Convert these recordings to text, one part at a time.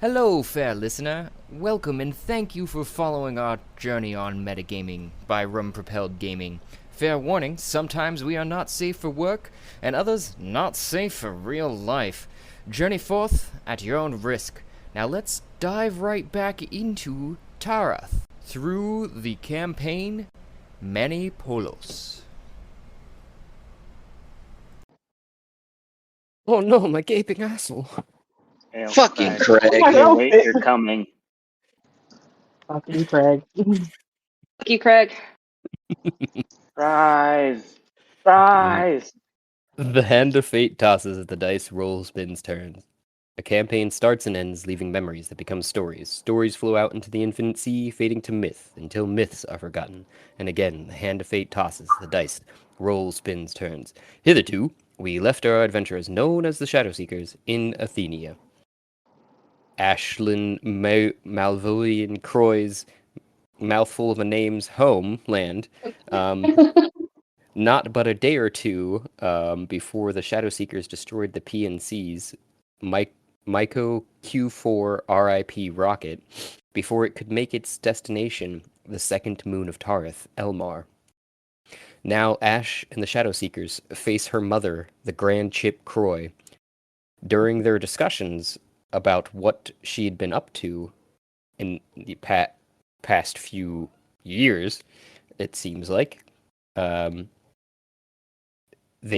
Hello, fair listener. Welcome and thank you for following our journey on metagaming by Rum-Propelled Gaming. Fair warning, sometimes we are not safe for work, and others not safe for real life. Journey forth at your own risk. Now let's dive right back into Tarath through the campaign Many Polos. Oh no, my gaping asshole. Hail, Fucking Craig. Craig. You wait, you're coming. Fucking Craig. Fuck you, Craig. Rise! Rise! The hand of fate tosses as the dice roll spins turns. A campaign starts and ends, leaving memories that become stories. Stories flow out into the infinite sea, fading to myth, until myths are forgotten. And again, the hand of fate tosses, the dice rolls, spins, turns. Hitherto, we left our adventurers, known as the Shadow Seekers, in Athenia. Ashlyn Malvoian Croy's mouthful of a name's homeland. Not but a day or two before the Shadow Seekers destroyed the PNC's Myco Q4 RIP rocket, before it could make its destination, the second moon of Tareth, Elmar. Now Ash and the Shadow Seekers face her mother, the Grand Chip Croy. During their discussions about what she'd been up to in the past few years, it seems like, they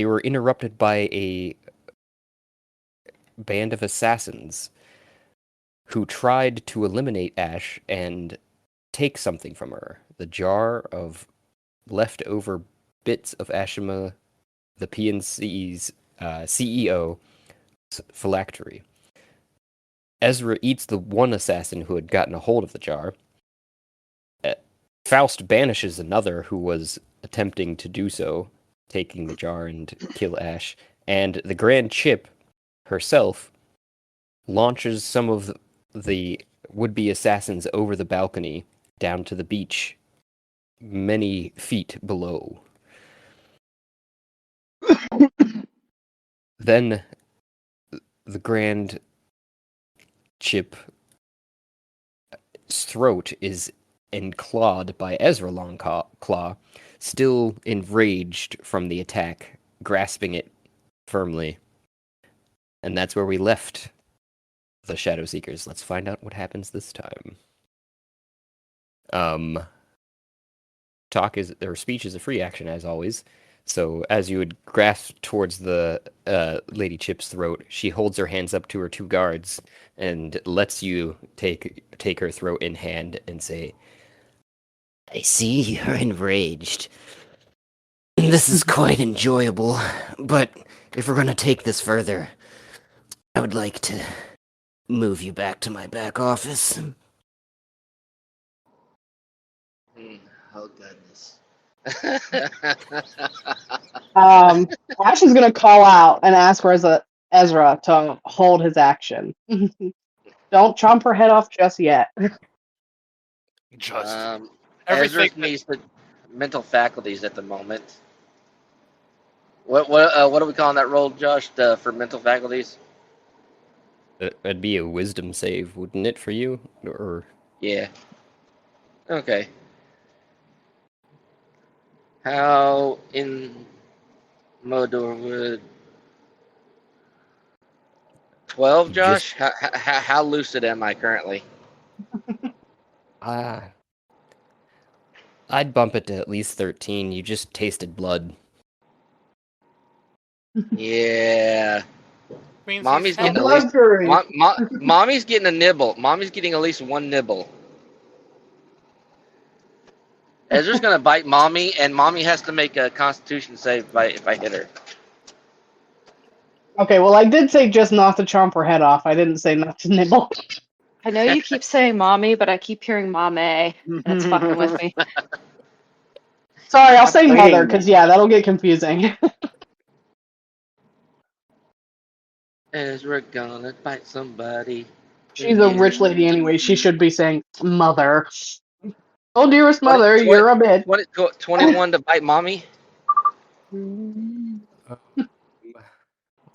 were interrupted by a band of assassins who tried to eliminate Ash and take something from her. The jar of leftover bits of Ashuma, the PNC's CEO, phylactery. Ezra eats the one assassin who had gotten a hold of the jar. Faust banishes another who was attempting to do so, taking the jar and kill Ash. And the Grand Chip herself launches some of the would-be assassins over the balcony down to the beach, many feet below. Then the Grand Chip's throat is enclawed by Ezra Longclaw, still enraged from the attack, grasping it firmly. And that's where we left the Shadow Seekers. Let's find out what happens this time. Speech is a free action as always. So as you would grasp towards the Lady Chip's throat, she holds her hands up to her two guards and lets you take her throat in hand and say, "I see you're enraged. This is quite enjoyable, but if we're going to take this further, I would like to move you back to my back office." Oh, goodness. Ash is gonna call out and ask Ezra to hold his action. Don't chomp her head off just yet. Ezra Everything needs the mental faculties at the moment. What are we calling that roll, Josh, for mental faculties? It'd be a wisdom save, wouldn't it, for you? Or Yeah. Okay. How in Modor would 12, Josh? How lucid am I currently? I'd bump it to at least 13. You just tasted blood. Yeah. means Mommy's he's getting held- at least Bloodthirsty. Mommy's getting a nibble. Mommy's getting at least one nibble. Ezra's gonna bite Mommy, and Mommy has to make a Constitution save if I hit her. Okay, well, I did say just not to chomp her head off. I didn't say not to nibble. I know you keep saying mommy, but I keep hearing Mamey, and it's fucking with me. Sorry, I'll say Stop mother, biting because me. yeah, that'll get confusing. Ezra gonna bite somebody. She's a rich lady anyway. She should be saying mother. Oh, dearest mother, 20 you're a bitch. 21 to bite Mommy.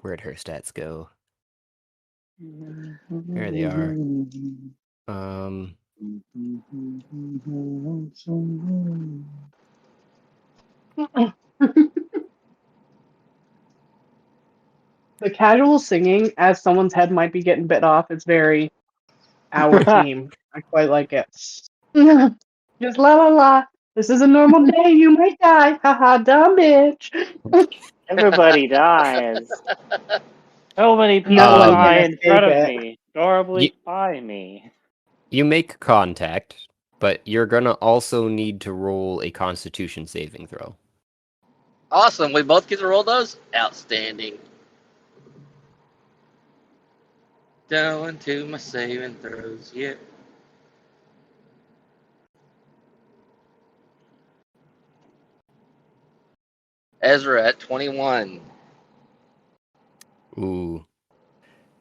Where'd her stats go? There they are. The casual singing as someone's head might be getting bit off is very our team. I quite like it. Just la la la. This is a normal day. You might die. Haha, dumb bitch. Everybody dies. So many people No one die can in front of escape it. me, adorably by me. You make contact, but you're gonna also need to roll a Constitution saving throw. Awesome. We both get to roll those? Outstanding. Down to my saving throws. Yep. Ezra at 21. Ooh.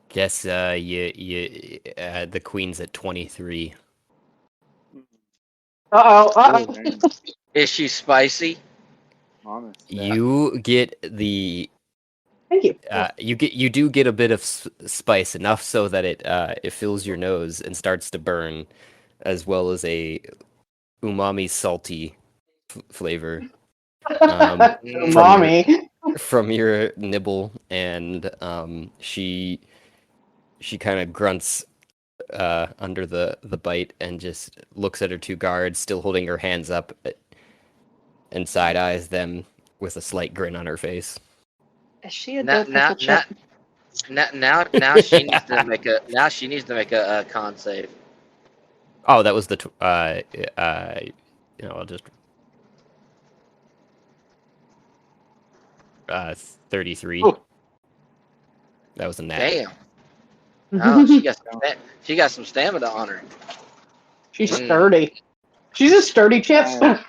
Guess the queen's at 23. Uh-oh. Is she spicy? Honest. You get the Thank you. you do get a bit of spice, enough so that it fills your nose and starts to burn, as well as a umami salty flavor Umami. from your nibble, and she kind of grunts under the bite and just looks at her two guards, still holding her hands up, and side eyes them with a slight grin on her face. Is she a Now, dill pickle chip? now she needs to make a con save. Oh, that was the I'll just 33. Ooh. That was a nat. Damn. Oh, she got some stamina on her. She's sturdy. She's a sturdy chip. I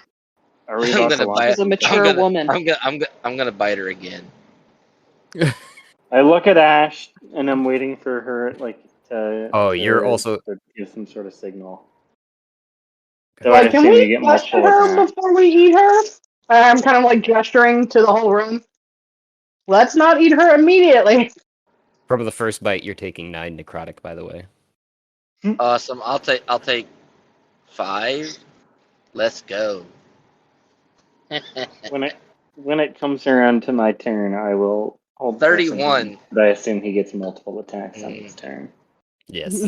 read I'm off gonna the bite. line. She's a mature woman. I'm gonna bite her again. I look at Ash and I'm waiting for her Oh, you're also to give some sort of signal. Okay. So I Like, can assume you we get question multiple her attacks. before we eat her? I'm kind of like gesturing to the whole room. Let's not eat her immediately. from the first bite. You're taking 9 necrotic, by the way. Awesome. I'll take 5. Let's go. When it comes around to my turn, I will hold 31. But I assume he gets multiple attacks on his turn. Yes.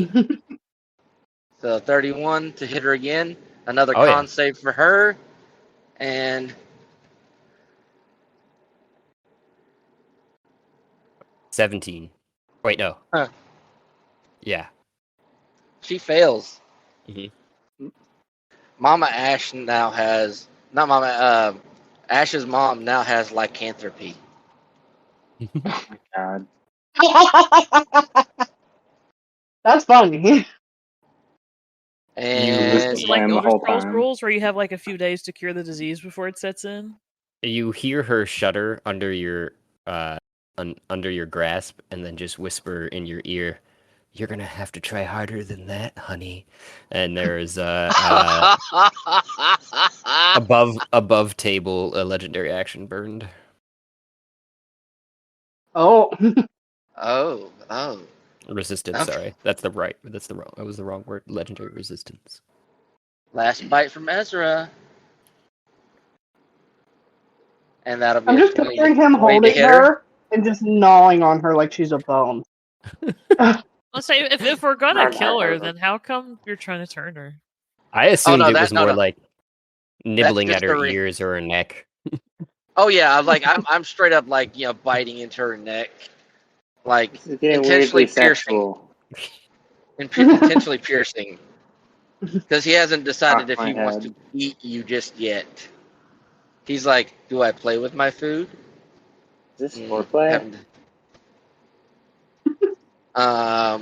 So 31 to hit her again. Another Oh, con yeah. save for her. And 17. Wait, no. Huh. Yeah. she fails. Mhm. Mama Ash now has not Mama Ash's mom now has lycanthropy. Oh my god. That's funny. And This Is is it like plan the Elder whole Scrolls time. rules where you have like a few days to cure the disease before it sets in? You hear her shudder under your under your grasp, and then just whisper in your ear, "You're gonna have to try harder than that, honey." And there's above table a legendary action burned. Oh. oh. Resistance, Okay. sorry. That's the wrong. That was the wrong word. Legendary resistance. Last bite from Ezra. And that'll be I'm a just 20 picturing him 20 to holding hit her and just gnawing on her like she's a bone. Let's say if we're gonna kill her, then how come you're trying to turn her? I assumed no, it that- was no, more no. like nibbling just at her the ears or her neck. Oh yeah, I'm straight up like biting into her neck, like This is getting intentionally weirdly sexual. intentionally piercing, because he hasn't decided if Off my he wants head. to eat you just yet. He's like, do I play with my food? Is this foreplay? Haven't- I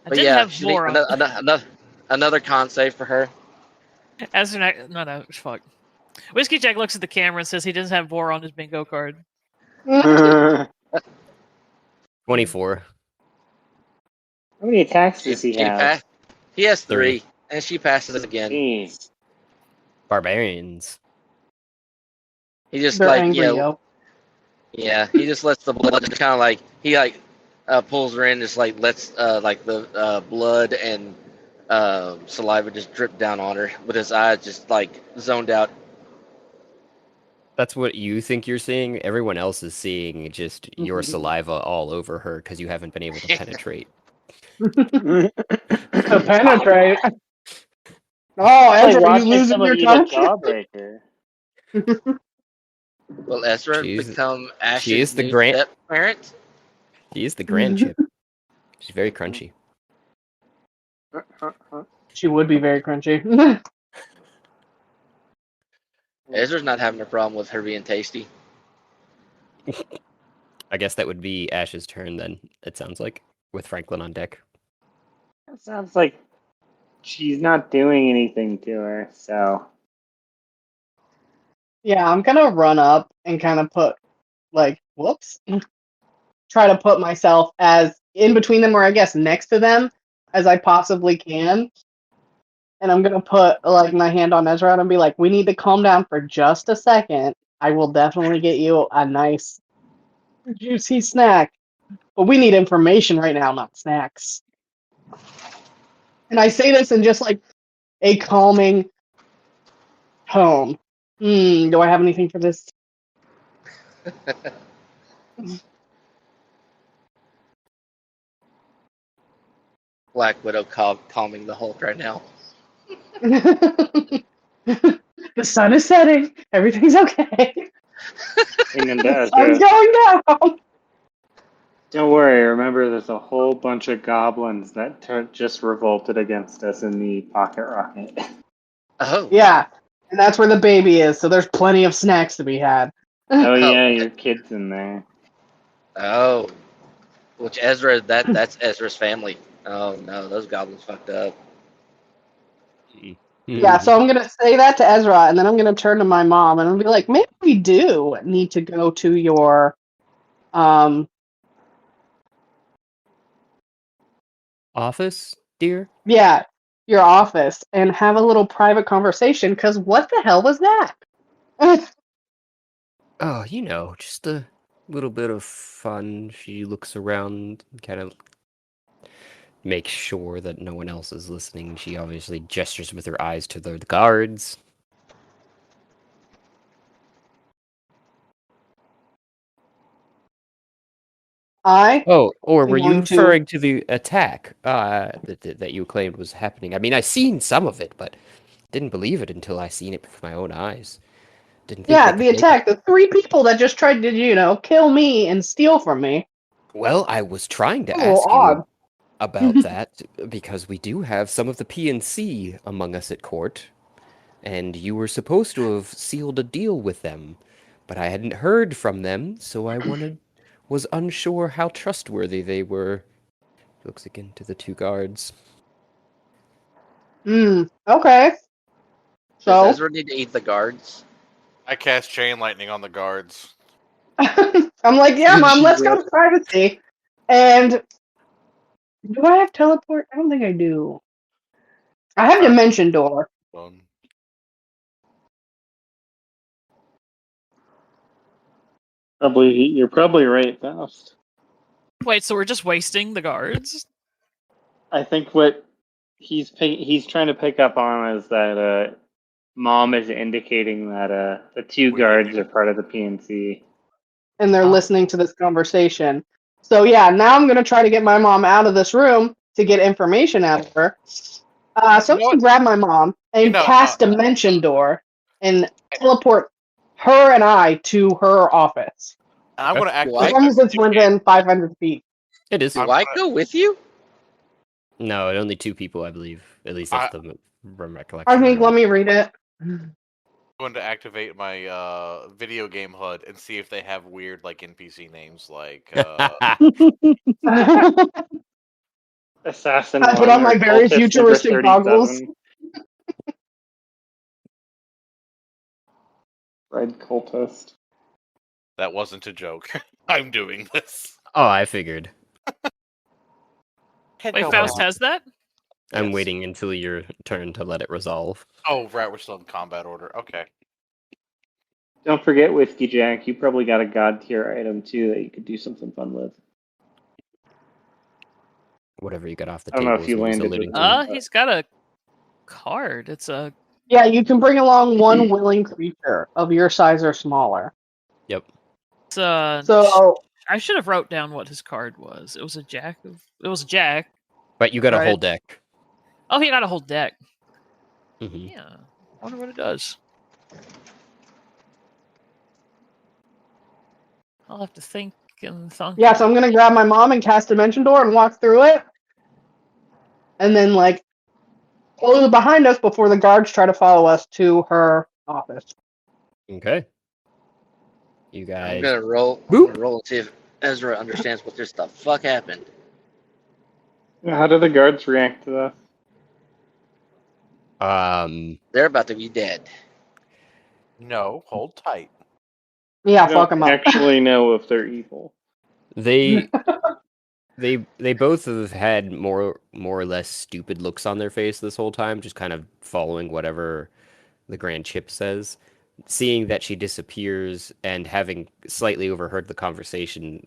but didn't yeah, have she needs Vora. another con save for her. No, fuck. Whiskey Jack looks at the camera and says he doesn't have Vora on his bingo card. 24. How many attacks does he have? He has 3. 3, and she passes again. Jeez. Barbarians. He just They're like angry, yo. yeah, he just lets the blood just kind of like he like pulls her in, just like lets like the blood and saliva just drip down on her, with his eyes just like zoned out. That's what you think you're seeing. Everyone else is seeing just your saliva all over her because you haven't been able to penetrate. To penetrate. Oh, It's like Ezra, you watching losing someone your eat a tongue? jawbreaker. Will Ezra She's- become she Ash's is the new grand- step parent? She is the grand chip. She's very crunchy. She would be very crunchy. Ezra's not having a problem with her being tasty. I guess that would be Ash's turn then, it sounds like, with Franklin on deck. It sounds like she's not doing anything to her, so. Yeah, I'm gonna run up and kind of put, like, whoops. Try to put myself as in between them, or I guess next to them, as I possibly can. And I'm gonna put, like, my hand on Ezra and be like, we need to calm down for just a second. I will definitely get you a nice, juicy snack. But we need information right now, not snacks. And I say this in just, like, a calming tone. Do I have anything for this? Black Widow calming the Hulk right now. The sun is setting. Everything's okay. And The sun's going down. don't worry, remember there's a whole bunch of goblins that just revolted against us in the pocket rocket. Oh. Yeah, and that's where the baby is, so there's plenty of snacks to be had. Oh yeah, your kid's in there. Oh. Which that's Ezra's family. Oh no, those goblins fucked up. Yeah, so I'm going to say that to Ezra, and then I'm going to turn to my mom, and I'll be like, maybe we do need to go to your, Office, dear? yeah, your office, and have a little private conversation, because what the hell was that? Oh, just a little bit of fun. She looks around, kind of makes sure that no one else is listening. She obviously gestures with her eyes to the guards. Oh, or were you going to- referring to the attack that you claimed was happening? I mean, I seen some of it, but didn't believe it until I seen it with my own eyes. Didn't think Yeah, they the could make attack, the 3 people that just tried to, kill me and steal from me. Well, I was trying to A little ask odd. you about that because we do have some of the PNC among us at court, and you were supposed to have sealed a deal with them, but I hadn't heard from them, so I was unsure how trustworthy they were. Looks again to the 2 guards. Okay. So, Does Ezra need to eat the guards? I cast chain lightning on the guards. I'm like, yeah, Mom, let's go to privacy. And do I have teleport? I don't think I do. I have dimension door. You're probably right, Faust. Wait, so we're just wasting the guards? I think what he's trying to pick up on is that Mom is indicating that the 2 guards are part of the PNC. And they're listening to this conversation. So yeah, now I'm gonna try to get my mom out of this room to get information out of her. So I'm gonna grab my mom and cast dimension door and teleport her and I to her office. And I'm going to As long as it's within 500 feet. It is. Do I go with you? No, only 2 people, I believe. At least that's the recollection. I think, let me read it. I'm going to activate my video game HUD and see if they have weird NPC names like Assassin. I put on my very futuristic goggles. Red cultist. That wasn't a joke. I'm doing this. Oh, I figured. Wait, Faust has that? I'm waiting until your turn to let it resolve. Oh, right, we're still in combat order. Okay. Don't forget, Whiskey Jack, you probably got a god tier item too that you could do something fun with. whatever you got off the I don't know table if is you what he's landed alluding with to. He's got a card. It's a Yeah, you can bring along one willing creature of your size or smaller. Yep. So I should have wrote down what his card was. It was a jack. It was a jack. But you got a Right. whole deck. Oh, he got a whole deck. Hmm. Yeah. I wonder what it does. I'll have to think and thunk. yeah, so I'm gonna grab my mom and cast Dimension Door and walk through it, and then like close it behind us before the guards try to follow us to her office. Okay. You I'm guys. gonna roll. Boop. I'm gonna roll and see if Ezra understands what this the fuck happened. How do the guards react to that? They're about to be dead. No, hold tight. Yeah, I fuck don't them up. actually know if they're evil. They both have had more or less stupid looks on their face this whole time, just kind of following whatever the Grand Chip says. Seeing that she disappears and having slightly overheard the conversation,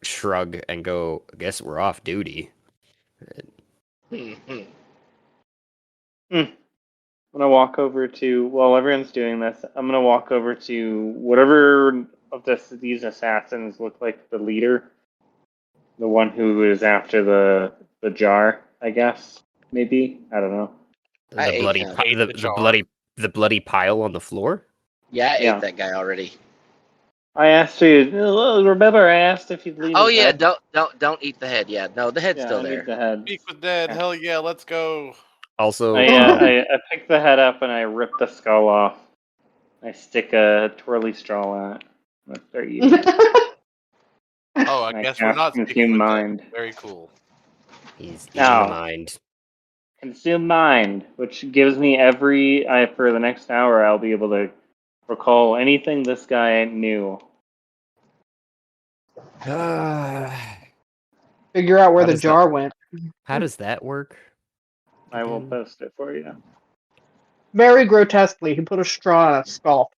shrug and go, I guess we're off duty. Mhm. I'm gonna walk over to, while everyone's doing this, I'm gonna walk over to whatever of these assassins look like the leader. The one who is after the jar, I guess. Maybe. I don't know. I The ate bloody him. Ate the jar. the bloody pile on the floor? Yeah, I Yeah. ate that guy already. I asked you, remember I asked if you'd leave Oh his yeah, head? don't eat the head. Yeah, no, the head's Yeah, still I there. need the head. Speak with dead. Yeah. Hell yeah, let's go. Also, I pick the head up and I rip the skull off. I stick a twirly straw at it. They're eating. Oh, I And I guess we're cast not speaking consume with mind. dead. Very cool. he's eating Now, the mind. consume mind, which gives me for the next hour, I'll be able to recall anything this guy knew. Figure out where How the does jar went. How does that work? I will Again? post it for you. Very grotesquely, he put a straw in a skull.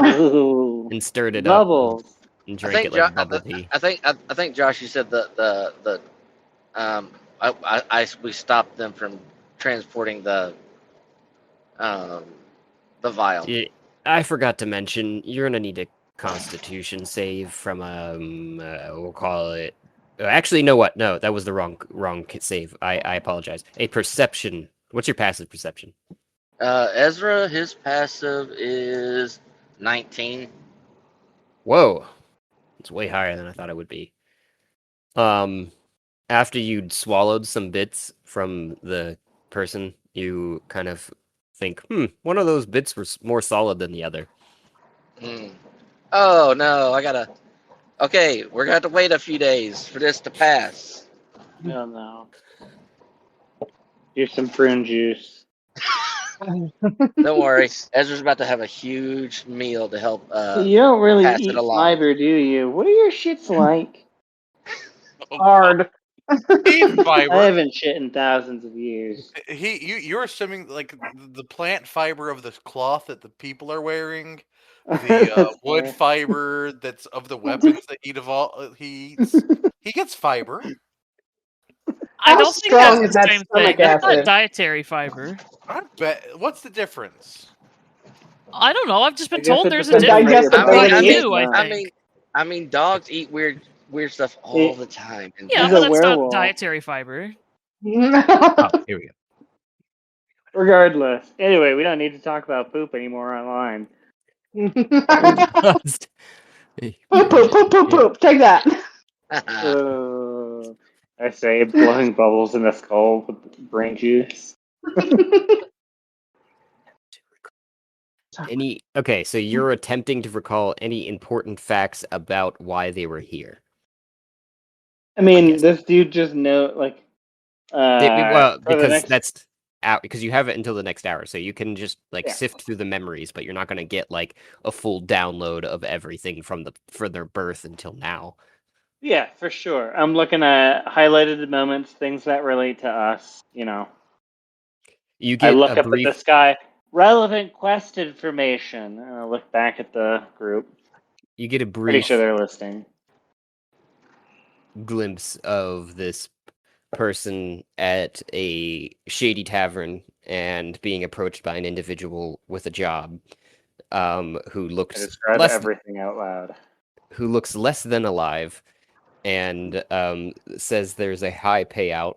Ooh, And stirred it up bubbles. and I drank think it like bubble tea. I think Josh, you said we stopped them from transporting the vial. Yeah, I forgot to mention, you're gonna need a Constitution save from we'll call it. Actually, no, what? No, that was the wrong save. I apologize. A perception. What's your passive perception? Ezra, his passive is 19. Whoa, it's way higher than I thought it would be. After you'd swallowed some bits from the person, you kind of think, one of those bits was more solid than the other. Oh no, Okay, we're gonna have to wait a few days for this to pass. No, no. Here's some prune juice. Don't worry, Ezra's about to have a huge meal to help. You don't really pass eat it along. fiber, do you? What are your shits like? Hard. Eat I fiber. haven't shit in thousands of years. You're assuming like the plant fiber of the cloth that the people are wearing, the That's wood fair. fiber that's of the weapons that he eats. He gets fiber. I How don't think strong that's is the that same stomach thing. That's not acid? dietary fiber. I bet. What's the difference? I don't know. I've just I been guess told it there's a depends on difference. where Digestibility. your Not body is you, I now. think. I mean, dogs eat weird stuff all the time. And Yeah, He's but a that's werewolf. not dietary fiber. Oh, here we go. Regardless. Anyway, we don't need to talk about poop anymore online. Just- Poop, poop, poop, poop, poop. Take that. I say, blowing bubbles in the skull with brain juice. Okay, so you're attempting to recall any important facts about why they were here. I mean, guess. this dude just well, for the because next, that's out because you have it until the next hour, so you can just Yeah. sift through the memories, but you're not gonna get like a full download of everything from their birth until now. yeah, for sure. I'm looking at highlighted moments, things that relate to us. You know, You I get look a up brief. at the sky, relevant quest information, and I look back at the group. You get a Pretty brief sure they're listening. glimpse of this person at a shady tavern and being approached by an individual with a job, who I looks describe less everything out loud. than alive, and says there's a high payout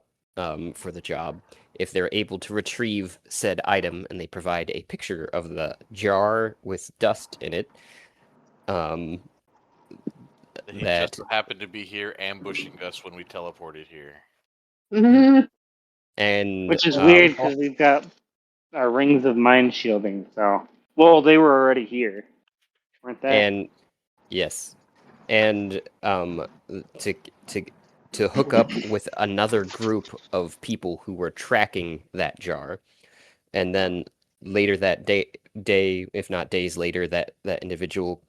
for the job if they're able to retrieve said item, and they provide a picture of the jar with dust in it. He That just so happened to be here ambushing us when we teleported here. and Which is weird because we've got our rings of mind shielding. So, well, they were already here, weren't they? and yes, and to hook up with another group of people who were tracking that jar, and then later that day, if not days later, that individual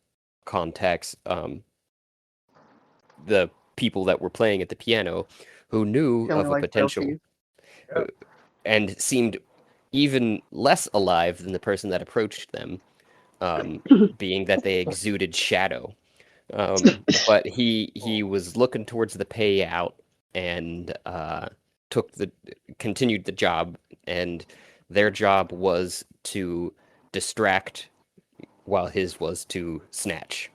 contacts the people that were playing at the piano, who knew Feeling of a like potential guilty. and seemed even less alive than the person that approached them, being that they exuded shadow. But he was looking towards the payout and continued the job, and their job was to distract, while his was to snatch.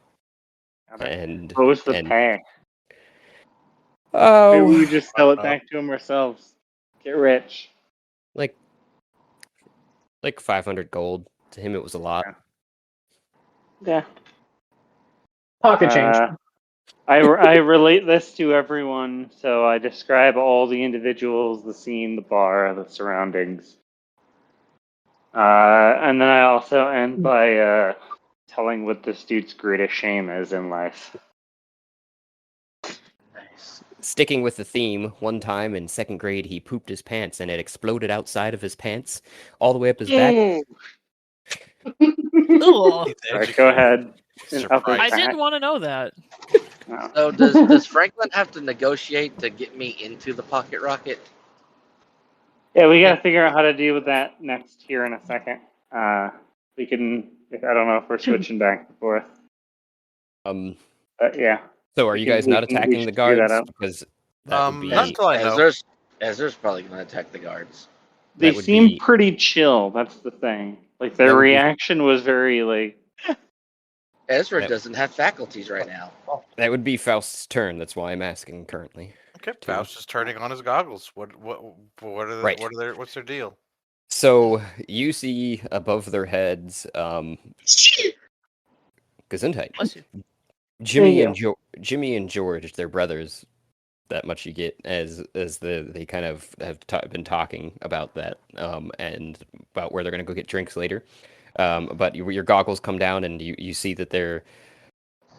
And What was the pay? Maybe oh, we just sell it back to him ourselves. Get rich. like 500 gold. To him, it was a lot. Yeah. Pocket change. I relate this to everyone, so I describe all the individuals, the scene, the bar, the surroundings. And then I also end by telling what this dude's greatest shame is in life. Nice. Sticking with the theme, one time in second grade, he pooped his pants and it exploded outside of his pants, all the way up his back. Ugh. Alright, go ahead. Surprise. I didn't want to know that. No. So does Franklin have to negotiate to get me into the pocket rocket? Yeah, we gotta figure out how to deal with that next here in a second. We can. I don't know if we're switching back and forth. So Yeah. are We you can- guys we not can- we attacking the should figure that guards? out. Because that would be Not until I know. Ezra's probably going to attack the guards. They that would seem be- pretty chill. That's the thing. Like That their would be- reaction was very like. Ezra Yep. doesn't have faculties right now. that would be Faust's turn. That's why I'm asking currently. Okay, Two. Faust is turning on his goggles. What are the, Right. what's their deal? So you see above their heads, Gesundheit. Bless you. Jimmy Thank Jimmy and George, they're brothers. That much you get as they kind of have been talking about that, and about where they're gonna go get drinks later. But your goggles come down and you see that they're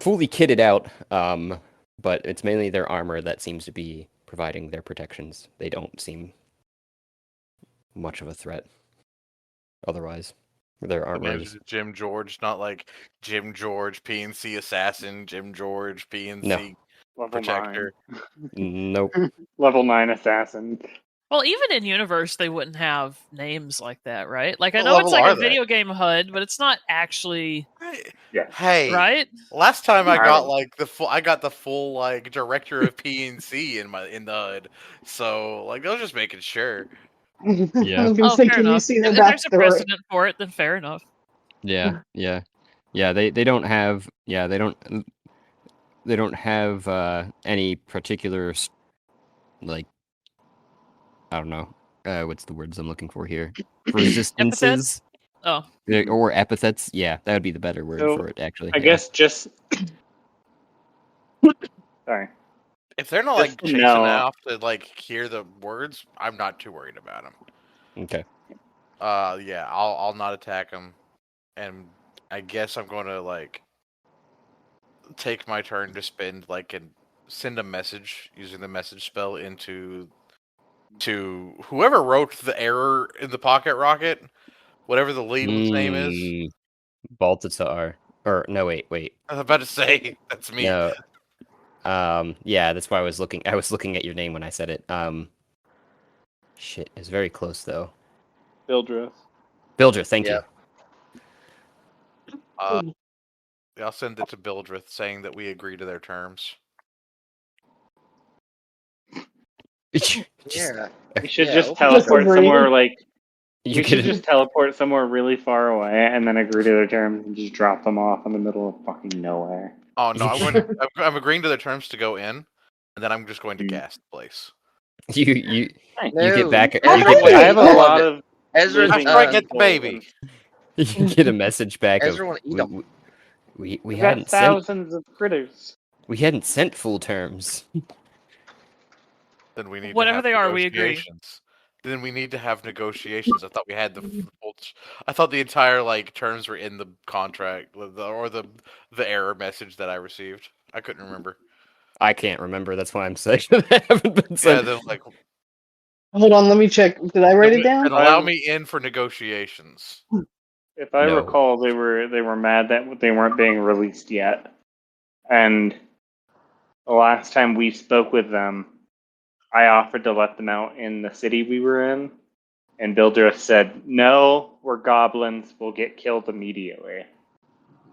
fully kitted out. But it's mainly their armor that seems to be providing their protections. They don't seem much of a threat. Otherwise, their armor is Imagine Jim George, not like Jim George, PNC assassin, Jim George, PNC No. Level protector. nope. 9. Level 9 assassin. Well, even in universe, they wouldn't have names like that, right? Like I What know it's level like are a they? video game HUD, but it's not actually Hey, right. last time I I got don't- like the full like director of PNC in the HUD. So like I was just making sure. I was Yeah. gonna Oh, say, fair can you enough. see the If there's a backstory? precedent for it, then fair enough. Yeah. They don't have they don't have any particular like, I don't know, what's the words I'm looking for here, resistances Oh, or epithets. Yeah, that would be the better word So, for it, actually. I yeah. guess just. Sorry. If they're not Just like to chasing know. off to like hear the words, I'm not too worried about them. Okay. Yeah, I'll not attack them, and I guess I'm going to like take my turn to spend like and send a message using the message spell to whoever wrote the error in the pocket rocket, whatever the lead's name is. Baltazar. Or no, wait. I was about to say that's me. No. Yeah, that's why I was looking at your name when I said it. Shit, it's very close though. Bildreth. Bilger, thank Yep. you. I'll send it to Bildreth saying that we agree to their terms. Yeah. We should Yeah, just we'll teleport disagree. somewhere like You we should could just teleport somewhere really far away and then agree to their terms and just drop them off in the middle of fucking nowhere. Oh no, I'm agreeing to the terms to go in, and then I'm just going to Mm. gas the place. you No, get back. You Ezra get wants I back. to have eat a all lot of it. of Ezra, living After I get the people, baby. and You get a message back of Ezra want to eat them. we I've got hadn't sent thousands of critters. full terms. Then we need Whatever to have they are, we agree. negotiations. Then we need to have negotiations. I thought we had the full. I thought the entire terms were in the contract or the error message that I received. I couldn't remember. I can't remember. That's why I'm saying they haven't been Yeah, sent. then Hold on, let me check. Did I write it down? then allow me in for negotiations. If I No. recall, they were mad that they weren't being released yet. And the last time we spoke with them, I offered to let them out in the city we were in, and Bildrith said, "No, we're goblins. We'll get killed immediately."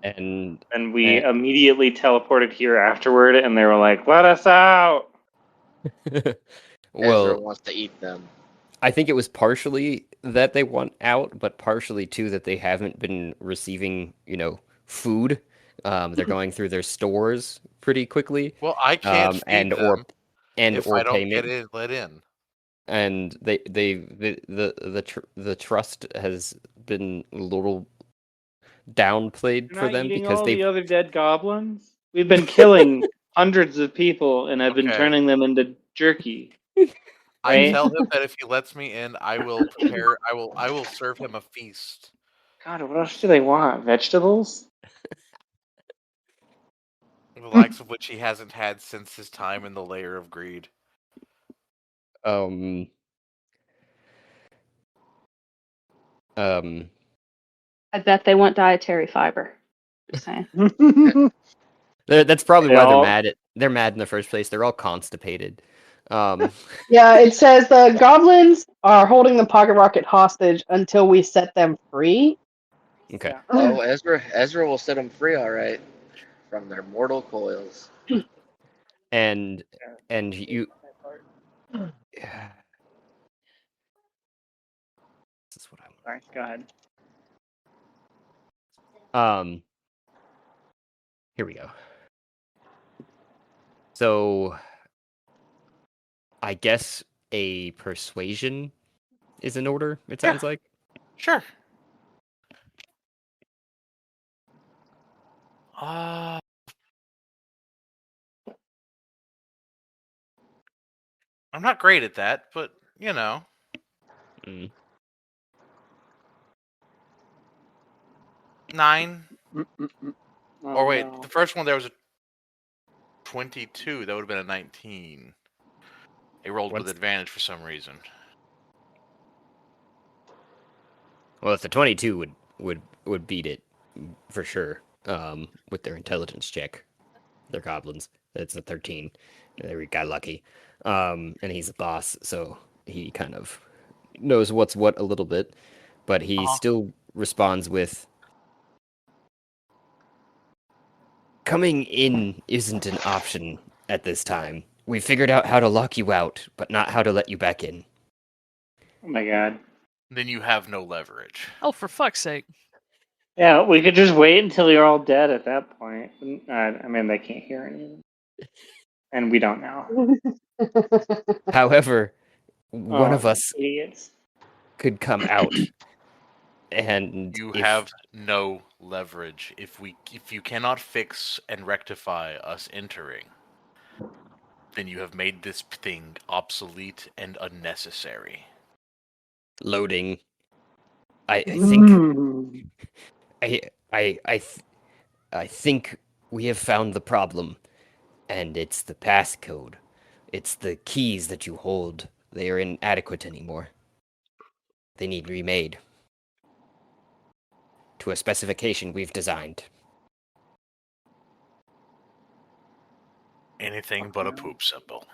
And And we immediately teleported here afterward, and they were like, "Let us out!" Ezra well, wants to eat them. I think it was partially that they want out, but partially too that they haven't been receiving, food. They're going through their stores pretty quickly. Well, I can't feed and them if or I don't payment. get let in. And the trust has been a little downplayed You're for not them eating because all they've the other dead goblins. We've been killing hundreds of people, and I've been Okay. turning them into jerky. I Right? tell him that if he lets me in, I will prepare. I will serve him a feast. God, what else do they want? Vegetables? The likes of which he hasn't had since his time in the Lair of Greed. um I bet they want dietary fiber. Just saying. that's probably They why all- they're mad in the first place. They're all constipated. Yeah, it says the goblins are holding the pocket rocket hostage until we set them free. Okay. Yeah. Oh, Ezra will set them free, all right, from their mortal coils. And you this is what Sorry, go ahead. here we go. So I guess a persuasion is in order, it sounds like. Sure. I'm not great at that, but Mm. 9. Or wait, no. the first one there was a 22. That would have been a 19. It rolled with What's- advantage for some reason. Well, if the 22 would beat it for sure. With their intelligence check. They're goblins. It's a 13. They got lucky. And he's the boss, so he kind of knows what's what a little bit, but he still responds with, "Coming in isn't an option at this time. We figured out how to lock you out, but not how to let you back in." Oh my god. Then you have no leverage. Oh, for fuck's sake. Yeah, we could just wait until you're all dead at that point. I mean, they can't hear anything. And we don't know. However, one of Oh, us idiots. could come out, and You if- have no leverage. If you cannot fix and rectify us entering, then you have made this thing obsolete and unnecessary. loading. I think Mm. I think we have found the problem, and it's the passcode. It's the keys that you hold. They are inadequate anymore. They need remade to a specification we've designed. Anything but a poop symbol.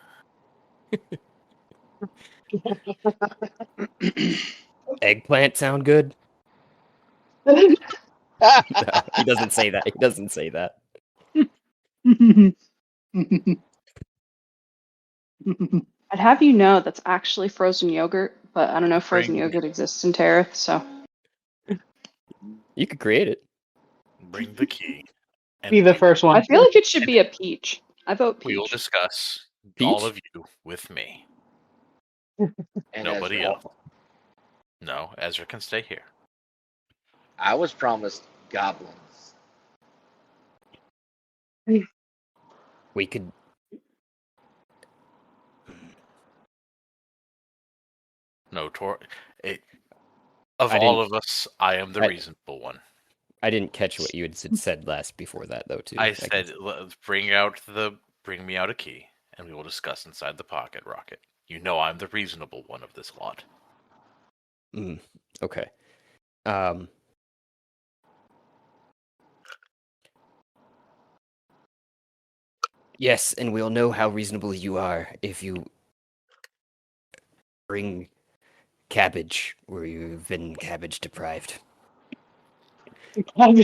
Eggplant sound good? He doesn't say that. He doesn't say that. I'd have you know that's actually frozen yogurt, but I don't know if frozen Bring- yogurt exists in Tareth, so. You could create it. Bring the key. And Be the first one. I feel like it should be a peach. I vote we will peach. discuss Peach? all of you with me. And Nobody Ezra. else. No, Ezra can stay here. I was promised goblins. We could. No, of I all didn't- of us, I am the I- reasonable one. I didn't catch what you had said last before that, though. Too. I guess. said, bring me out a key, and we will discuss inside the pocket rocket. You know I'm the reasonable one of this lot. Okay. Yes, and we'll know how reasonable you are if you bring cabbage where you've been cabbage deprived. I'm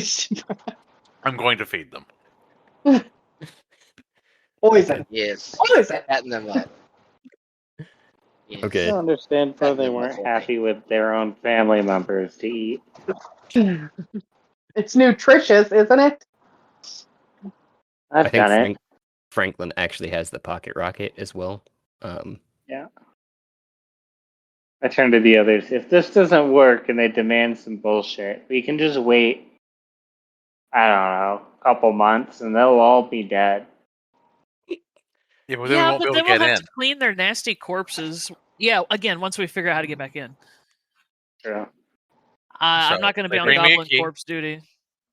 going to feed them. Poison. Yes. Poison. Fatten them up. Yes. I Okay. don't understand why Fatten they them up weren't for me. happy with their own family members to eat. It's nutritious, isn't it? I I've think done it. Franklin actually has the pocket rocket as well. Yeah. I turn to the others. If this doesn't work and they demand some bullshit, we can just wait, I don't know, a couple months and they'll all be dead. Yeah, but then we Yeah, won't but be able then to we'll get have in. to clean their nasty corpses. Yeah, again, once we figure out how to get back in. True. I'm So, not going to be they on the bring me a goblin key. corpse duty.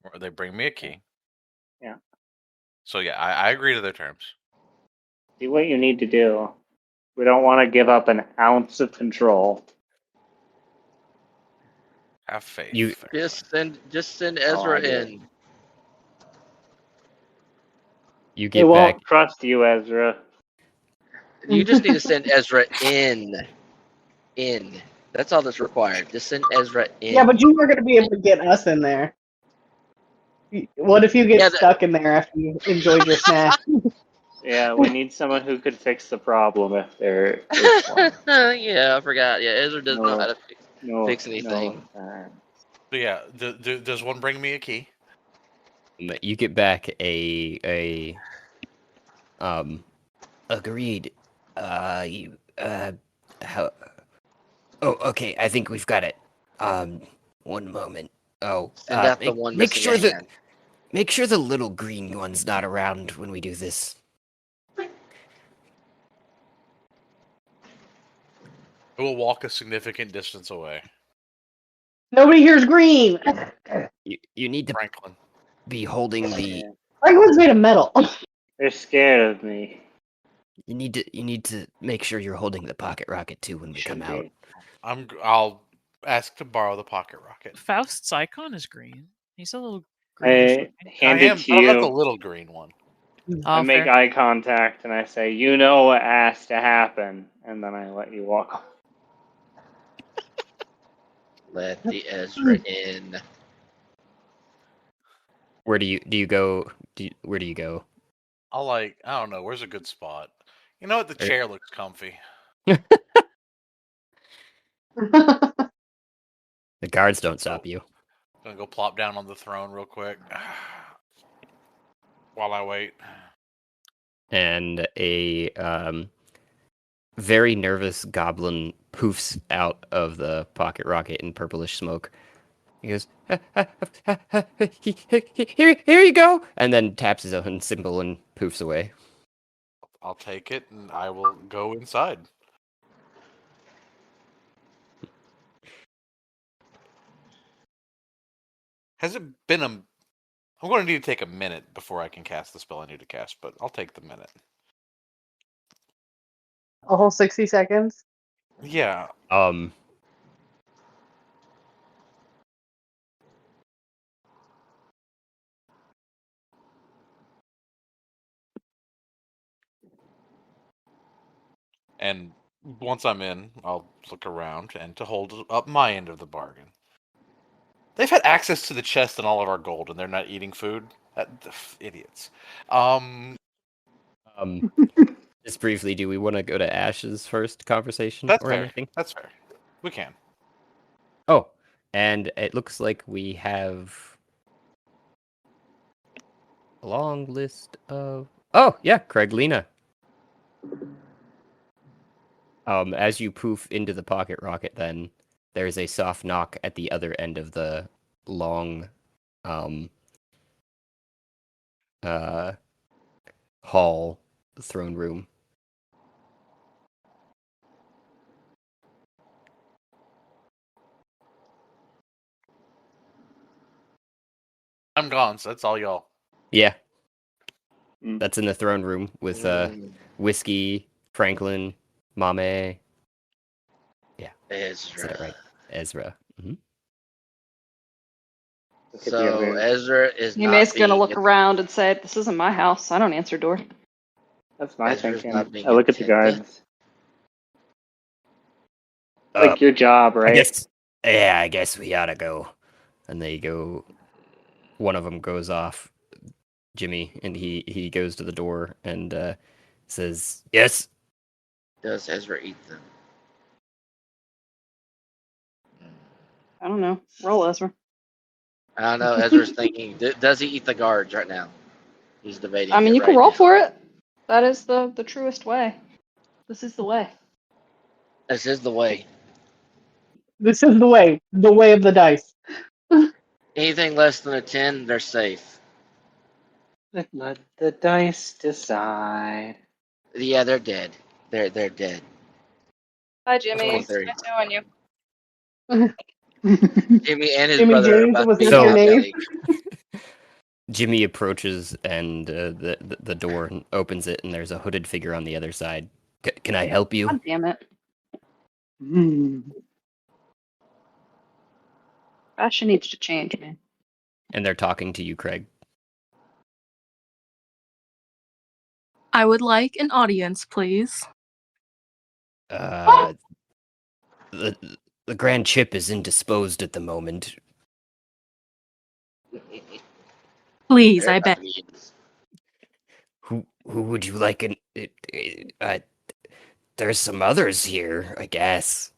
Or they bring me a key. Yeah. So yeah, I agree to their terms. Do what you need to do. We don't want to give up an ounce of control. Have faith. You- Just send Oh, Ezra I did. in. You They get won't back. trust you, Ezra. You just need to send Ezra in. In. That's all that's required. Just send Ezra in. Yeah, but you were going to be able to get us in there. What if you get Yeah, stuck in there after you enjoyed your snack? Yeah, we need someone who could fix the problem if there is one. Yeah, I forgot. Yeah, Ezra doesn't know how to fix anything. So yeah, does one bring me a key? You get back agreed. How? Oh, okay. I think we've got it. One moment. Oh, Send out the one make missing sure a that hand. make sure the little green one's not around when we do this. I will walk a significant distance away. Nobody here's green. You need to Franklin. be holding the. Franklin's made of metal. They're scared of me. You need to make sure you're holding the pocket rocket too when we Should come out. be. I'll ask to borrow the pocket rocket. Faust's icon is green. He's a little greenish I looking. hand it to I'm not the you. little green one. I Oh, make fair. eye contact and I say, "You know what has to happen," and then I let you walk. Let the Ezra in. Where do you go? Where do you go? I don't know, where's a good spot? You know what? The chair looks comfy. The guards don't stop you. Gonna go plop down on the throne real quick. While I wait. And a very nervous goblin poofs out of the pocket rocket in purplish smoke. He goes, here you go, and then taps his own symbol and poofs away. I'll take it and I will go inside. Has it been I'm going to need to take a minute before I can cast the spell I need to cast, but I'll take the minute. A whole 60 seconds? Yeah. And once I'm in, I'll look around and to hold up my end of the bargain. They've had access to the chest and all of our gold, and they're not eating food. Idiots. Just briefly, do we want to go to Ash's first conversation That's or fair. anything? That's fair. We can. Oh, and it looks like we have a long list of. Oh yeah, Craiglyna. As you poof into the pocket rocket, then there's a soft knock at the other end of the long, hall, throne room. I'm gone, so that's all y'all. Yeah, Mm. that's in the throne room with Whiskey, Franklin, Mamey. Is that right? Ezra. Mm-hmm. Look at the So other- Ezra is Mamey's not gonna being look around and say, "This isn't my house. I don't answer door." That's my Ezra's thinking. not being I look at the intended. guards. Like your job, right? I guess we ought to go. And they go. One of them goes off, Jimmy, and he goes to the door and says, "Yes." Does Ezra eat them? I don't know. Roll, Ezra. I don't know. Ezra's thinking, does he eat the guards right now? He's debating. I mean, it you can right roll now. for it. That is the truest way. This is the way. This is the way. This is the way of the dice. Anything less than a 10, they're safe. Let the dice decide. Yeah, they're dead. They're dead. Hi, Of Jimmy. course they're- Nice knowing you. Jimmy and his Jimmy brother are James, about was to that be your out name? belly. Jimmy approaches and the door opens it, and there's a hooded figure on the other side. Can I help you? God damn it. Fashion needs to change, man. And they're talking to you, Craig. I would like an audience, please. The grand chip is indisposed at the moment. Please, They're I about beg. to be- Who would you like? There's some others here, I guess.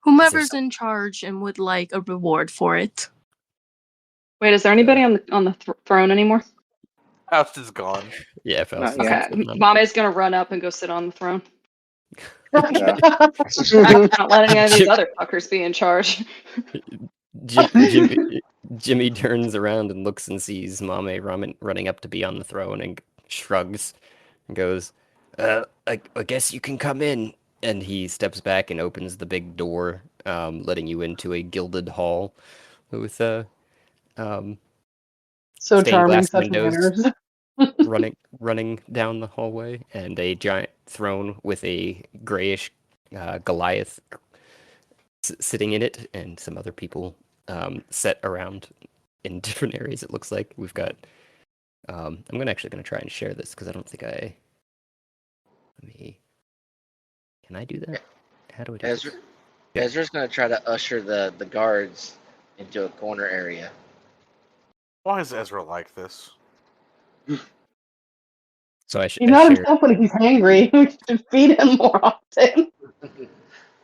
Whomever's in charge and would like a reward for it. Wait, is there anybody on the throne anymore? Faust is gone. Yeah, Faust. Not yet. Okay, Mamey's gonna run up and go sit on the throne. Yeah. I'm not letting any of these other fuckers be in charge. Jimmy turns around and looks and sees Mamey running up to be on the throne and shrugs and goes, I guess you can come in. And he steps back and opens the big door, letting you into a gilded hall with So stained charming, glass such windows manners. running down the hallway, and a giant throne with a grayish Goliath sitting in it, and some other people set around in different areas. It looks like we've got. I'm actually gonna try and share this because I don't think I. Let me. Can I do that? How do I do Ezra, this? Yeah. Ezra's going to try to usher the guards into a corner area. Why is Ezra like this? So I He's share. not himself when he's angry. We should feed him more often.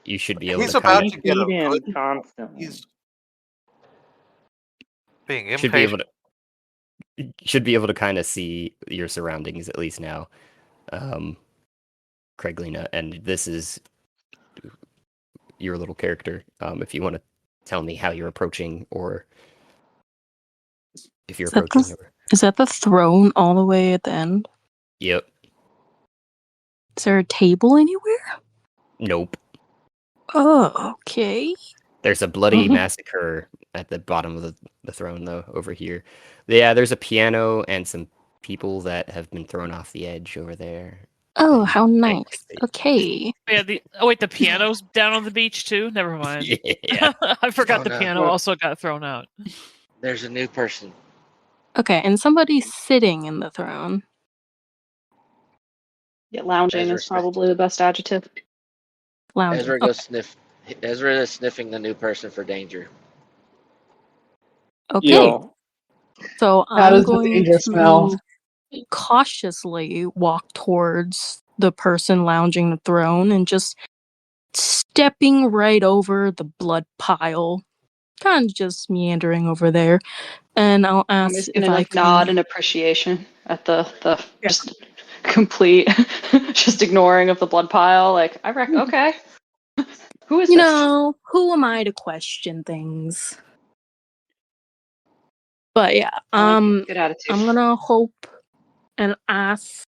You should be able He's to about kind to of. get a Feed him good. constantly. He's being Should be able impatient. to. Should be able to kind of see your surroundings at least now, Craiglyna, and this is your little character. If you want to tell me how you're approaching, or if you're Is that approaching, Is that the throne all the way at the end? Yep. Is there a table anywhere? Nope. Oh, okay. There's a bloody massacre at the bottom of the throne, though, over here. Yeah, there's a piano and some people that have been thrown off the edge over there. Oh, And how nice. they- Okay. Yeah. The piano's down on the beach too. Never mind. Yeah. I forgot Oh, the no. piano also got thrown out. There's a new person. Okay, and somebody's sitting in the throne. Yeah, lounging Ezra is probably the best adjective. Lounging. Ezra goes sniff. Ezra is sniffing the new person for danger. Okay, Yo, so How I'm does the going danger smell? cautiously walk towards the person lounging the throne and just stepping right over the blood pile, kind of just meandering over there. And I'll I'm ask just if gonna I like can. nod in appreciation at the Yeah. just complete just ignoring of the blood pile. Like I reckon, okay. Who is You this? know, who am I to question things? But yeah, I like it. Good attitude. I'm gonna hope and ask,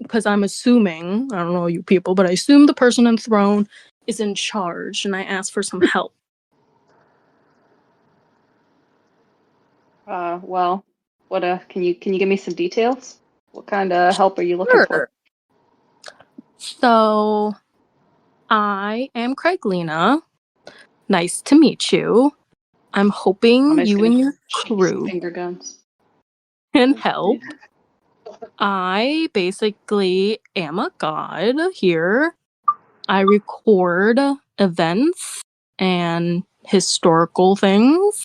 because I'm assuming, I don't know you people, but I assume the person on the throne is in charge, and I ask for some help. Well, what can you give me some details? What kind of help are you looking for? So, I am Craiglyna. Nice to meet you. I'm hoping Mommy's you gonna and your shake some crew finger guns. can help. I basically am a god here. I record events and historical things.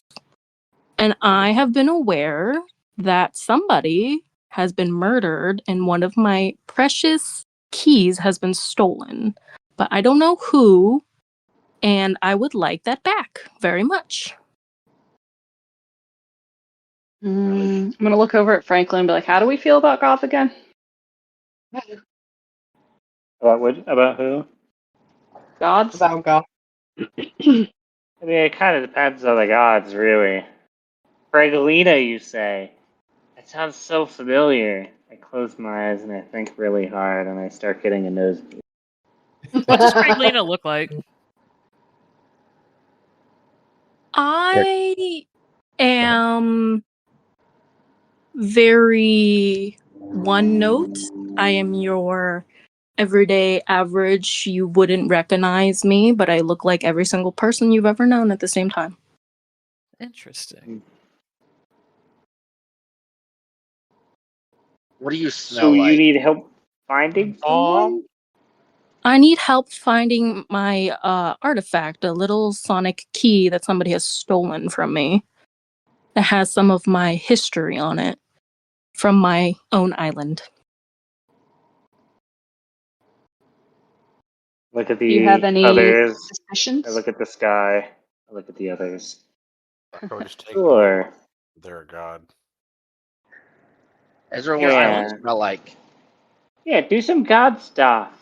And I have been aware that somebody has been murdered and one of my precious keys has been stolen. But I don't know who, and I would like that back very much. I'm gonna look over at Franklin and be like, how do we feel about Goth again? About what? About who? Gods? About God. I mean, it kind of depends on the gods, really. Craiglyna, you say? That sounds so familiar. I close my eyes and I think really hard, and I start getting a nosebleed. What does Craiglyna look like? I am very one note. I am your everyday average. You wouldn't recognize me, but I look like every single person you've ever known at the same time. Interesting. What do you So smell you like? need help finding someone? I need help finding my artifact, a little sonic key that somebody has stolen from me. It has some of my history on it from my own island. Look at Do you have the any others. suspicions? I look at the sky. I look at the others. I would just take Sure. their god. Ezra, what island Yeah. smell like? Yeah, do some god stuff.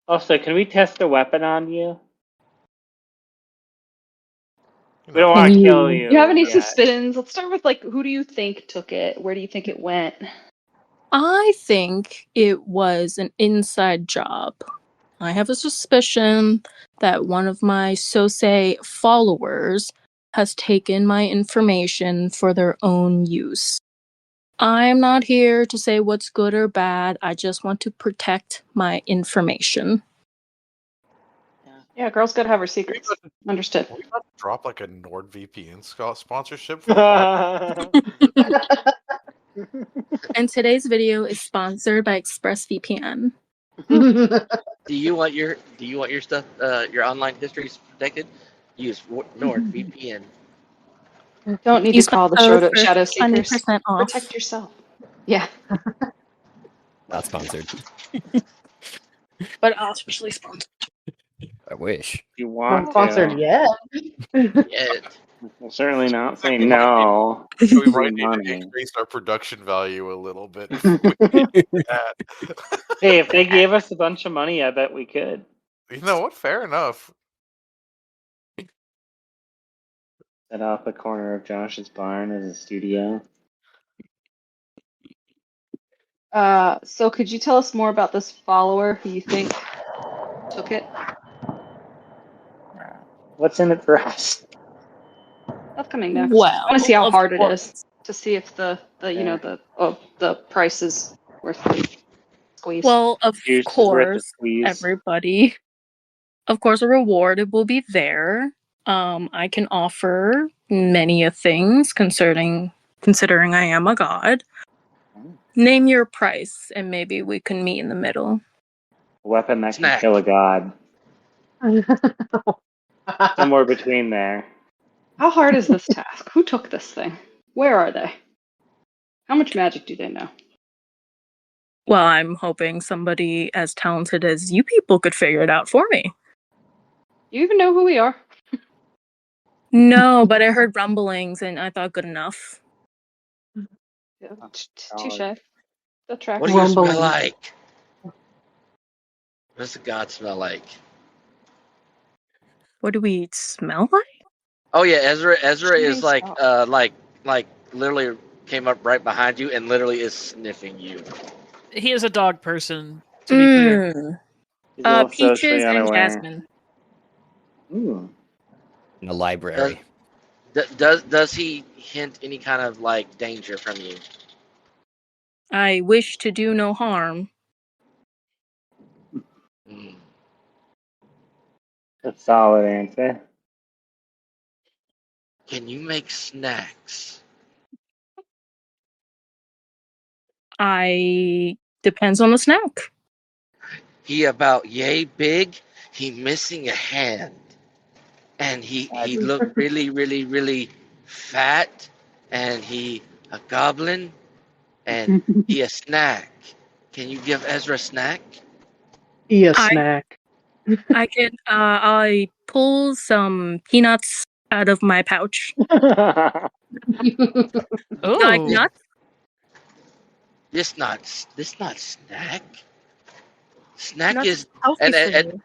Also, can we test a weapon on you? We don't want to kill you. Do you have any yet. suspicions? Let's start with like, who do you think took it? Where do you think it went? I think it was an inside job. I have a suspicion that one of my Sosei followers has taken my information for their own use. I'm not here to say what's good or bad. I just want to protect my information. Yeah, girls gotta have her secrets. Understood. Are we about to drop like a NordVPN sponsorship for the podcast? And today's video is sponsored by ExpressVPN. Do you want your stuff, your online histories protected? Use NordVPN. Don't need Use to call the my code for Shadow Seekers. 20% off. Protect yourself. Yeah. Not sponsored. But officially sponsored. I wish. You Not want sponsored to? yet. Yeah. We'll certainly not say no. We might need to Money. increase our production value a little bit. Before we can do that. Hey, if they gave us a bunch of money, I bet we could. You know what? Fair enough. Set off the corner of Josh's barn as a studio. So could you tell us more about this follower who you think took it? What's in it for us? Upcoming next. Well, I want to see how of hard it course. is to see if the price is worth the squeeze. Well, of Juice is worth the course, squeeze. everybody. Of course, a reward will be there. I can offer many a things considering I am a god. Name your price, and maybe we can meet in the middle. A weapon that can Snack. kill a god. Somewhere between there. How hard is this task? Who took this thing? Where are they? How much magic do they know? Well, I'm hoping somebody as talented as you people could figure it out for me. Do you even know who we are? No, but I heard rumblings and I thought good enough. Yeah, touche. That tracks. What do you smell Rumbling. like? What does the god smell like? What do we smell like? Oh yeah, Ezra is Strange like literally came up right behind you and literally is sniffing you. He is a dog person, to be clear. He's a little Peaches socially and unaware. Jasmine. Ooh. In the library. Does he hint any kind of like danger from you? I wish to do no harm. Mm. That's a solid answer. Can you make snacks? Depends on the snack. He about yay big. He missing a hand, and he look really fat, and he a goblin, and he a snack. Can you give Ezra a snack? Be a I- snack. I pull some peanuts out of my pouch. Oh, Like nuts? This not snack. Snack Nuts is healthy for you.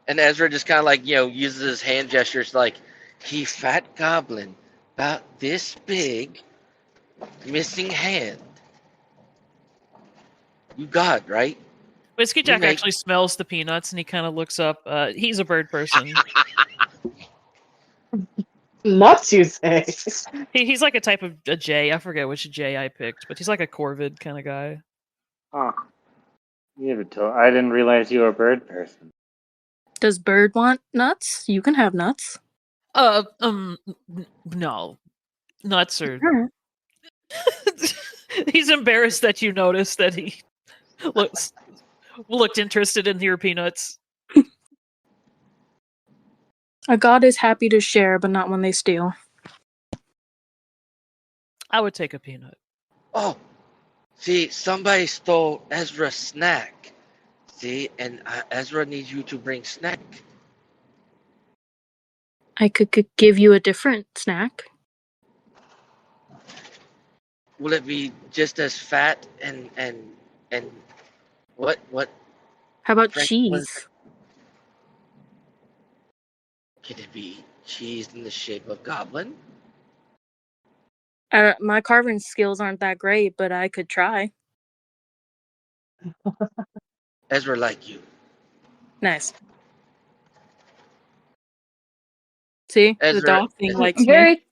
and Ezra just kind of like uses his hand gestures like he fat goblin about this big, missing hand. You got right. Whiskey Jack actually smells the peanuts and he kind of looks up. He's a bird person. Nuts, you say? He's like a type of a jay. I forget which jay I picked, but he's like a corvid kind of guy. Huh. I didn't realize you were a bird person. Does bird want nuts? You can have nuts. No, nuts are. Alright. He's embarrassed that you noticed that he looked interested in your peanuts. A god is happy to share, but not when they steal. I would take a peanut. Oh, see, somebody stole Ezra's snack. See, and Ezra needs you to bring snack. I could give you a different snack. Will it be just as fat and what? How about Frank, cheese? Can it be cheese in the shape of goblin? My carving skills aren't that great, but I could try. Ezra like you. Nice. See, the Ezra- dog thing likes me. Very.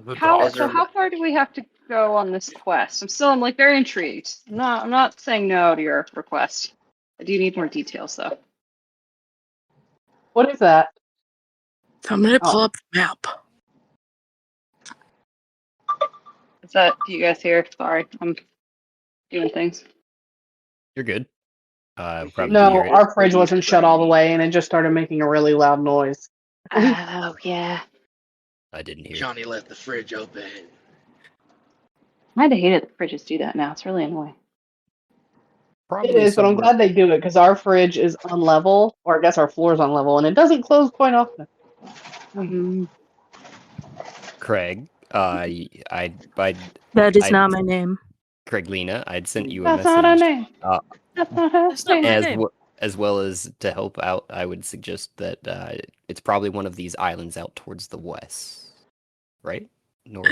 The How dog. so? How far do we have to go on this quest? I'm like very intrigued. I'm not saying no to your request. I do need more details though. What is that? I'm gonna pull Oh. up the map. Is that? Do you guys hear? Sorry, I'm doing things. You're good. Probably No, hear it. our fridge wasn't shut all the way, and it just started making a really loud noise. Oh yeah. I didn't hear. Johnny left the fridge open. I might have hated that fridges do that now. It's really annoying. Probably It is, but I'm somewhere- glad they do it because our fridge is on level, or I guess our floor is on level, and it doesn't close quite often. Craig, I That is I- not my name. Craiglyna, I'd sent you a That's message. not our name. That's not her That's not name. my as name. as well as to help out, I would suggest that it's probably one of these islands out towards the west, right? North,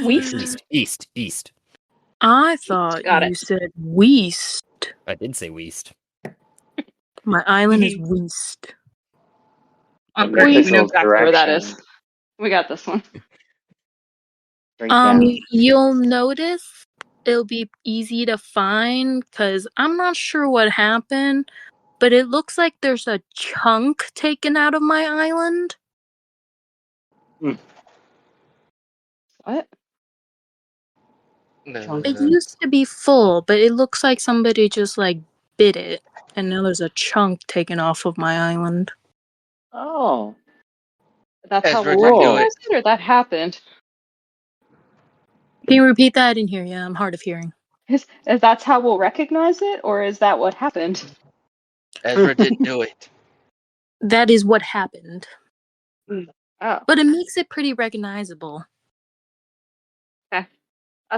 east. I thought Got you it. said west. I did say west. My island is west. I'm Critical we know exactly where that direction. is. We got this one. Right down. You'll notice it'll be easy to find because I'm not sure what happened, but it looks like there's a chunk taken out of my island. What? No, It used to be full, but it looks like somebody just like bit it, and now there's a chunk taken off of my island. Oh. That's how Ezra, we do it. recognized it, or that happened. Can you repeat that? I didn't hear you. I'm hard of hearing. Is that's how we'll recognize it, or is that what happened? Ezra didn't do it. That is what happened. Oh. But it makes it pretty recognizable.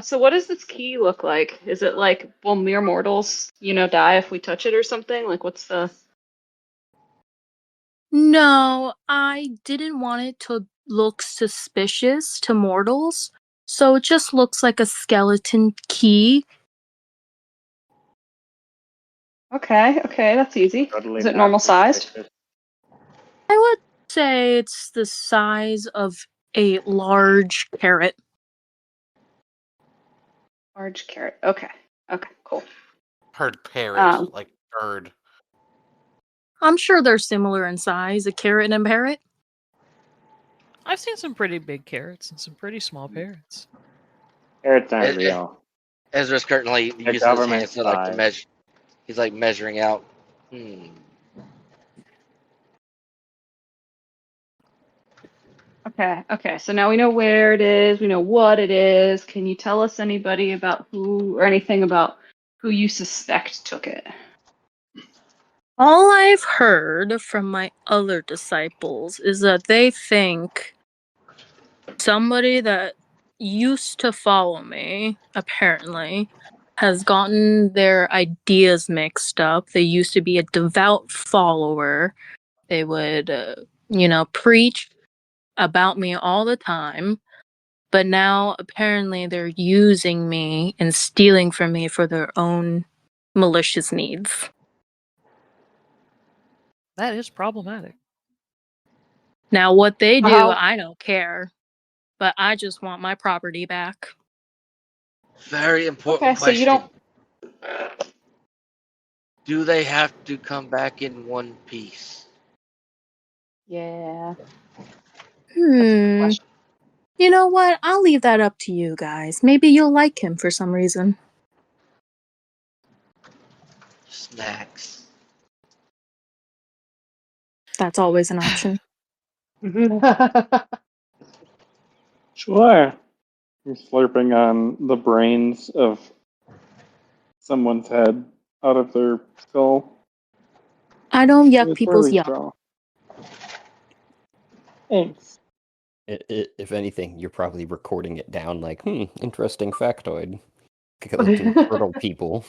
So what does this key look like? Is it like, will mere mortals, die if we touch it or something? Like, what's the... No, I didn't want it to look suspicious to mortals, so it just looks like a skeleton key. Okay, that's easy. Totally Is it not normal sized? suspicious. I would say it's the size of a large carrot. Large carrot. Okay, cool. Heard parrot, like bird. I'm sure they're similar in size, a carrot and a parrot. I've seen some pretty big carrots and some pretty small parrots. Parrots aren't real. Ezra's currently The using his government hands to like to size. measure. He's like measuring out. Okay. So now we know where it is. We know what it is. Can you tell us anything about who you suspect took it? All I've heard from my other disciples is that they think somebody that used to follow me, apparently, has gotten their ideas mixed up. They used to be a devout follower. They would, preach about me all the time. But now, apparently, they're using me and stealing from me for their own malicious needs. That is problematic. Now, what they do, How- I don't care. But I just want my property back. Very important so question. you don't... Do they have to come back in one piece? Yeah. You know what? I'll leave that up to you guys. Maybe you'll like him for some reason. Snacks. That's always an option. Sure. You're slurping on the brains of someone's head out of their skull. I don't yuck It's people's really yuck. strong. Thanks. If anything, you're probably recording it down like, interesting factoid. Skeleton turtle people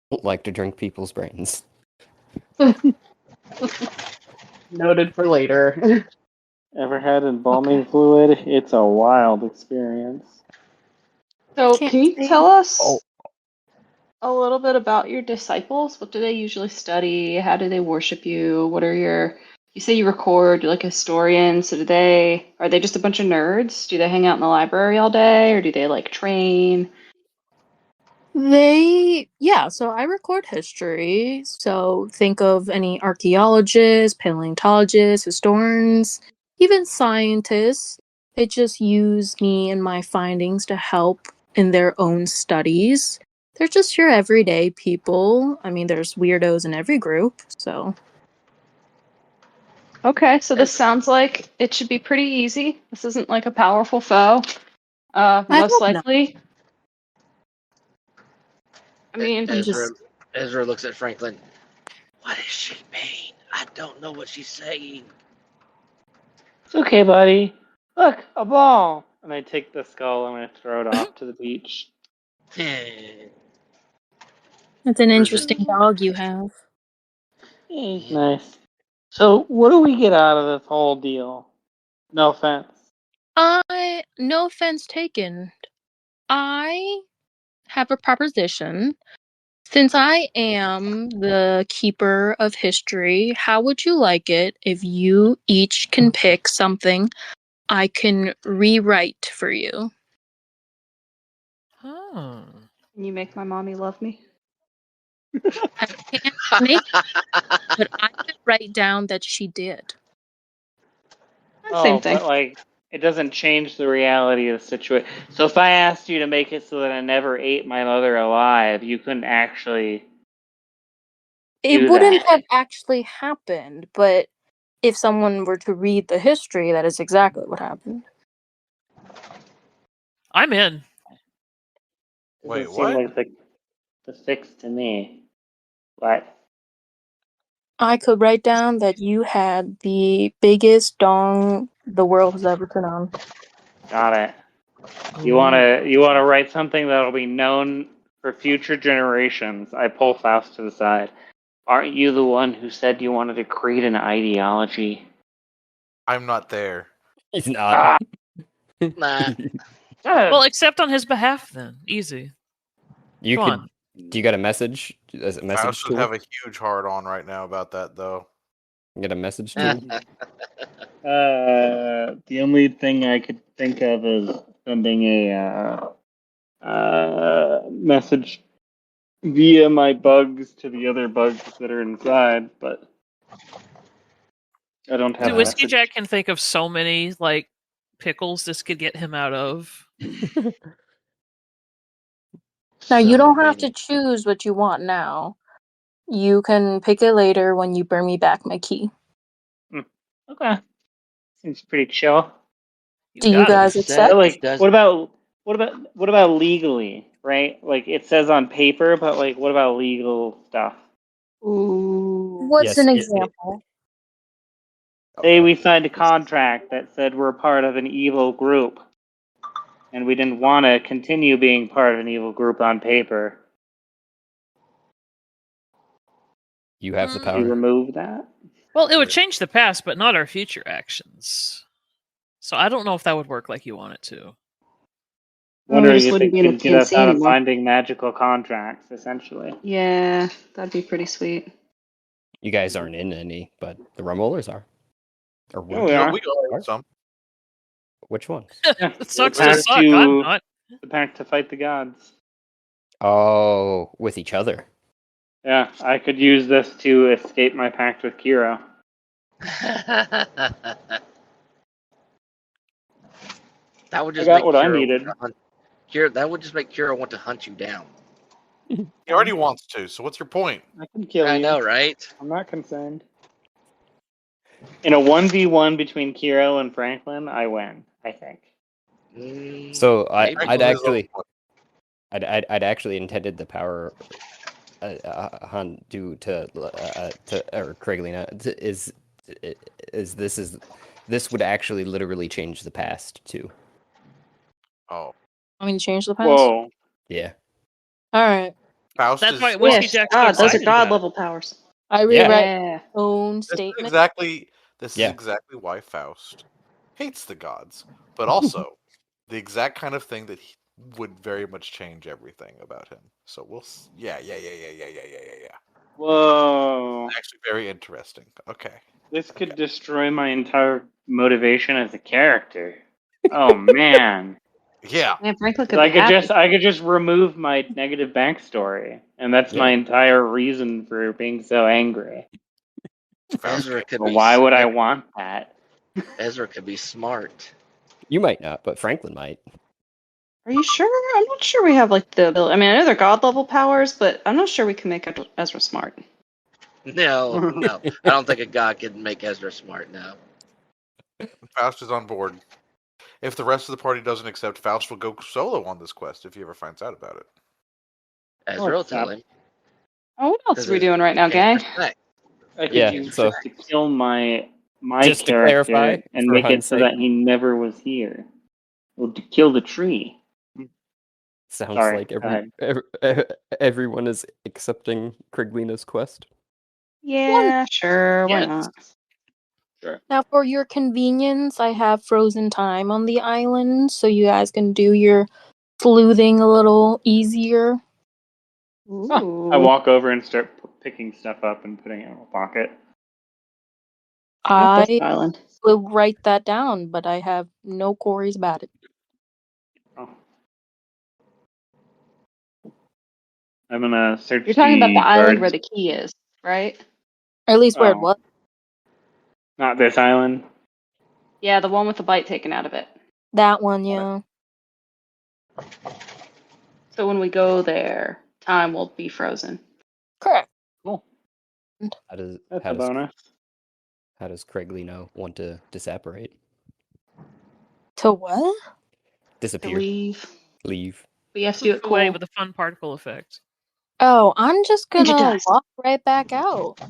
don't like to drink people's brains. Noted for later. Ever had embalming fluid? It's a wild experience. So Can't can you say- tell us a little bit about your disciples? What do they usually study? How do they worship you? What are you say you record, you're like a historian, so are they just a bunch of nerds? Do they hang out in the library all day, or do they like train? So I record history. So think of any archaeologists, paleontologists, historians, even scientists. They just use me and my findings to help in their own studies. They're just your everyday people. I mean, there's weirdos in every group, so. Okay, so this sounds like it should be pretty easy. This isn't like a powerful foe. Most hope not. likely. I mean, Ezra looks at Franklin. What is she mean? I don't know what she's saying. It's okay, buddy. Look, a ball. And I take the skull and I throw it off to the beach. That's an interesting dog you have. He's nice. So, what do we get out of this whole deal? No offense. No offense taken. I have a proposition. Since I am the keeper of history, how would you like it if you each can pick something I can rewrite for you? Oh. can you make my mommy love me? I can't make it, but I could write down that she did. Same thing. But like, it doesn't change the reality of the situation. So if I asked you to make it so that I never ate my mother alive, you couldn't actually. It wouldn't have actually happened, but if someone were to read the history, that is exactly what happened. I'm in. Wait, Doesn't seem what? like the fix to me. What? I could write down that you had the biggest dong the world has ever put on. Got it. You Ooh. wanna write something that'll be known for future generations. I pull Faust to the side. Aren't you the one who said you wanted to create an ideology? I'm not there. He's not. Nah. Well, accept on his behalf then. Easy. You Come could. on. Do you got a message? A message Faust would tool? have a huge hard on right now about that, though. You get a message tool? The only thing I could think of is sending a message via my bugs to the other bugs that are inside, but I don't have Dude, a Whiskey message. Jack can think of so many like pickles this could get him out of. Now, you So don't have to many. choose what you want now. You can pick it later when you bring me back my key. Okay, seems pretty chill. Do you got it. guys accept? But like, Does- what about legally, right? Like it says on paper, but like, what about legal stuff? Ooh. What's Yes, an it- example? Say we signed a contract that said we're part of an evil group, and we didn't want to continue being part of an evil group on paper. You have the Mm. Do you power. remove that? Well, it would change the past, but not our future actions. So I don't know if that would work like you want it to. Well, we Wondering just if wouldn't it be in the could get us PNC out of anymore. finding magical contracts, essentially. Yeah, that'd be pretty sweet. You guys aren't in any, but the rum rollers are. Or Yeah, were. we are. We are some. Which ones? Yeah, It sucks the to pact suck. I'm not. the pact to fight the gods. Oh, with each other. Yeah, I could use this to escape my pact with Kiro. That would I just got make what I Kira needed. want to hunt. Kira, that would just make Kira want to hunt you down. He already wants to, so what's your point? I can kill I you. know, right? I'm not concerned. In a 1v1 between Kiro and Franklin, I win, I think. So Maybe. I'd actually, I'd actually intended the power, Han do to or Craiglyna this would actually literally change the past too. Oh, I mean, change the past. Whoa. Yeah. All right. Faust That's is why Whiskey Yes, Jack's so God, those are excited god about it. level powers. I Yeah. rewrite Yeah. my own This is statement. exactly Yeah. why Faust hates the gods, but also the exact kind of thing that he would very much change everything about him. So we'll yeah. Whoa. Actually, very interesting. Okay. This could destroy my entire motivation as a character. Oh man. Yeah. Man, Franklin could I be happy. could just remove my negative backstory, and that's my Yeah. entire reason for being so angry. Faust Ezra could Well, be. why would I want that? Ezra could be smart. You might not, but Franklin might. Are you sure? I'm not sure we have like the ability. I mean, I know they're god level powers, but I'm not sure we can make Ezra smart. No, I don't think a god can make Ezra smart. No. Faust is on board. If the rest of the party doesn't accept, Faust will go solo on this quest if he ever finds out about it. Ezra will tell him. Oh, what else Because are we doing right now, gang? I could Yeah, use so- this to kill my Just to character clarify, and for make it Han's so sake. that he never was here. Well, to kill the tree. Sounds Sorry, like go everyone is accepting Craiglyna's quest. Yeah, sure. Why Yes. not? Sure. Now, for your convenience, I have frozen time on the island, so you guys can do your sleuthing a little easier. Ooh. I walk over and start picking stuff up and putting it in my pocket. Not this I island. will write that down, but I have no queries about it. Oh. I'm gonna search. You're talking about the island guards. where the key is, right? Or at least where it Oh. was. Not this island. Yeah, the one with the bite taken out of it. That one, yeah. So when we go there, time will be frozen. Correct. Cool. How does That's how a does bonus. how does Craiglyna want to disapparate? To what? To Disappear. leave. Leave. But you have to do it away cool. with a fun particle effect. Oh, I'm just Ninja gonna dust. walk right back out.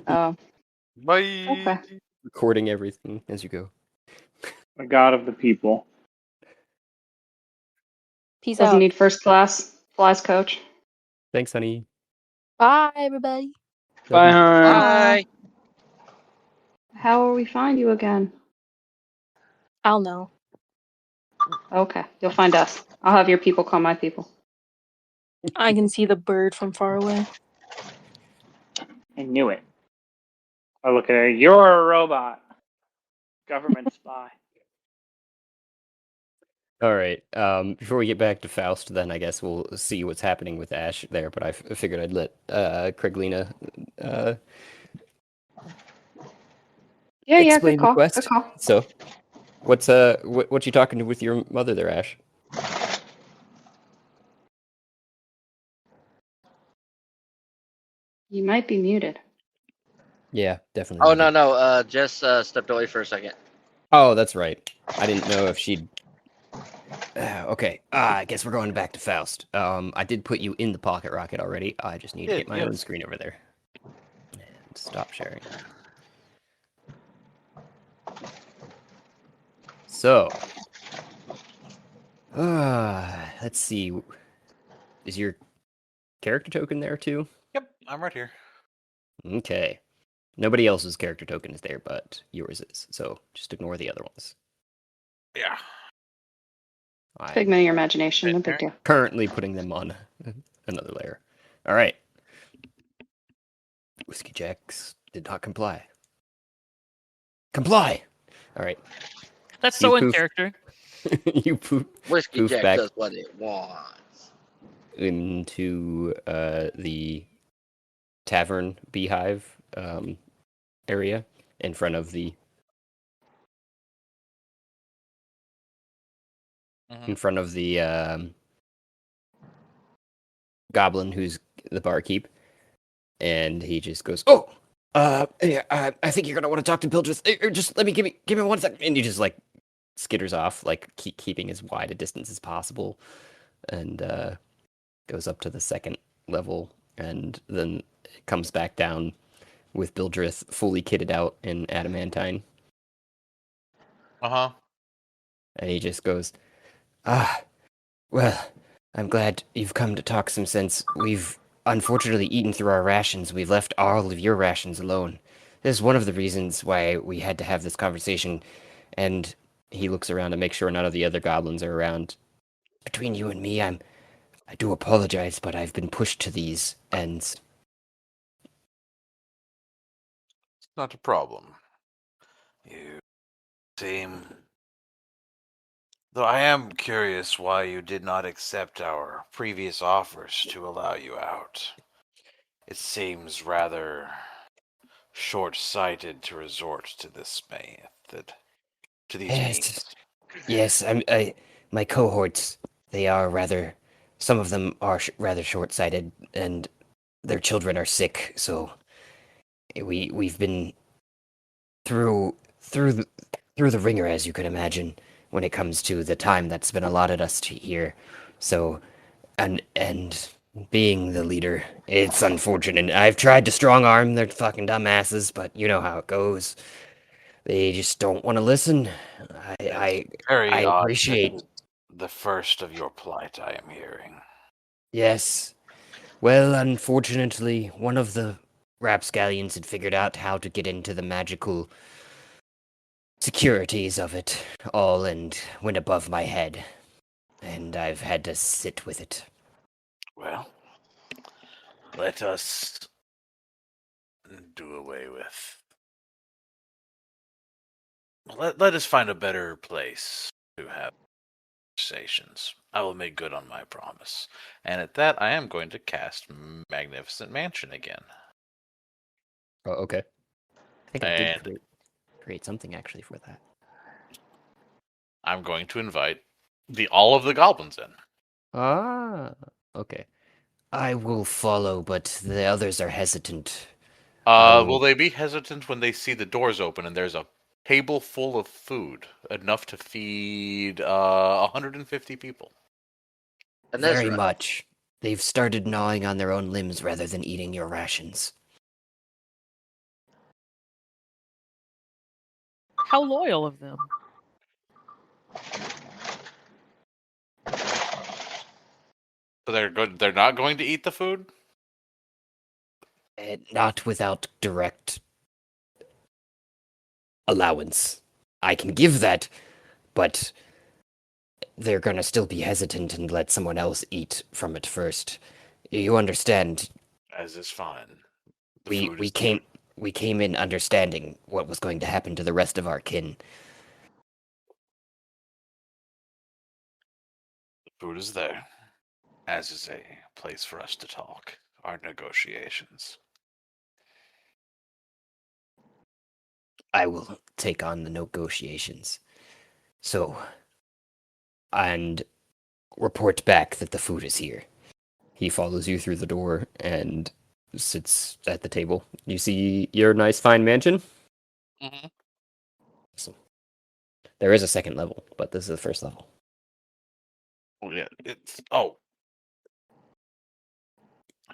Oh, Bye. okay. Recording everything as you go. A god of the people. Peace Doesn't out. need first class. Flies coach. Thanks, honey. Bye, everybody. Love Bye, you. hon. Bye. How will we find you again? I'll know. Okay, you'll find us. I'll have your people call my people. I can see the bird from far away. I knew it. I look at her. You're a robot. Government spy. All right. Before we get back to Faust, then I guess we'll see what's happening with Ash there. But I figured I'd let Craiglyna Yeah, good explain the call. Good quest. call. So, what you talking with your mother there, Ash? You might be muted. Yeah, definitely. Oh muted. no, Jess stepped away for a second. Oh, that's right. I didn't know if she'd. Okay. I guess we're going back to Faust. I did put you in the pocket rocket already. I just need to get my own screen over there. And stop sharing. So, let's see. Is your character token there too? Yep, I'm right here. Okay. Nobody else's character token is there, but yours is. So just ignore the other ones. Yeah. I'm Figment of your imagination. No big deal. currently putting them on another layer. All right. Whiskey Jacks did not comply. Comply! All right. That's so in poof. character. You Whiskey poof Jack back does what it wants. into the tavern beehive area in front of the goblin who's the barkeep, and he just goes, "Oh, yeah, I think you're gonna want to talk to Bildrith. Just give me 1 second," and he just like skitters off, like keeping as wide a distance as possible, and goes up to the second level, and then comes back down with Bildrith fully kitted out in adamantine, and he just goes, well, I'm glad you've come to talk some sense. We've unfortunately eaten through our rations. We've left all of your rations alone. This is one of the reasons why we had to have this conversation. And he looks around to make sure none of the other goblins are around. Between you and me, I do apologize, but I've been pushed to these ends. It's not a problem. You seem... Though I am curious why you did not accept our previous offers to allow you out. It seems rather short-sighted to resort to this method, to these means. Yes, my cohorts, they are rather, some of them are rather short-sighted, and their children are sick, so we've been through the ringer, as you can imagine, when it comes to the time that's been allotted us to here. So, and being the leader, it's unfortunate. I've tried to strong arm their fucking dumbasses, but you know how it goes. They just don't want to listen. I Very odd. appreciate. The first of your plight I am hearing. Yes. Well, unfortunately, one of the rapscallions had figured out how to get into the magical securities of it all and went above my head. And I've had to sit with it. Well, let us do away with... Let us find a better place to have conversations. I will make good on my promise. And at that, I am going to cast Magnificent Mansion again. Oh, okay. I think I did create something actually for that. I'm going to invite all of the goblins in. Ah, okay. I will follow, but the others are hesitant. Will they be hesitant when they see the doors open and there's a table full of food, enough to feed 150 people? And Very Ezra. much. They've started gnawing on their own limbs rather than eating your rations. How loyal of them. So they're good. They're not going to eat the food. Not without direct allowance. I can give that, but they're gonna still be hesitant and let someone else eat from it first. You understand? As is fine. The We food we is came we came in understanding what was going to happen to the rest of our kin. The food is there. As is a place for us to talk. Our negotiations. I will take on the negotiations. So, and report back that the food is here. He follows you through the door and sits at the table. You see your nice fine mansion? Mm-hmm. So, there is a second level, but this is the first level. Oh yeah, it's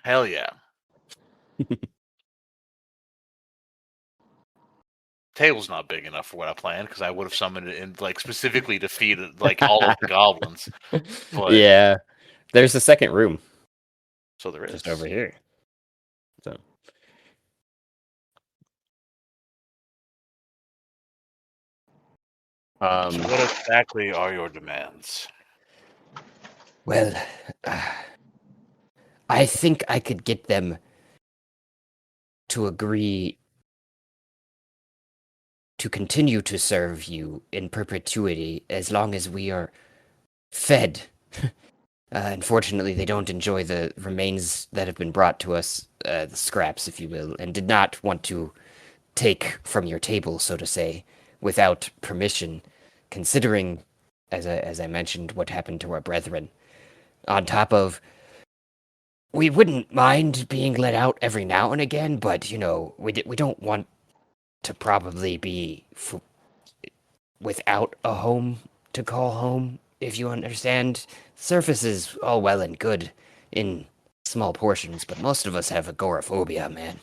hell yeah. Table's not big enough for what I planned because I would have summoned it in like specifically to feed like all of the goblins. But Yeah, there's a second room so there is. just over here. So, So what exactly are your demands? well, I think I could get them to agree to continue to serve you in perpetuity as long as we are fed. Unfortunately, they don't enjoy the remains that have been brought to us, the scraps, if you will, and did not want to take from your table, so to say, without permission, considering, as I mentioned, what happened to our brethren. On top of, we wouldn't mind being let out every now and again, but, you know, we don't want to probably be without a home to call home, if you understand. Surface is all well and good in small portions, but most of us have agoraphobia, man.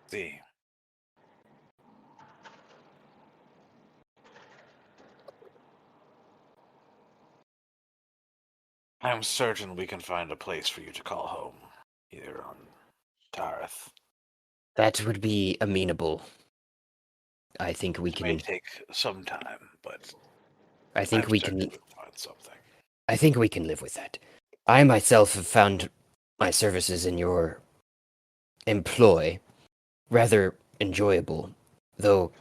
See. I'm certain we can find a place for you to call home, either on Tareth. That would be amenable. I think we It may can. take some time, but I think I'm we certain can. we'll find something. I think we can live with that. I myself have found my services in your employ rather enjoyable, though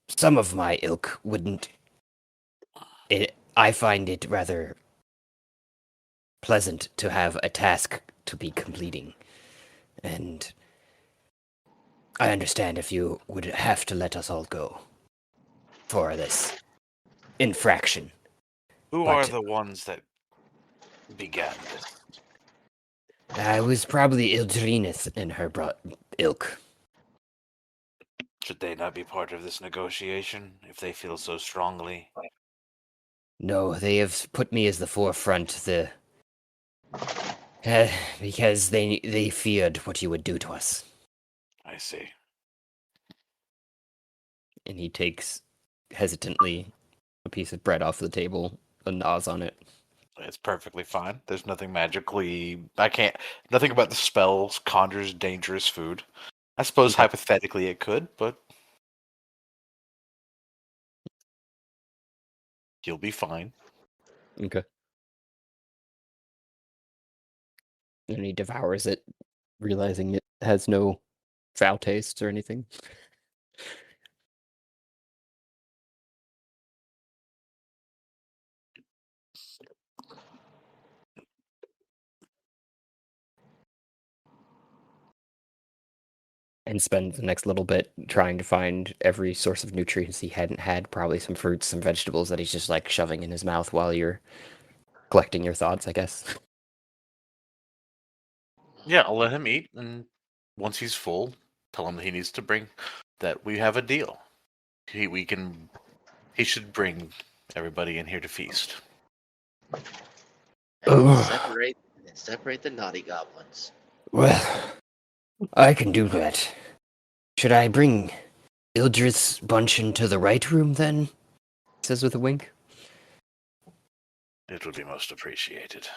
some of my ilk wouldn't. I find it rather pleasant to have a task to be completing, and I understand if you would have to let us all go for this infraction. Who But are the ones that began this? I was probably Ildrinith and her ilk. Should they not be part of this negotiation if they feel so strongly? No, they have put me as the forefront, because they feared what you would do to us. I see. And he takes hesitantly a piece of bread off the table and gnaws on it. It's perfectly fine. There's nothing magically. Nothing about the spells conjures dangerous food. I suppose Okay. hypothetically it could, but you'll be fine. Okay. And he devours it, realizing it has no foul taste or anything. And spend the next little bit trying to find every source of nutrients he hadn't had. Probably some fruits, some vegetables that he's just like shoving in his mouth while you're collecting your thoughts, I guess. Yeah, I'll let him eat, and once he's full, tell him that he needs to bring that we have a deal. He should bring everybody in here to feast. And Ugh. separate the naughty goblins. Well, I can do that. Should I bring Ildrith's bunch into the right room then? He says with a wink. It would be most appreciated.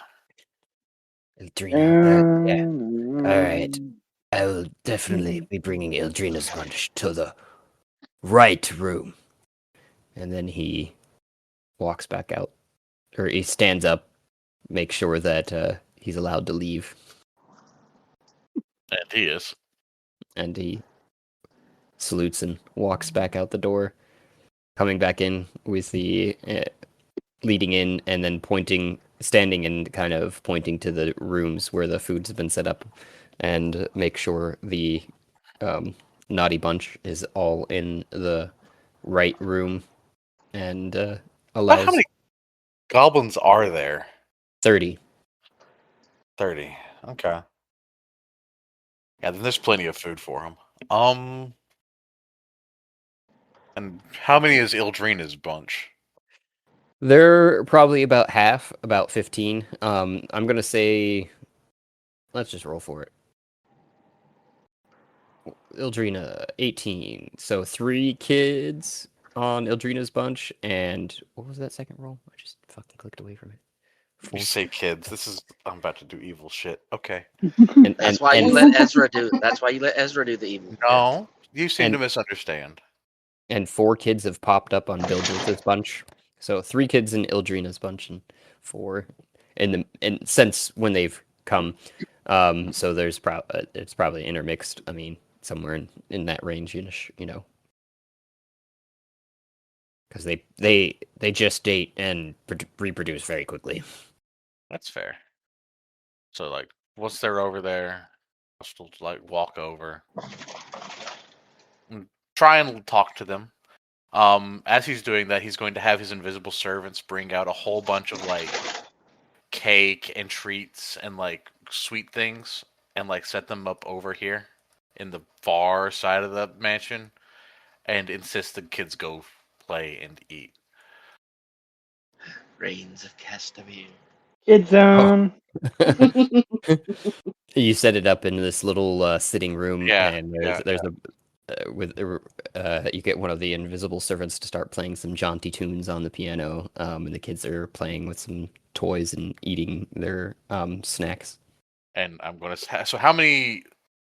Ildrina, yeah. Alright. I will definitely be bringing Ildrina's bunch to the right room. And then he walks back out. Or he stands up, makes sure that he's allowed to leave. And he is. And he salutes and walks back out the door, coming back in with the leading in and then standing and kind of pointing to the rooms where the foods have been set up, and make sure the naughty bunch is all in the right room, and allows How many goblins are there? 30. 30. Okay. Yeah, then there's plenty of food for him. And how many is Ildrina's bunch? They're probably about half, about 15. I'm gonna say, let's just roll for it. Ildrina, 18. So 3 kids on Ildrina's bunch, and what was that second roll? I just fucking clicked away from it. You say kids. I'm about to do evil shit. Okay. That's why you let Ezra do. That's why you let Ezra do the evil. No, you seem and- to misunderstand. And 4 kids have popped up on Bildrith's bunch. So 3 kids in Ildrina's bunch and 4 and since when they've come. So there's it's probably intermixed. I mean, somewhere in that range, you know. Because they gestate and reproduce very quickly. That's fair. So, like, once they're over there, I'll still, like, walk over. And try and talk to them. As he's doing that, he's going to have his invisible servants bring out a whole bunch of, like, cake and treats and, like, sweet things, and, like, set them up over here in the far side of the mansion, and insist the kids go play and eat. Reigns of Castamere. Kid zone. You set it up in this little sitting room, Yeah, and there's you get one of the invisible servants to start playing some jaunty tunes on the piano, and the kids are playing with some toys and eating their snacks. And I'm going to... So how many...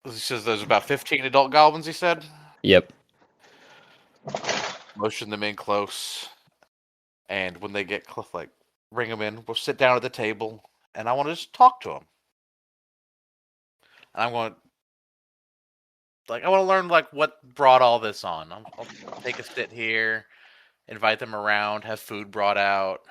He says there's about 15 adult goblins, he said? Yep. Motion them in close. And when they get close, like, bring them in. We'll sit down at the table, and I want to just talk to them. And I'm going to... Like, I want to learn, like, what brought all this on. I'll take a sit here, invite them around, have food brought out.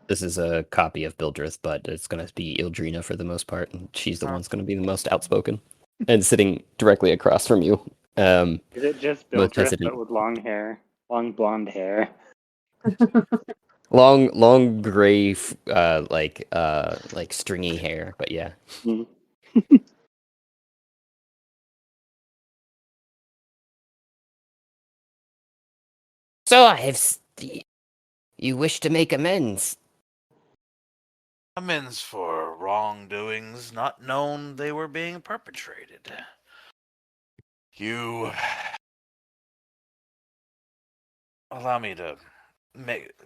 This is a copy of Bildrith, but it's going to be Ildrina for the most part, and she's the one's going to be the most outspoken, and sitting directly across from you. Is it just most Bildrith hesitant. but with long hair? Long blonde hair. Long gray, like stringy hair, but yeah. Mhm. So you wish to make amends? Amends for wrongdoings not known they were being perpetrated. You... Allow me to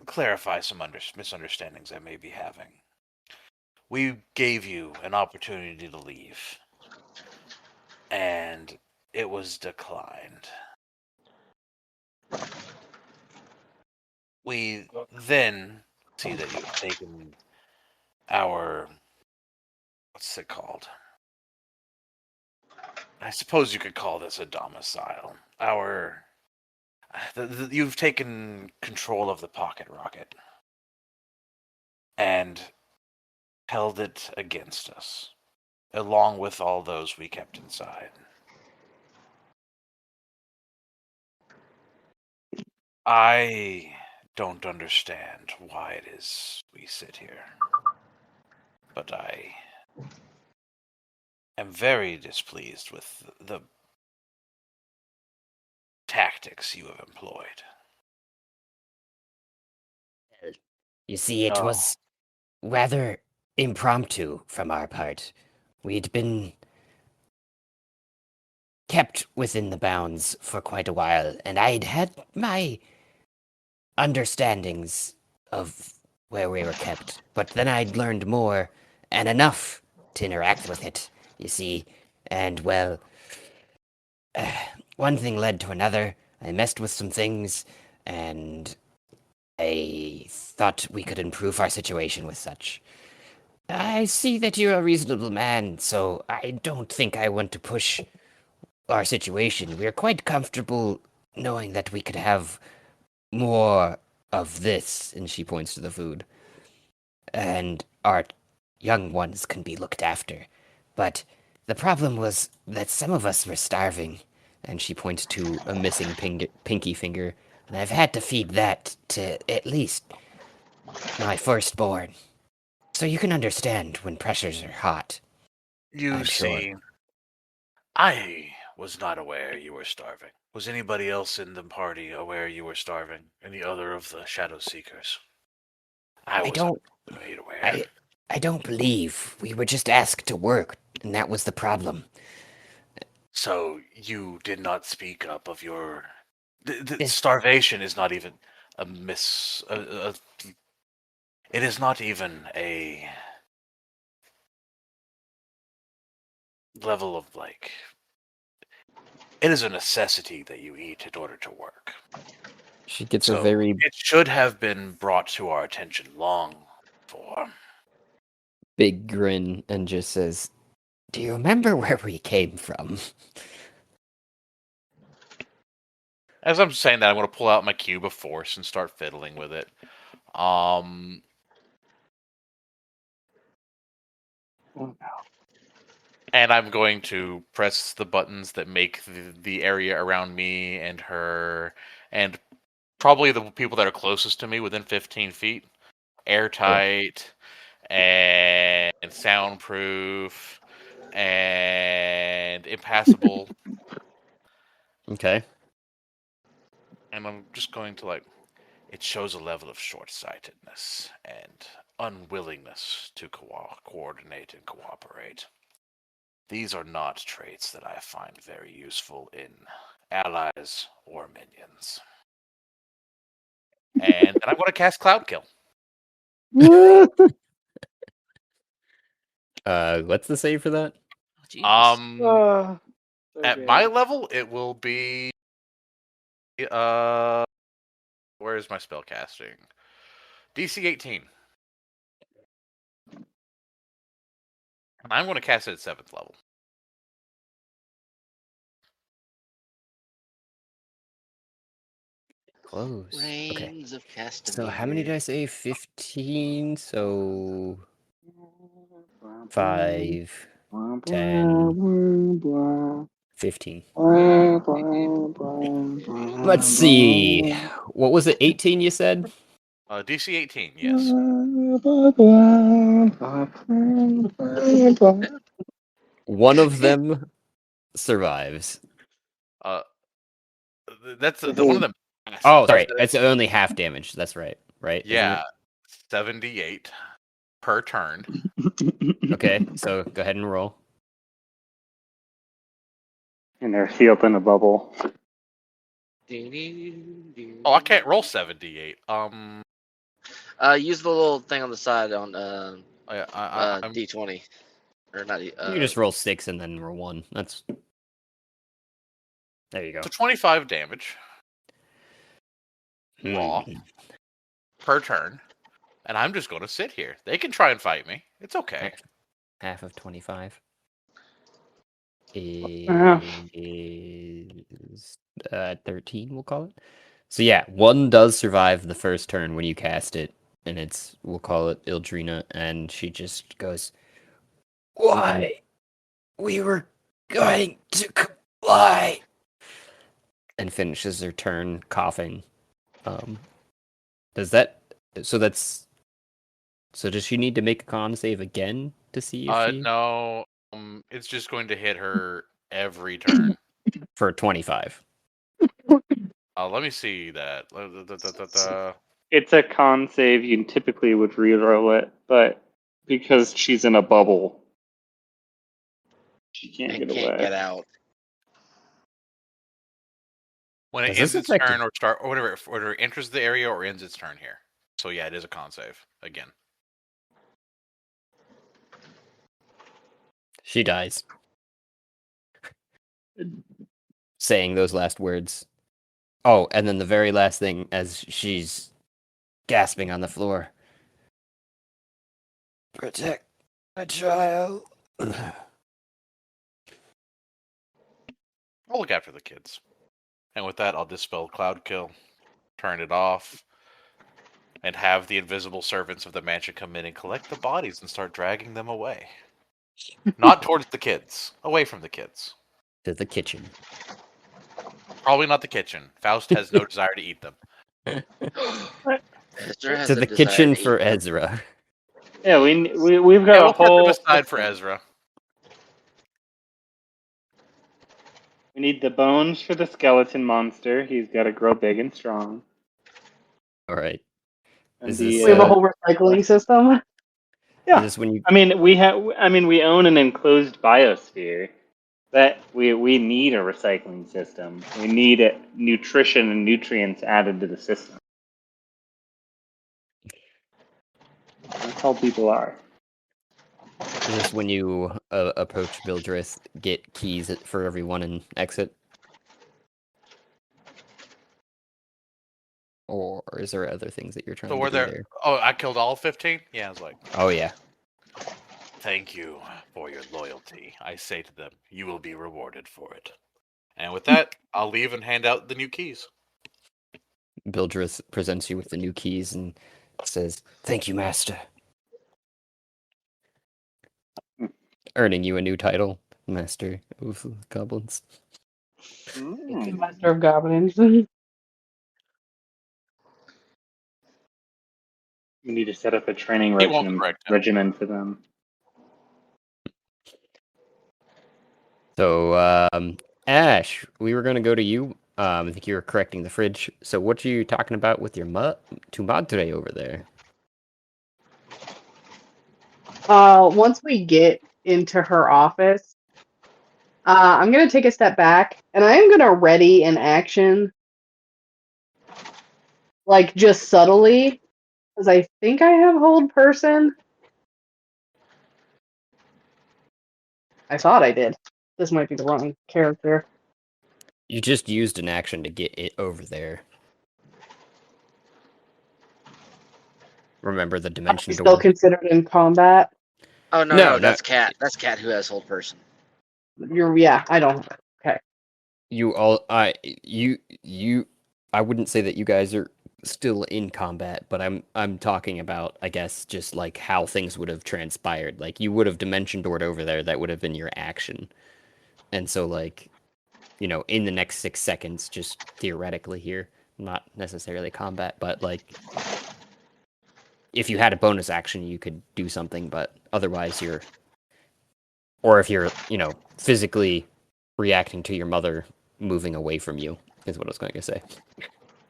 clarify some misunderstandings I may be having. We gave you an opportunity to leave, and it was declined. We then see that you've taken our... What's it called? I suppose you could call this a domicile. You've taken control of the pocket rocket and held it against us, along with all those we kept inside. I don't understand why it is we sit here, but I am very displeased with the tactics you have employed? You see, it No. was rather impromptu from our part. We'd been kept within the bounds for quite a while, and I'd had my understandings of where we were kept, but then I'd learned more and enough to interact with it, you see, and well, one thing led to another. I messed with some things, and I thought we could improve our situation with such. I see that you're a reasonable man, so I don't think I want to push our situation. We're quite comfortable knowing that we could have more of this, and she points to the food. And our young ones can be looked after. But the problem was that some of us were starving, and she points to a missing pinky finger, and I've had to feed that to at least my firstborn. So you can understand when pressures are hot. You I'm sure. see, I was not aware you were starving. Was anybody else in the party aware you were starving? Any other of the Shadow Seekers? I was don't- not made aware. I don't believe. We were just asked to work, and that was the problem. So you did not speak up of your... This- starvation is not even a it is not even a level of, like... It is a necessity that you eat in order to work. She gets So a very it should have been brought to our attention long before. big grin and just says, "Do you remember where we came from?" As I'm saying that, I'm going to pull out my cube of force and start fiddling with it. And I'm going to press the buttons that make the area around me and her, and probably the people that are closest to me within 15 feet, airtight and soundproof and impassable. Okay. And I'm just going to, like, it shows a level of short-sightedness and unwillingness to coordinate and cooperate. These are not traits that I find very useful in allies or minions. And then I'm going to cast Cloud Kill. What's the save for that? Oh, Jesus. At my level, it will be where is my spell casting? DC 18. And I'm going to cast it at 7th level. Close. Okay. Reigns of Castamere. So how many did I say? 15. So 5, 10, 15. Let's see. What was it? 18 you said? DC 18, yes. One of them survives. That's the one of them. Oh, sorry. It's only half damage. That's right. Right? Isn't Yeah. it? 78 per turn. Okay. So go ahead and roll. And they're sealed in a bubble. Oh, I can't roll 78. Use the little thing on the side on I'm D20. Or not. You can just roll 6 and then roll 1. That's. There you go. So 25 damage raw per turn. And I'm just going to sit here. They can try and fight me. It's okay. Half of 25 Half. is 13, we'll call it. So yeah, one does survive the first turn when you cast it, and we'll call it Ildrina, and she just goes, "Why? We were going to comply," and finishes her turn coughing. So does she need to make a con save again to see if she... No, it's just going to hit her every turn. For 25. Let me see that. It's a con save. You typically would reroll it, but because she's in a bubble, she can't And get can't away. get out. When it Does ends this its affect turn or start, or whatever it enters the area or ends its turn here. So yeah, it is a con save again. She dies. Saying those last words. Oh, and then the very last thing as she's gasping on the floor. Protect my child. I'll look after the kids. And with that, I'll dispel Cloud Kill, turn it off, and have the invisible servants of the mansion come in and collect the bodies and start dragging them away. Not towards the kids. Away from the kids. To the kitchen. Probably not the kitchen. Faust has no desire to eat them. Ezra has To a the desire kitchen to for eat them. Ezra. Yeah, we've Yeah, got we'll a put them whole aside for system. Ezra. We need the bones for the skeleton monster. He's got to grow big and strong. All right. And Is the this, We have a whole recycling system. Is yeah. this when you I mean, we own an enclosed biosphere. That we need a recycling system. We need nutrition and nutrients added to the system. That's how people are. is this when you approach Bildrith, get keys for everyone and exit? Or is there other things that you're trying So to were do there? there? Oh, I killed all 15? Yeah, I was like, Oh yeah. thank you for your loyalty. I say to them, you will be rewarded for it. And with that, I'll leave and hand out the new keys. Bildrith presents you with the new keys and says, "Thank you, master." Earning you a new title, Master of Goblins. Master of Goblins. We need to set up a training He won't correct him. regimen for them. So, Ash, we were going to go to you. I think you were correcting the fridge. So, what are you talking about with your tu madre over there? Once we get into her office, I'm gonna take a step back, and I am gonna ready an action, like just subtly, because I think I have hold person. I thought I did. This might be the wrong character. You just used an action to get it over there. Remember the Are dimension we still door? considered in combat? Oh no, No, no, no. that's Cat. That's Cat who has hold person. Yeah, I don't. Okay. You all, I wouldn't say that you guys are still in combat, but I'm talking about, I guess, just like how things would have transpired. Like you would have dimension doored over there, that would have been your action. And so like, in the next 6 seconds, just theoretically here, not necessarily combat, but like if you had a bonus action, you could do something, but otherwise or if you're, physically reacting to your mother moving away from you, is what I was going to say.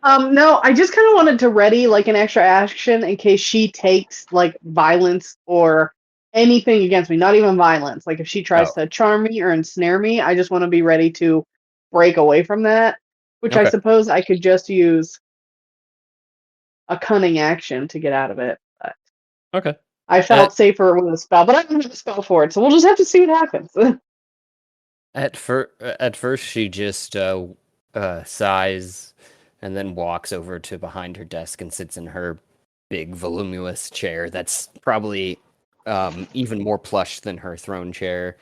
No, I just kind of wanted to ready like an extra action in case she takes like violence or anything against me. Not even violence. Like if she tries to charm me or ensnare me, I just want to be ready to break away from that. Which I Okay. suppose I could just use a cunning action to get out of it. But Okay. I felt safer with a spell, but I don't have a spell for it, so we'll just have to see what happens. At first, she just sighs and then walks over to behind her desk and sits in her big, voluminous chair that's probably even more plush than her throne chair,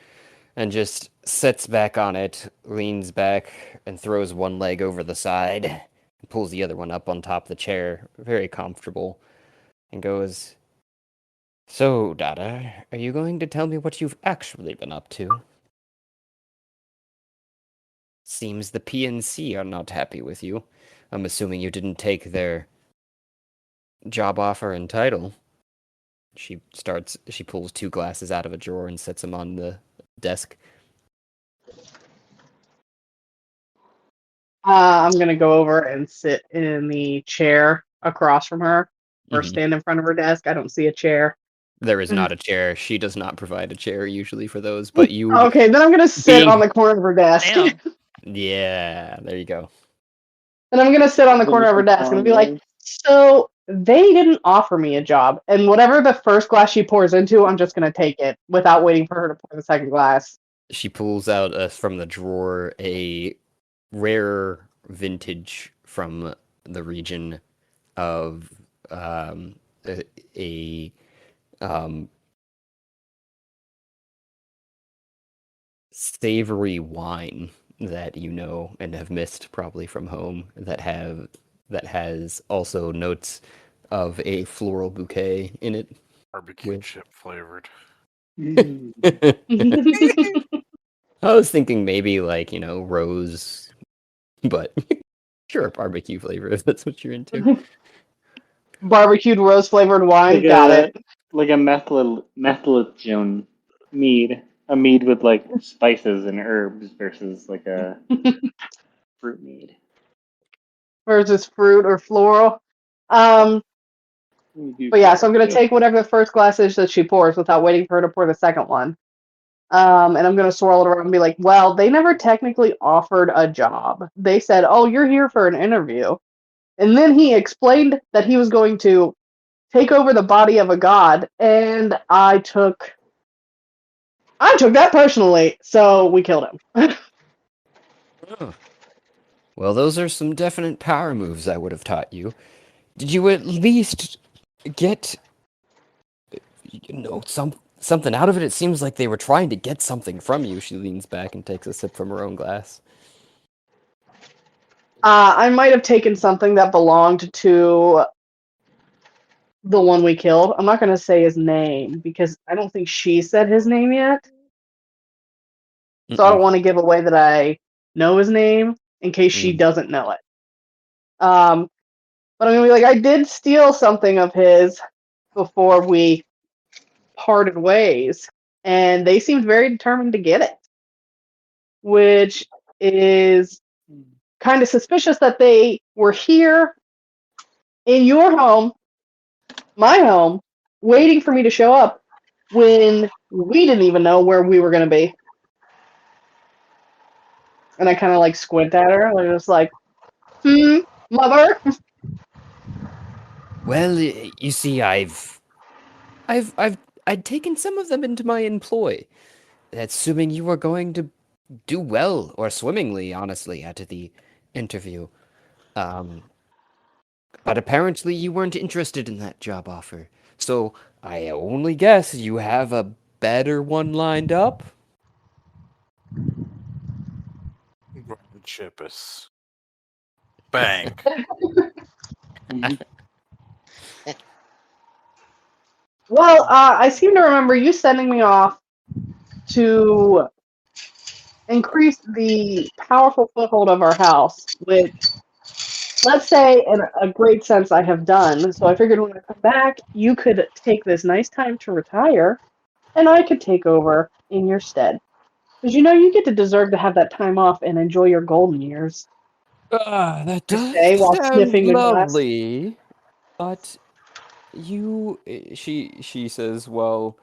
and just sits back on it, leans back, and throws one leg over the side, and pulls the other one up on top of the chair, very comfortable, and goes, "So, Dada, are you going to tell me what you've actually been up to? Seems the PNC are not happy with you. I'm assuming you didn't take their job offer and title." She pulls 2 glasses out of a drawer and sets them on the desk. I'm gonna go over and sit in the chair across from her, or Mhm. stand in front of her desk. I don't see a chair. There is not a chair. She does not provide a chair usually for those, but you. Okay, then I'm gonna sit on the corner of her desk. Damn. Yeah, there you go. And I'm gonna sit on the Give corner you of her some desk and strong be like, words. so they didn't offer me a job, and whatever the first glass she pours into, I'm just gonna take it without waiting for her to pour the second glass. She pulls out from the drawer a rare vintage from the region of a, a savory wine that you know and have missed probably from home that has also notes of a floral bouquet in it. Barbecue With chip flavored. I was thinking maybe like, rose, but sure, barbecue flavor if that's what you're into. Barbecued rose flavored wine, got it. Like a methylation mead. A mead with like spices and herbs versus like a fruit mead. Versus fruit or floral. But yeah, so I'm gonna take whatever the first glass is that she pours without waiting for her to pour the second one. And I'm gonna swirl it around and be like, well, they never technically offered a job. They said, oh, you're here for an interview. And then he explained that he was going to take over the body of a god, and I took that personally, so we killed him. Oh. Well, those are some definite power moves I would have taught you. Did you at least get something out of it? It seems like they were trying to get something from you. She leans back and takes a sip from her own glass. I might have taken something that belonged to the one we killed. I'm not going to say his name because I don't think she said his name yet. So I don't want to give away that I know his name in case she doesn't know it. But I'm going to be like, I did steal something of his before we parted ways, and they seemed very determined to get it, which is kind of suspicious that they were here in your home, my home, waiting for me to show up when we didn't even know where we were going to be. And I kind of like squint at her, and just like, mother. Well, you see, I'd taken some of them into my employ, assuming you were going to do well or swimmingly, honestly, at the interview. But apparently you weren't interested in that job offer. So I only guess you have a better one lined up? Chippus. Bang. Well, I seem to remember you sending me off to increase the powerful foothold of our house, which, let's say, in a great sense, I have done. So I figured when I come back, you could take this nice time to retire, and I could take over in your stead. Because you get to deserve to have that time off and enjoy your golden years. That I say while sniffing the glass. lovely. But she says, well,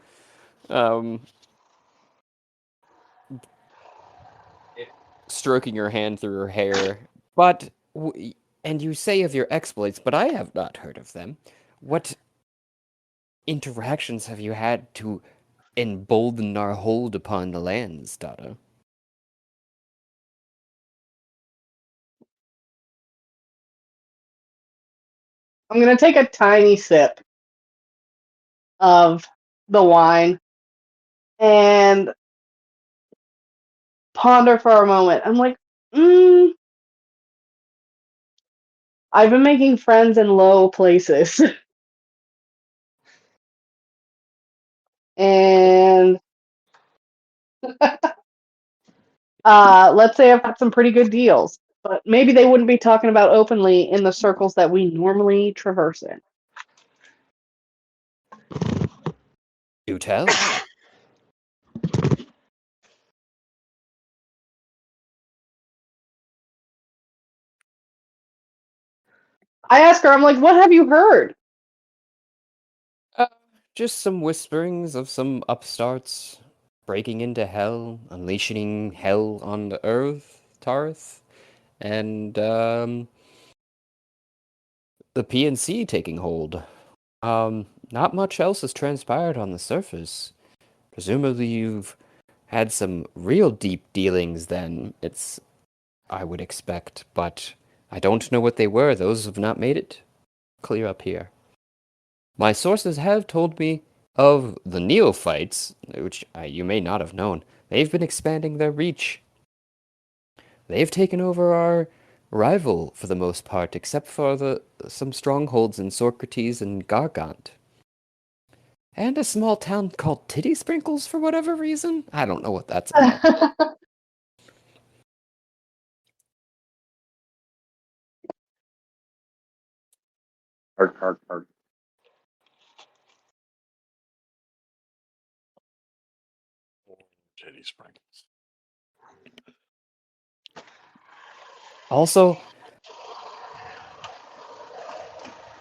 stroking her hand through her hair. But, and you say of your exploits, but I have not heard of them. What interactions have you had to embolden our hold upon the lands, Dada? I'm going to take a tiny sip of the wine and ponder for a moment. I'm like, I've been making friends in low places. And let's say I've got some pretty good deals, but maybe they wouldn't be talking about openly in the circles that we normally traverse in. Do tell. I ask her, I'm like, what have you heard? Just some whisperings of some upstarts breaking into hell, unleashing hell on the earth, Tarth, and the PNC taking hold. Not much else has transpired on the surface. Presumably you've had some real deep dealings then, I would expect, but I don't know what they were. Those have not made it clear up here. My sources have told me of the Neophytes, which you may not have known. They've been expanding their reach. They've taken over our rival for the most part, except for some strongholds in Socrates and Gargant. And a small town called Titty Sprinkles for whatever reason. I don't know what that's about. Hard. Titty sprinkles. Also,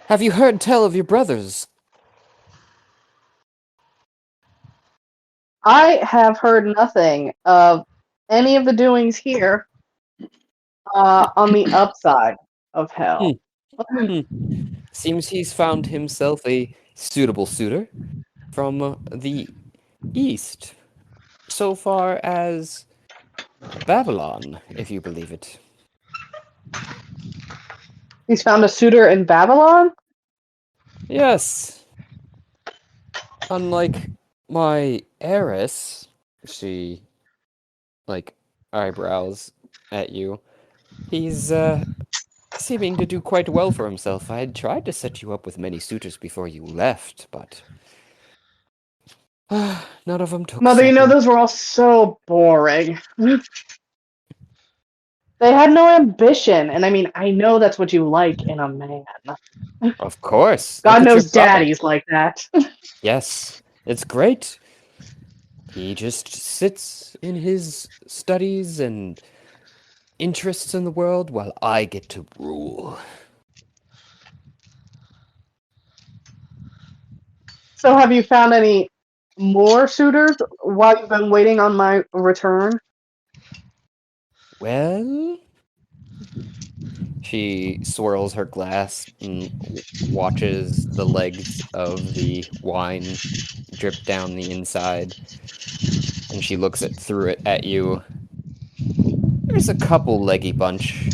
have you heard tell of your brothers? I have heard nothing of any of the doings here on the upside of hell. Seems he's found himself a suitable suitor from the east, so far as Babylon, if you believe it. He's found a suitor in Babylon? Yes. Unlike my heiress, she, eyebrows at you. He's, seeming to do quite well for himself. I had tried to set you up with many suitors before you left, but none of them took Mother, you know, second. those were all so boring. They had no ambition, and I mean, I know that's what you like in a man. Of course. Look God at your knows brother. daddies like that. Yes, it's great. He just sits in his studies and interests in the world while I get to rule. So have you found any more suitors while you've been waiting on my return? Well, she swirls her glass and watches the legs of the wine drip down the inside, and she looks through it at you. There's a couple leggy bunch,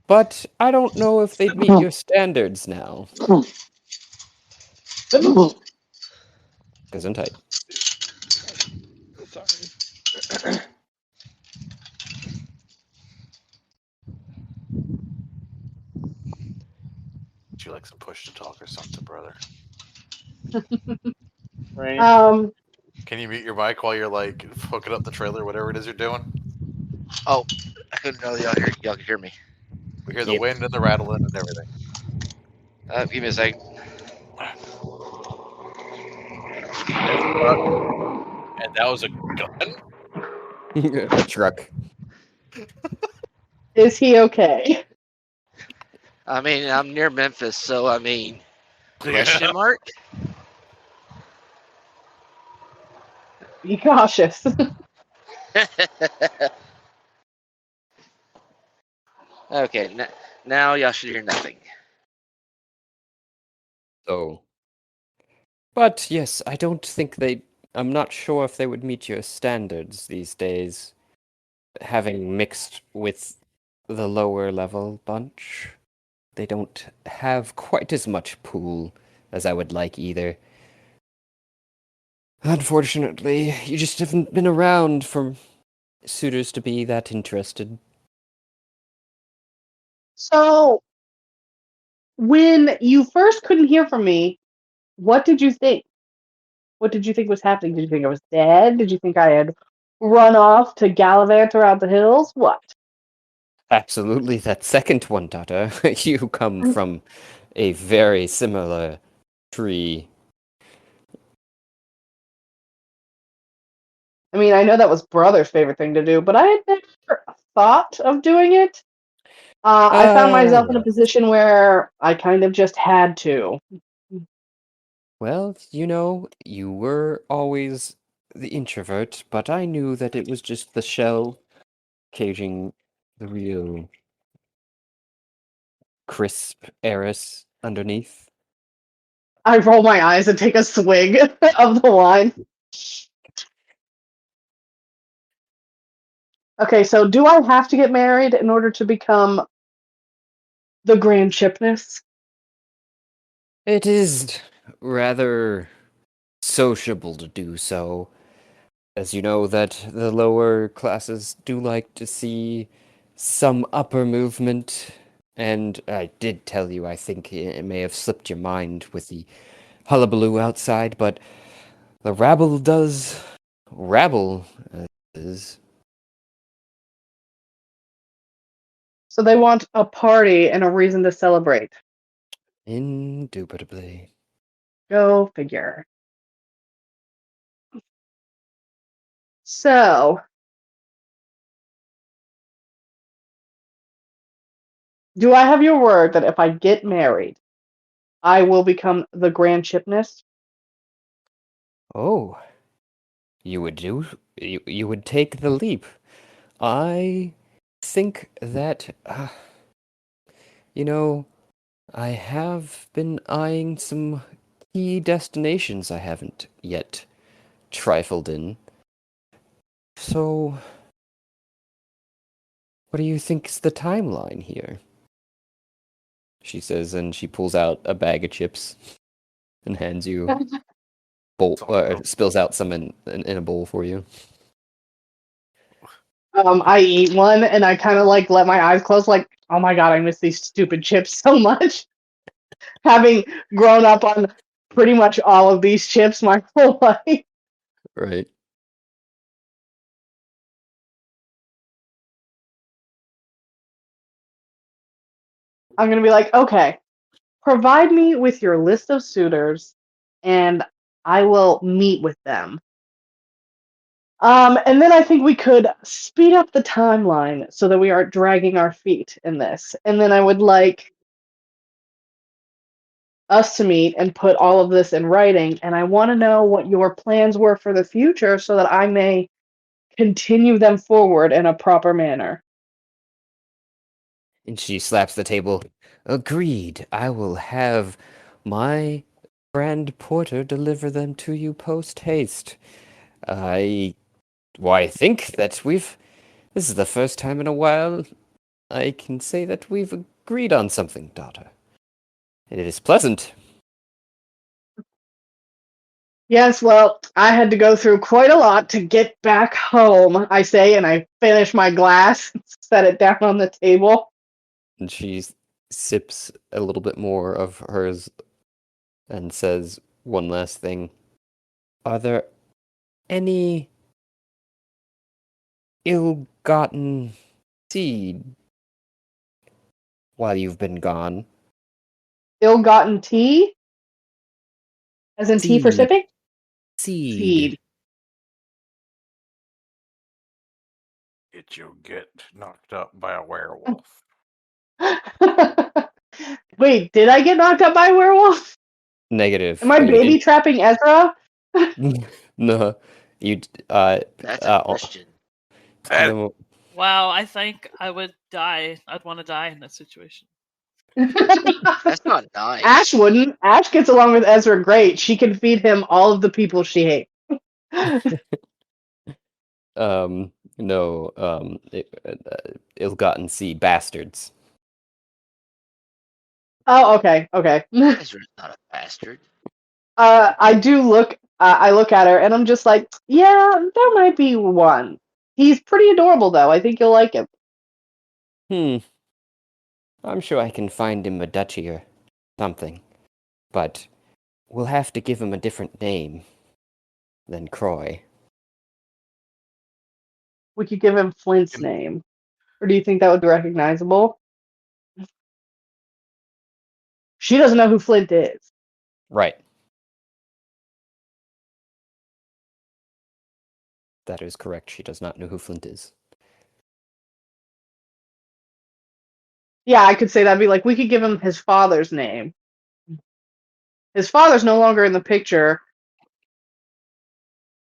but I don't know if they'd meet your standards now. Gesundheit. Sorry. Would you like some push to talk or something, brother? Right. Can you mute your mic while you're like hooking up the trailer, whatever it is you're doing? Oh, I couldn't know y'all could hear me. We hear the Yep. wind and the rattling and everything. Give me a second. And that was a gun? A truck. Is he okay? I mean, I'm near Memphis, so I mean, question mark? Be cautious. Okay, now y'all should hear nothing. So, but yes, I don't think I'm not sure if they would meet your standards these days, having mixed with the lower level bunch. They don't have quite as much pool as I would like either. Unfortunately, you just haven't been around for suitors to be that interested. So, when you first couldn't hear from me, what did you think? What did you think was happening? Did you think I was dead? Did you think I had run off to gallivant around the hills? What? Absolutely, that second one, Tata. You come from a very similar tree. I mean, I know that was brother's favorite thing to do, but I had never thought of doing it. I found myself in a Ah, position where I kind of just had to. well, you were always the introvert, but I knew that it was just the shell caging the real crisp heiress underneath. I roll my eyes and take a swig of the wine. Okay, so do I have to get married in order to become the Grand Chipness? It is rather sociable to do so, as you know that the lower classes do like to see some upper movement, and I did tell you, I think it may have slipped your mind with the hullabaloo outside, but the rabble does rabble, is. So they want a party and a reason to celebrate. Indubitably. Go figure. So, do I have your word that if I get married, I will become the Grand Chipness? Oh, you would take the leap. I think that, you know, I have been eyeing some key destinations I haven't yet trifled in. So, what do you think's the timeline here? She says, and she pulls out a bag of chips and hands you spills out some in a bowl for you. I eat one and I kind of like let my eyes close, like, oh my god, I miss these stupid chips so much. Having grown up on pretty much all of these chips my whole life. Right. I'm gonna be like, okay, provide me with your list of suitors and I will meet with them. And then I think we could speed up the timeline so that we aren't dragging our feet in this. And then I would like us to meet and put all of this in writing. And I want to know what your plans were for the future so that I may continue them forward in a proper manner. And she slaps the table. Agreed. I will have my friend Porter deliver them to you post haste. I think that this is the first time in a while I can say that we've agreed on something, daughter. It is pleasant. Yes, well, I had to go through quite a lot to get back home, I say, and I finish my glass, set it down on the table. And she sips a little bit more of hers and says one last thing. Are there any ill-gotten seed while you've been gone? Ill-gotten tea? As in tea for Seed. sipping? Seed. Seed. You'll get knocked up by a werewolf. Wait, did I get knocked up by a werewolf? Negative. Am I But you baby did. trapping Ezra? No. You. That's a question. No. Wow, I think I would die. I'd want to die in that situation. That's not nice. Ash wouldn't. Ash gets along with Ezra great. She can feed him all of the people she hates. No. Ill-gotten seed bastards. Oh, okay, okay. Ezra's not a bastard. I do look. I look at her and I'm just like, yeah, there might be one. He's pretty adorable, though. I think you'll like him. I'm sure I can find him a duchy or something, but we'll have to give him a different name than Croy. We could give him Flint's name, or do you think that would be recognizable? She doesn't know who Flint is. Right. That is correct. She does not know who Flint is. Yeah, I could say that'd be like, we could give him his father's name. His father's no longer in the picture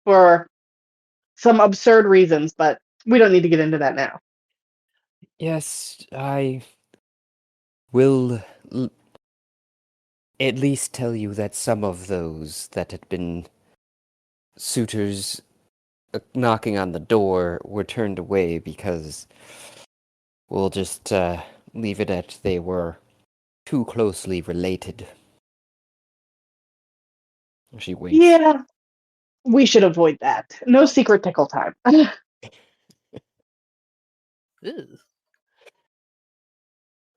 for some absurd reasons, but we don't need to get into that now. Yes, I will at least tell you that some of those that had been suitors knocking on the door were turned away because we'll just leave it at they were too closely related. She winks. Yeah, we should avoid that. No secret tickle time. Ew.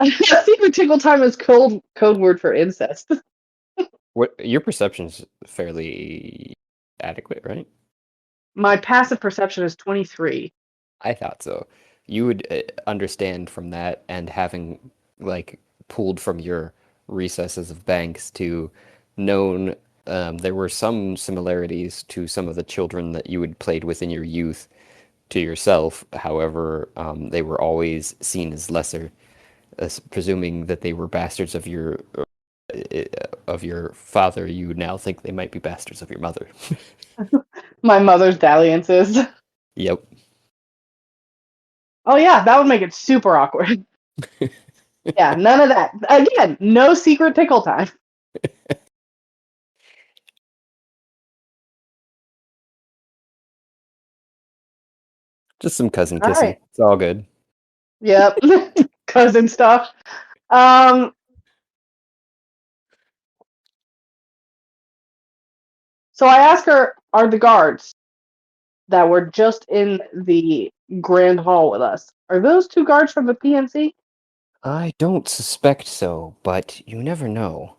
Secret tickle time is code word for incest. What your perception's fairly adequate, right? My passive perception is 23. I thought so. You would understand from that, and having like pulled from your recesses of banks to known, there were some similarities to some of the children that you had played with in your youth to yourself. However, they were always seen as lesser, presuming that they were bastards of your father. You now think they might be bastards of your mother. My mother's dalliances. Yep. Oh yeah, that would make it super awkward. Yeah, none of that. Again, no secret tickle time. Just some cousin All kissing. right. It's all good. Yep. Cousin stuff. So I asked her, are the guards that were just in the grand hall with us, are those two guards from the PNC? I don't suspect so, but you never know.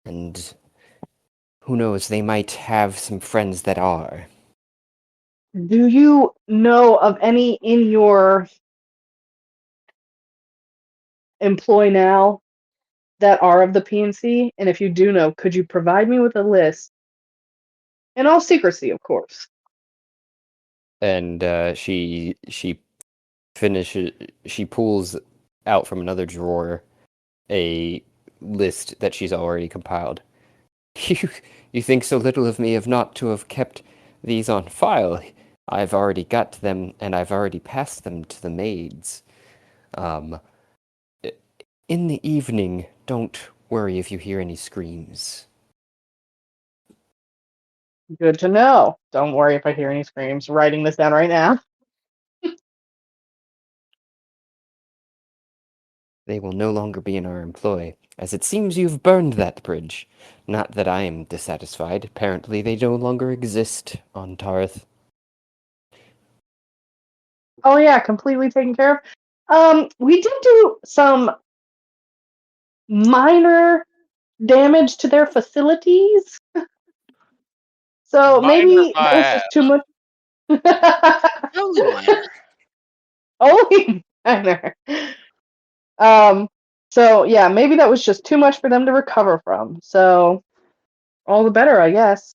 And who knows, they might have some friends that are. Do you know of any in your employ now that are of the PNC? And if you do know, could you provide me with a list? In all secrecy, of course. And she finishes. She pulls out from another drawer a list that she's already compiled. You you think so little of me of not to have kept these on file. I've already got them, and I've already passed them to the maids. Um, in the evening, don't worry if you hear any screams. Good to know. Don't worry if I hear any screams. Writing this down right now. They will no longer be in our employ, as it seems you've burned that bridge. Not that I am dissatisfied. Apparently they no longer exist on Tarth. Oh yeah, completely taken care of. We did do some minor damage to their facilities. So Minor maybe that was by just too much. only minor. Only minor. So yeah, maybe that was just too much for them to recover from. So all the better, I guess.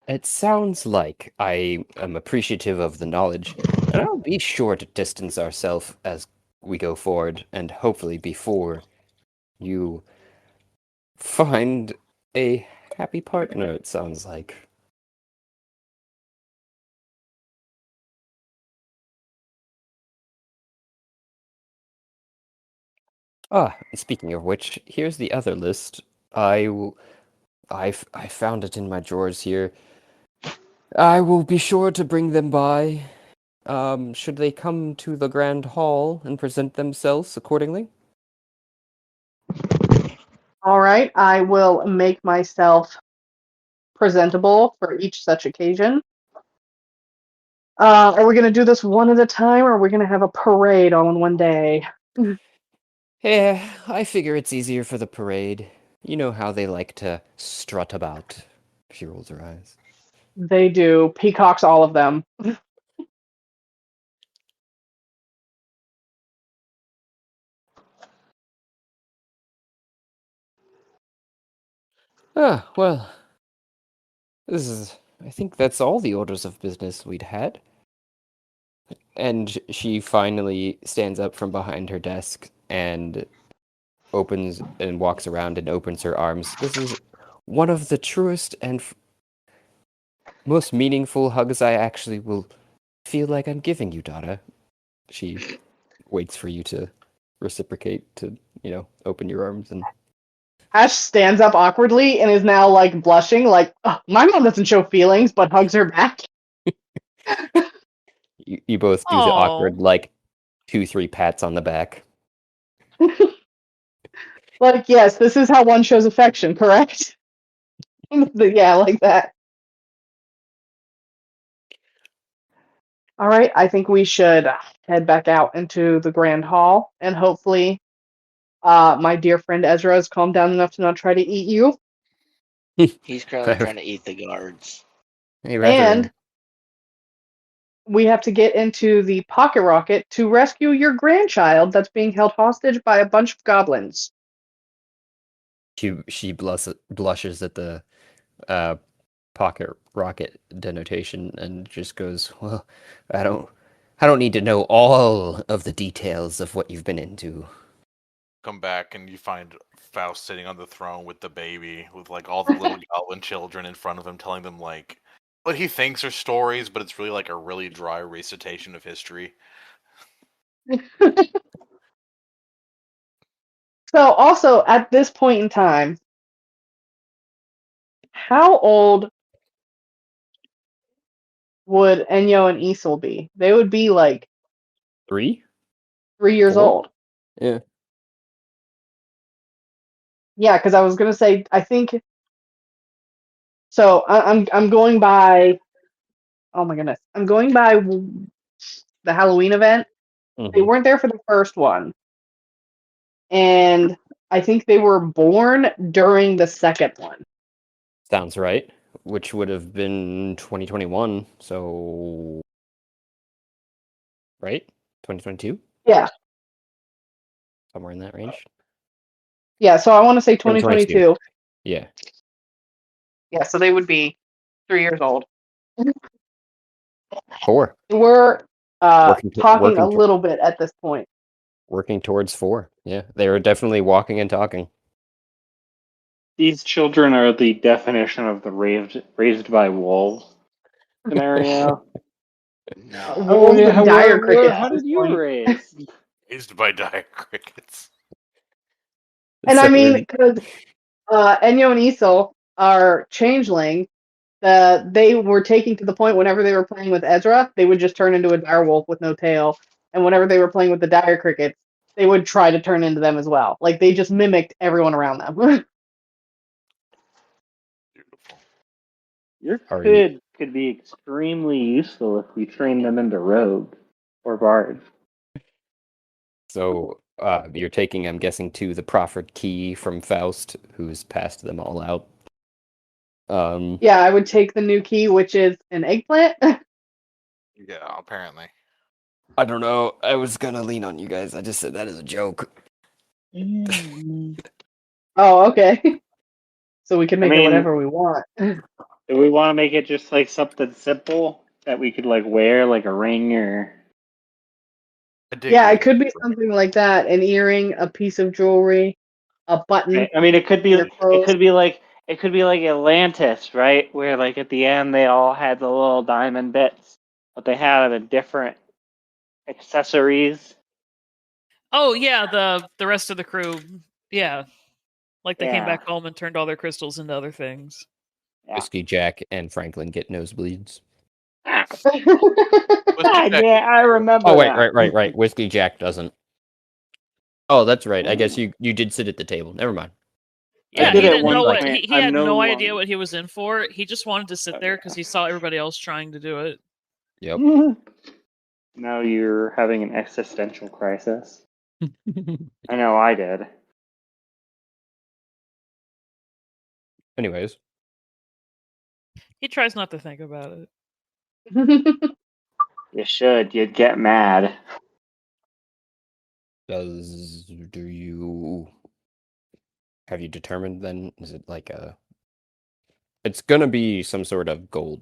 It sounds like I am appreciative of the knowledge, and I'll be sure to distance ourselves as we go forward, and hopefully before you find a happy partner, it sounds like. Ah, speaking of which, here's the other list. I found it in my drawers here. I will be sure to bring them by. Should they come to the Grand Hall and present themselves accordingly? All right, I will make myself presentable for each such occasion. Are we going to do this one at a time, or are we going to have a parade all in one day? Yeah, I figure it's easier for the parade. You know how they like to strut about. She rolls her eyes. They do. Peacocks, all of them. Ah, well, I think that's all the orders of business we'd had. And she finally stands up from behind her desk and opens and walks around and opens her arms. This is one of the truest and most meaningful hugs I actually will feel like I'm giving you, daughter. She waits for you to reciprocate, to, open your arms, and Ash stands up awkwardly and is now like blushing, like, "Oh, my mom doesn't show feelings, but hugs her back." you both do the awkward, like, 2-3 pats on the back. Like, yes, this is how one shows affection, correct? Yeah, like that. All right, I think we should head back out into the Grand Hall, and hopefully my dear friend Ezra has calmed down enough to not try to eat you. He's currently trying to eat the guards. And we have to get into the pocket rocket to rescue your grandchild that's being held hostage by a bunch of goblins. She blushes at the pocket rocket denotation and just goes, "Well, I don't need to know all of the details of what you've been into." Come back and you find Faust sitting on the throne with the baby, with like all the little goblin children in front of him, telling them like what he thinks are stories, but it's really like a really dry recitation of history. So, also at this point in time, how old would Enyo and Isol be? They would be like 3? 3 years 4? old. Yeah. Yeah, because I was gonna say, I think. So I'm going by. Oh my goodness, I'm going by the Halloween event. They weren't there for the first one, and I think they were born during the second one. Sounds right. Which would have been 2021, so right? 2022? Yeah. Somewhere in that range. Yeah, so I want to say 2022. Yeah. Yeah, so they would be 3 years old. 4. We're talking working a little bit at this point. Working towards 4. Yeah, they were definitely walking and talking. These children are the definition of the raised by wolves scenario. No. Wolves and dire crickets. How did you raise? Raised by dire crickets. And I mean, because Enyo and Isol are changeling, they were taking to the point whenever they were playing with Ezra, they would just turn into a dire wolf with no tail. And whenever they were playing with the dire crickets, they would try to turn into them as well. Like, they just mimicked everyone around them. Your kid could be extremely useful if we train them into rogue or bard. So you're taking, I'm guessing, to the proffered key from Faust, who's passed them all out. Yeah, I would take the new key, which is an eggplant. Yeah, apparently. I don't know. I was gonna lean on you guys. I just said that as a joke. Oh, okay. So we can make it whatever we want. Do we want to make it just like something simple that we could like wear, like a ring or? Yeah, it could be something like that: an earring, a piece of jewelry, a button. I mean, it could be like Atlantis, right? Where like at the end they all had the little diamond bits, but they had the different accessories. Oh yeah, the rest of the crew, yeah, like they came back home and turned all their crystals into other things. Whiskey Jack and Franklin get nosebleeds. Yeah, I remember. Oh wait, right. Whiskey Jack doesn't. Oh, that's right. I guess you did sit at the table. Never mind. Yeah, he didn't know what he had no idea what he was in for. He just wanted to sit there because he saw everybody else trying to do it. Yep. Now you're having an existential crisis. I know I did. Anyways. He tries not to think about it. You should. You'd get mad. Have you determined then? Is it like it's gonna be some sort of gold.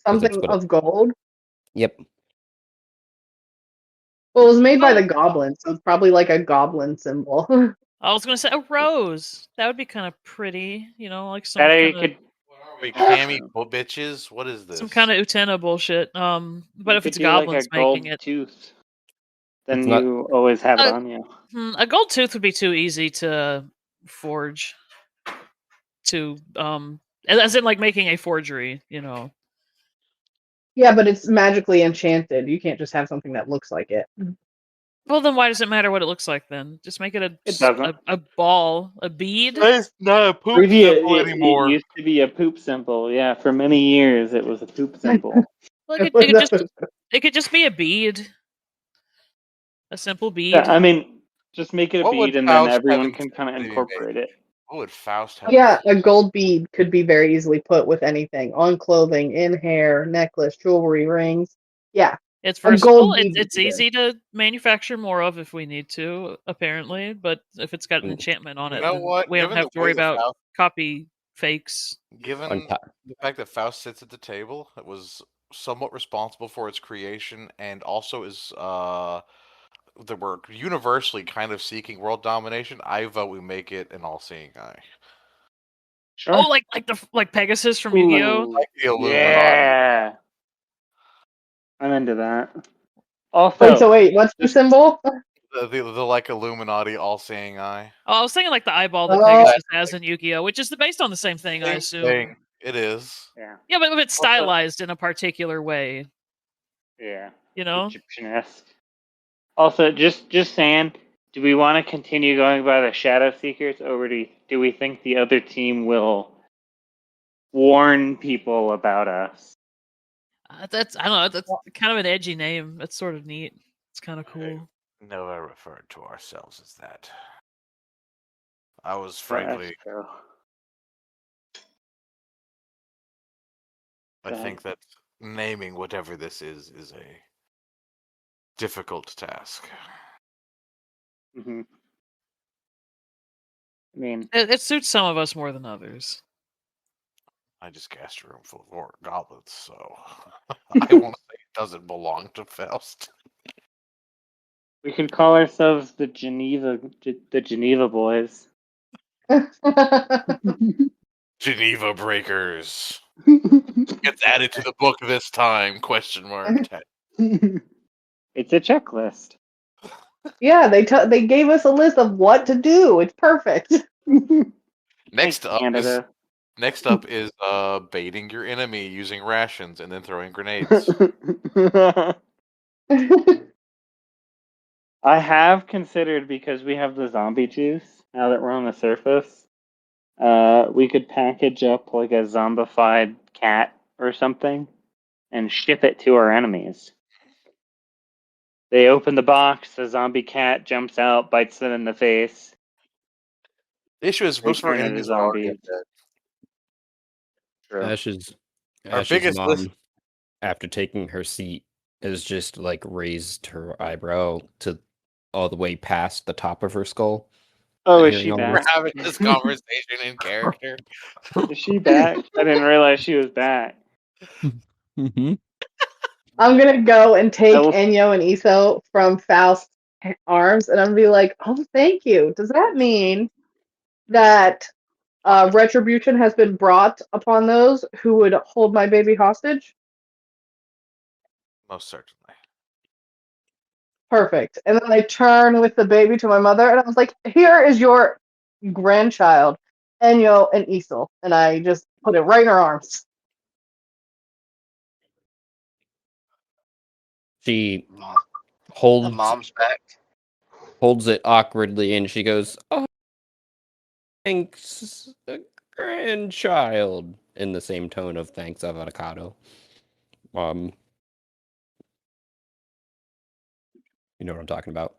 Something of gold? Yep. Well, it was made by Oh. the goblin, so it's probably like a goblin symbol. I was gonna say a rose. That would be kind of pretty, like some That you kind of could Wait, cami bitches? What is this? some kind of Utena bullshit. But you if could it's do like goblins a gold making it, tooth, then It's not- you always have it Uh, on you. a gold tooth would be too easy to forge. As in like making a forgery, Yeah, but it's magically enchanted. You can't just have something that looks like it. Well, then why does it matter what it looks like then? Just make it It doesn't. a ball, a bead. It's not a poop Previously, symbol it anymore. used to be a poop symbol. Yeah, for many years it was a poop symbol. Like it could just be a bead. A simple bead. Yeah, I mean, just make it a What would bead, and then Faust everyone have can kind of intended to be incorporate it. What would Faust have? Yeah, a gold bead could be very easily put with anything on clothing, in hair, necklace, jewelry, rings. Yeah, It's a versatile. gold bead. It's easy to manufacture more of if we need to, apparently. But if it's got an enchantment on it, You know then what? we don't Given have the to way worry that about Faust- copy fakes. Given On top. the fact that Faust sits at the table, it was somewhat responsible for its creation, and also is that we're universally kind of seeking world domination. I vote we make it an all-seeing eye. Sure. Oh, like Pegasus from Yu-Gi-Oh. Ooh, Like the Illuminati. yeah, I'm into that. Also, Wait, so wait, what's the symbol? The like Illuminati all-seeing eye. Oh, I was thinking like the eyeball that Oh. Pegasus has in Yu-Gi-Oh, which is based on the same thing, I Same assume. thing. It is. yeah, Yeah, but it's Also- stylized in a particular way. yeah, Egyptian-esque. Also, just saying, do we want to continue going by the Shadow Seekers, or do we think the other team will warn people about us? I don't know. That's kind of an edgy name. That's sort of neat. It's kind of cool. Never referred to ourselves as that. I was That's frankly. true. I think that naming whatever this is a difficult task. Mm-hmm. I mean, It suits some of us more than others. I just cast a room full of goblins, so I won't say it doesn't belong to Faust. we could call ourselves the Geneva Boys. Geneva Breakers. Gets added to the book this time, question mark. It's a checklist. Yeah, they gave us a list of what to do. It's perfect. Next Canada. up is baiting your enemy using rations and then throwing grenades. I have considered, because we have the zombie juice, now that we're on the surface, we could package up like a zombified cat or something and ship it to our enemies. They open the box, the zombie cat jumps out, bites them in the face. The issue is most of our turn into enemies are already zombies. dead. True. Ash's biggest mom, list- after taking her seat, has just like raised her eyebrow to all the way past the top of her skull. Oh, And is she hearing all back? We're having this conversation in character. Is she back? I didn't realize she was back. Mm-hmm. I'm gonna go and take I will- Enyo and Iso from Faust's arms, and I'm gonna be like, "Oh, thank you. Does that mean that retribution has been brought upon those who would hold my baby hostage?" Most certainly. Perfect. And then I turn with the baby to my mother, and I was like, "Here is your grandchild, Enyo and Isel," and I just put it right in her arms. She The holds mom's back. holds it awkwardly, and she goes, "Oh, thanks, grandchild," in the same tone of thanks, avocado. You know what I'm talking about.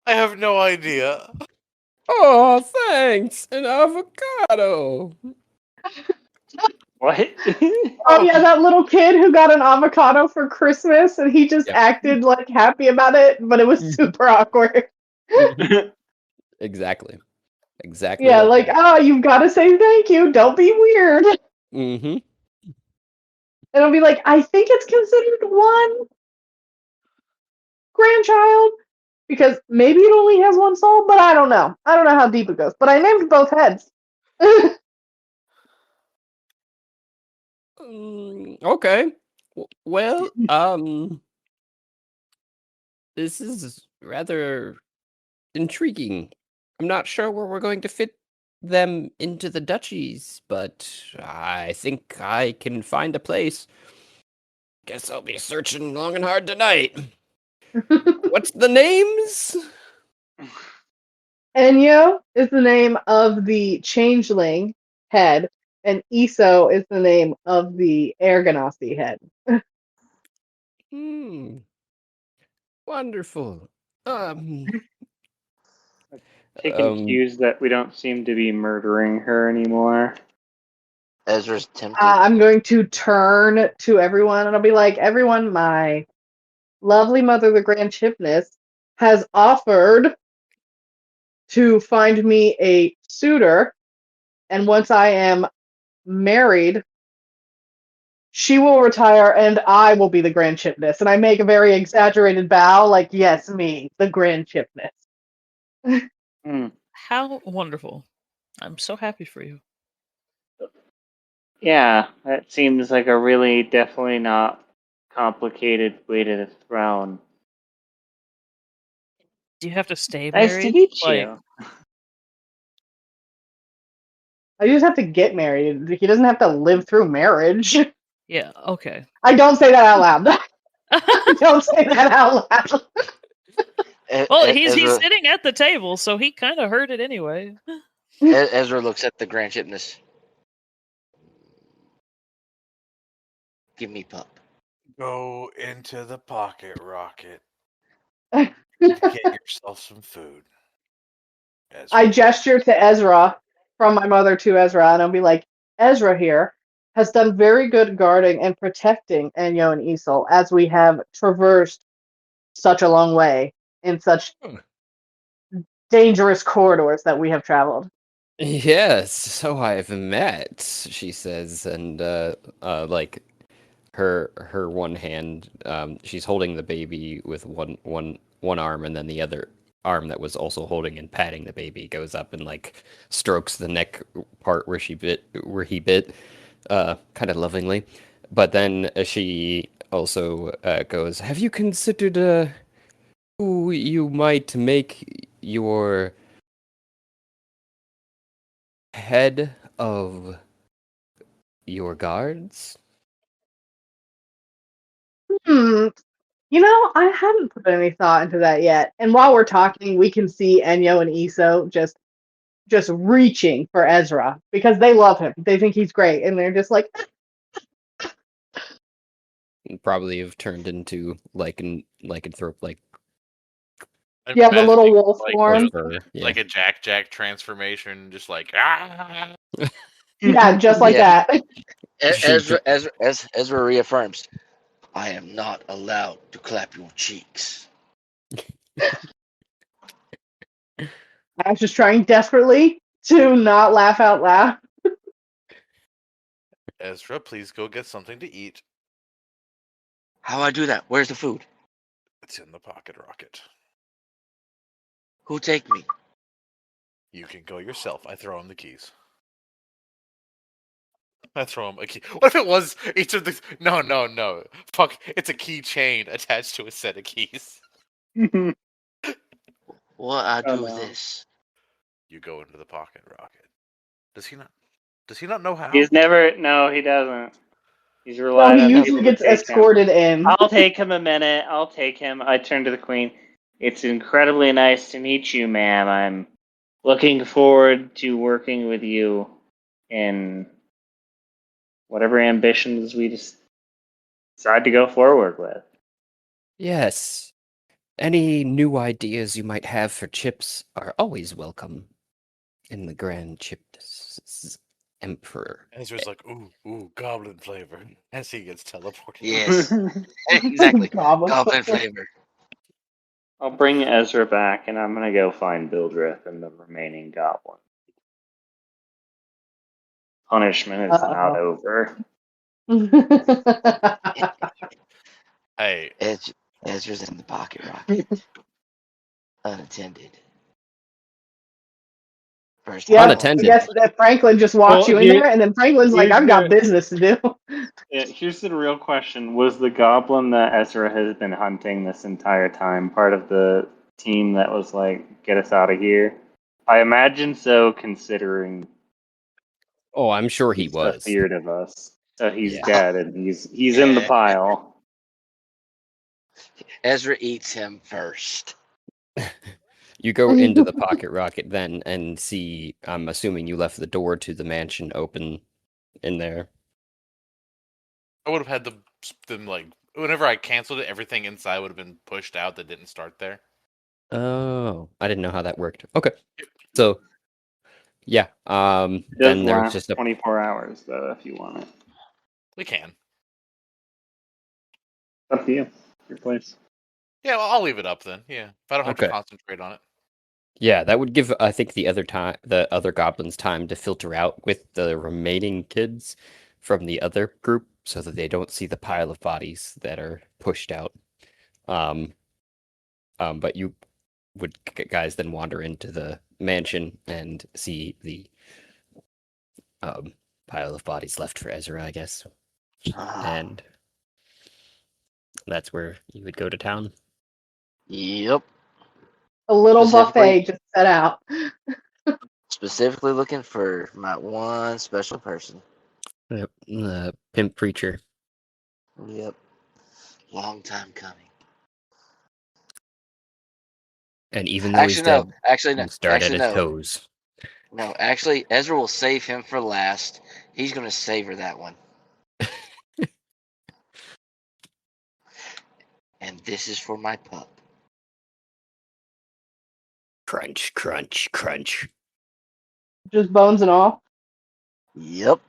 I have no idea. Oh, thanks, an avocado. What? Oh yeah, that little kid who got an avocado for Christmas, and he just Yep. acted like happy about it, but it was super awkward. Exactly. Yeah, like, oh, you've got to say thank you. Don't be weird. Mm-hmm. And I'll be like, I think it's considered one grandchild because maybe it only has one soul, but I don't know. I don't know how deep it goes. But I named both heads. Okay. Well, this is rather intriguing. I'm not sure where we're going to fit them into the duchies, but I think I can find a place. Guess I'll be searching long and hard tonight. What's the names? Enyo is the name of the changeling head, and Iso is the name of the air ganassi head. Wonderful. Taking cues that we don't seem to be murdering her anymore. Ezra's tempted. I'm going to turn to everyone and I'll be like, everyone, my lovely mother, the Grand Chipness, has offered to find me a suitor, and once I am married, she will retire and I will be the Grand Chipness. And I make a very exaggerated bow, like, yes, me, the Grand Chipness. How wonderful. I'm so happy for you. Yeah, that seems like a really definitely not complicated way to the throne. Do you have to stay Nice married? to meet Like, you. I just have to get married. He doesn't have to live through marriage. yeah, okay. I don't say that out loud. I don't say that out loud. Well, he's Ezra, sitting at the table, so he kind of heard it anyway. Ezra looks at the Grand Chipness. Give me pup. Go into the pocket rocket. Get yourself some food. Ezra. I gesture to Ezra from my mother to Ezra, and I'll be like, Ezra here has done very good guarding and protecting Enyo and Isol as we have traversed such a long way in such dangerous corridors that we have traveled. Yes, so I've met, she says, and like her one hand, she's holding the baby with one arm, and then the other arm that was also holding and patting the baby goes up and like strokes the neck part where he bit, kind of lovingly. But then she also goes, "Have you considered who you might make your head of your guards?" You know, I hadn't put any thought into that yet. And while we're talking, we can see Enyo and Iso just reaching for Ezra because they love him. They think he's great, and they're just like, Probably have turned into lycanthrope, like I'm yeah, the little imagining, wolf like, form. like a Jack transformation, just like ah. Yeah, just like Yeah. that. Ezra reaffirms, I am not allowed to clap your cheeks. I was just trying desperately to not laugh out loud. Ezra, please go get something to eat. How do I do that? Where's the food? It's in the pocket rocket. Who take me? You can go yourself. I throw him the keys. I throw him a key. What if it was each of the... No. Fuck, it's a keychain attached to a set of keys. What I do Oh, no. this? You go into the pocket rocket. Does he not know how? He's never. No, he doesn't. He's No, relying he on usually people to gets take him. escorted in. I'll take him a minute. I'll take him. I turn to the queen. It's incredibly nice to meet you, ma'am. I'm looking forward to working with you in whatever ambitions we just decide to go forward with. Yes. Any new ideas you might have for chips are always welcome in the Grand Chipness Emperor. Ezra's like, ooh, goblin flavor, as he gets teleported. Yes. Exactly. Goblin. Goblin flavor. I'll bring Ezra back, and I'm gonna go find Bildrith and the remaining goblin. Punishment is not over. Hey, Ezra's in the pocket rocket. Unattended. First Yeah, I Unattended. guess that Franklin just walks Well, you in there, and then Franklin's like, here's "I've got the- business to do." Yeah, here's the real question. Was the goblin that Ezra has been hunting this entire time part of the team that was like, get us out of here? I imagine so, considering Oh, I'm sure he he's so was. feared of us. So he's Yeah. dead and he's in the pile. Ezra eats him first. You go into the pocket rocket then and see, I'm assuming you left the door to the mansion open in there. I would have had them like whenever I canceled it, everything inside would have been pushed out that didn't start there. Oh, I didn't know how that worked. Okay. So, yeah, It does then there's last just a 24 hours though, if you want it. We can. Up to you. Your place. Yeah, well, I'll leave it up then. Yeah, if I don't have to Okay. concentrate on it. Yeah, that would give, I think, the other goblins time to filter out with the remaining kids from the other group so that they don't see the pile of bodies that are pushed out. But you would guys then wander into the mansion and see the pile of bodies left for Ezra, I guess. And that's where you would go to town. Yep. A little Specifically- buffet just set out. Specifically looking for my one special person. Yep, the pimp preacher. Yep. Long time coming. And even though he's dead, Actually, no. he'll start Actually, at his no. toes. No, actually, Ezra will save him for last. He's going to savor that one. And this is for my pup. Crunch, crunch, crunch. Just bones and all. Yep.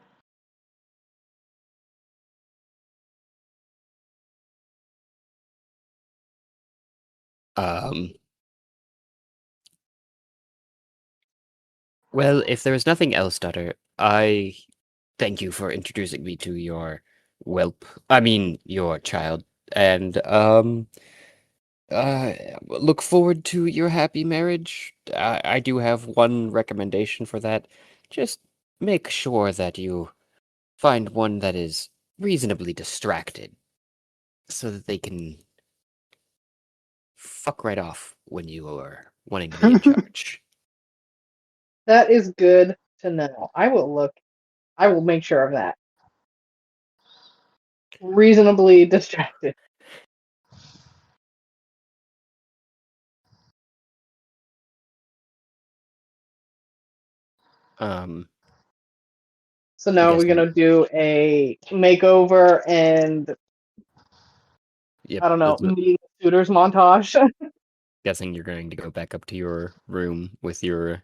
Well, if there is nothing else, daughter, I thank you for introducing me to your your child, and look forward to your happy marriage. I do have one recommendation for that. Just make sure that you find one that is reasonably distracted, so that they can fuck right off when you are wanting to be in charge. That is good to know. I will make sure of that. Reasonably distracted. Um, So now we're guessing- gonna do a makeover and yep, I don't know, that's what- meeting suitors montage. guessing you're going to go back up to your room with your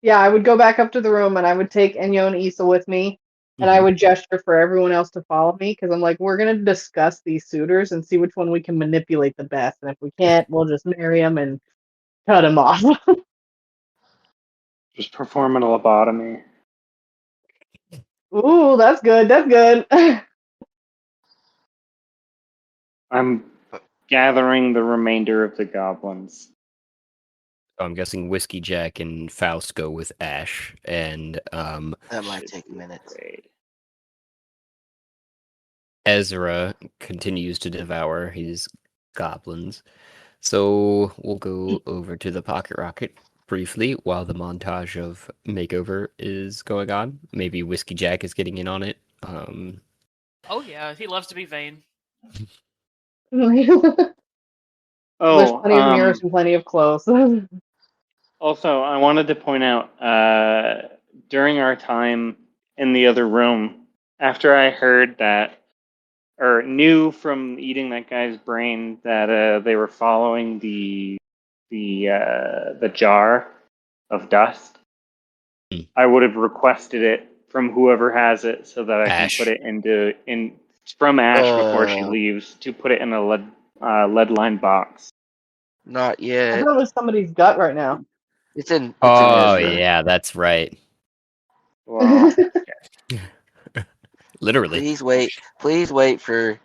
Yeah, I would go back up to the room and I would take Enyo and Issa with me, and I Mhm. would gesture for everyone else to follow me because I'm like, we're gonna discuss these suitors and see which one we can manipulate the best, and if we can't, we'll just marry them and cut him off. Just perform a lobotomy. Ooh, that's good. That's good. I'm gathering the remainder of the goblins. I'm guessing Whiskey Jack and Faust go with Ash, and That might take a minute. Great. Ezra continues to devour his goblins. So we'll go over to the pocket rocket briefly while the montage of makeover is going on. Maybe Whiskey Jack is getting in on it. Oh yeah, he loves to be vain. There's Oh, plenty of mirrors and plenty of clothes. also, I wanted to point out during our time in the other room, after I heard that, or knew from eating that guy's brain that they were following the jar of dust, I would have requested it from whoever has it so that I Ash. can put it from Ash before she leaves to put it in a lead lined box. Not I yet. thought it was somebody's gut right now. It's in Oh Ezra. yeah, that's right. Well, Literally. Please wait. Please wait for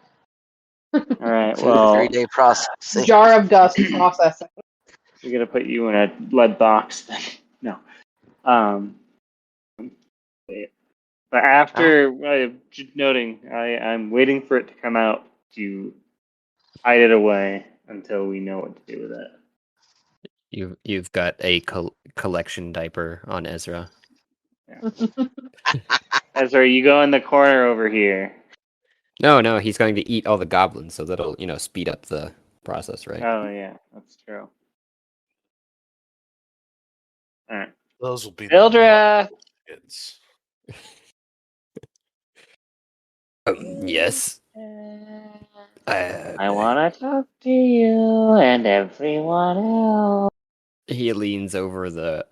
all right. 2 to 3 Well, day processing. Jar of dust processing. we're gonna put you in a lead box. Then. No. But after just noting, I'm waiting for it to come out to hide it away until we know what to do with it. You've got a collection diaper on Ezra. Ezra, you go in the corner over here. No, he's going to eat all the goblins, so that'll speed up the process, right? Oh yeah, that's true. All right, Those will be Ildra. kids. Yes. I want to talk to you and everyone else. He leans over the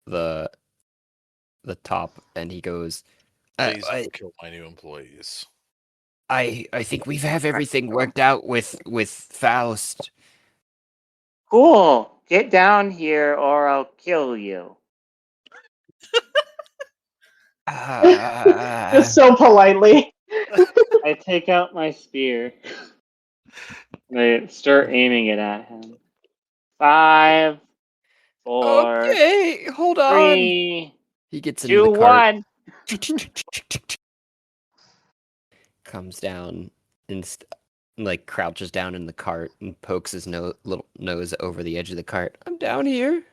the top, and he goes, Please don't kill my new employees. I think we have everything worked out with Faust. Cool. Get down here or I'll kill you. Just so politely. I take out my spear. And I start aiming it at him. 5, 4, Okay, hold on. 3, He gets 2, into the cart. 1. Comes down and crouches down in the cart and pokes his little nose over the edge of the cart. I'm down here.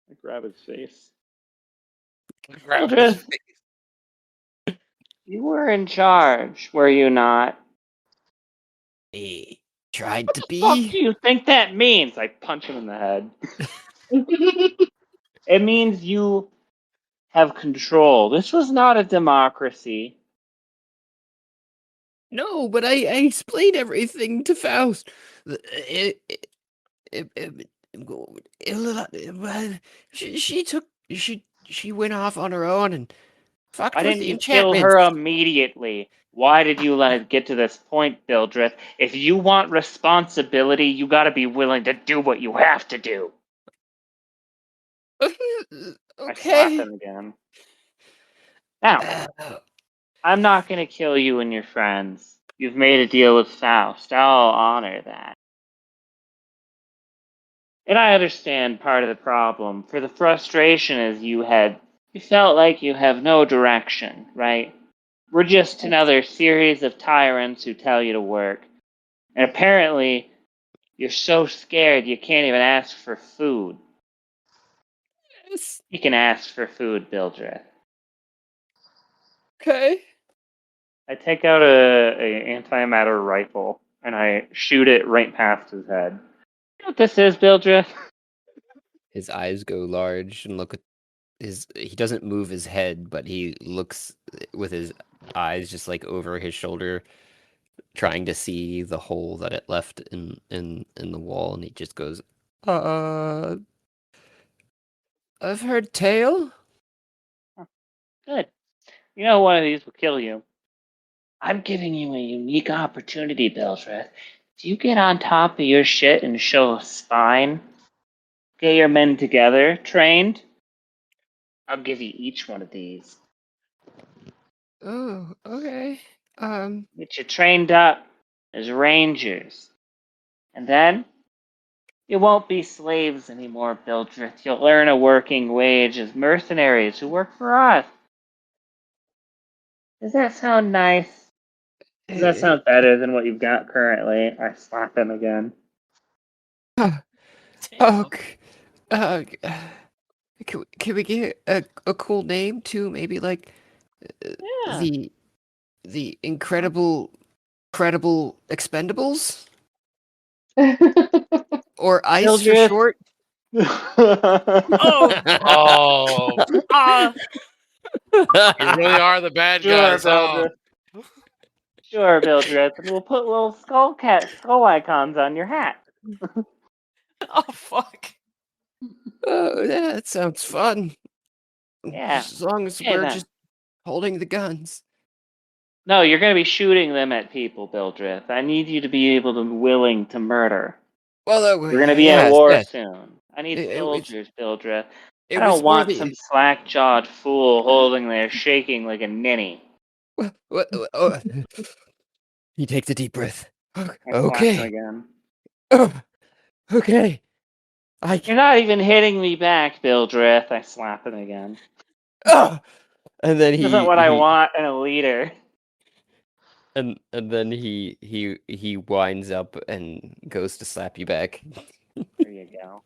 I grab his face. Grab Ildra, his face. you were in charge, were you not? He tried to What be. the fuck do you think that means? I punch him in the head. It means you have control. This was not a democracy. No, but I explained everything to Faust. She went off on her own and fucked Why with didn't the you kill enchantments. her immediately? Why did you let it get to this point, Bildrith? If you want responsibility, you gotta be willing to do what you have to do. I slap Okay. him again. Now, Uh, I'm not gonna kill you and your friends. You've made a deal with Faust. I'll honor that. And I understand part of the problem. For the frustration is you felt like you have no direction, right? We're just another series of tyrants who tell you to work. And apparently, you're so scared you can't even ask for food. yes. You can ask for food, Bildrith. Okay. I take out a antimatter rifle and I shoot it right past his head. You know what this is, Bildrith? His eyes go large and look at he doesn't move his head, but he looks with his eyes just over his shoulder, trying to see the hole that it left in the wall, and he just goes, I've heard tale. Good. You know one of these will kill you. I'm giving you a unique opportunity, Bildrith. Do you get on top of your shit and show a spine? Get your men together, trained? I'll give you each one of these. Oh, okay. Get you trained up as rangers. And then, you won't be slaves anymore, Bildrith. You'll earn a working wage as mercenaries who work for us. Does that sound nice? Does that sound better than what you've got currently? I slap him again. Okay. Can we get a cool name too? Maybe Yeah. the incredible expendables, or ICE for Mildred. short. Oh, Oh, you really are the bad Sure, guys, huh? Bildrith. Sure, Bildrith. And we'll put little skull icons on your hat. oh, fuck. Oh, yeah, that sounds fun. Yeah. As long as Okay, we're then. just holding the guns. No, you're going to be shooting them at people, Bildrith. I need you to be willing to murder. Well, We're gonna be at yes, war yes. soon. I need It was soldiers, Bildreth. it I don't was for want the some slack-jawed fool holding there shaking like a ninny. what, he takes a deep breath. I slap him Okay. again. Okay. You're not even hitting me back, Bildreth. I slap him again. And then This isn't what I want in a leader. And then he winds up and goes to slap you back. There you go.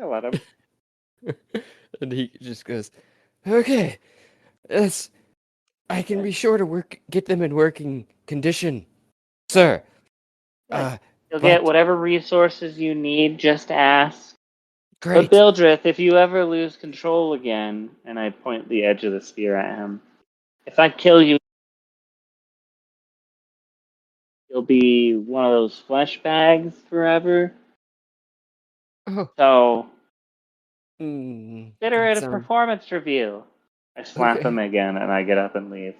I let him. And he just goes, "Okay, I can be sure to get them in working condition, sir. You'll get whatever resources you need. Just ask. Great. But Bildreth, if you ever lose control again," and I point the edge of the spear at him, "if I kill you, you'll be one of those flesh bags forever. Oh. So Mm, consider it a sounds- performance review." I slap Okay. him again, and I get up and leave.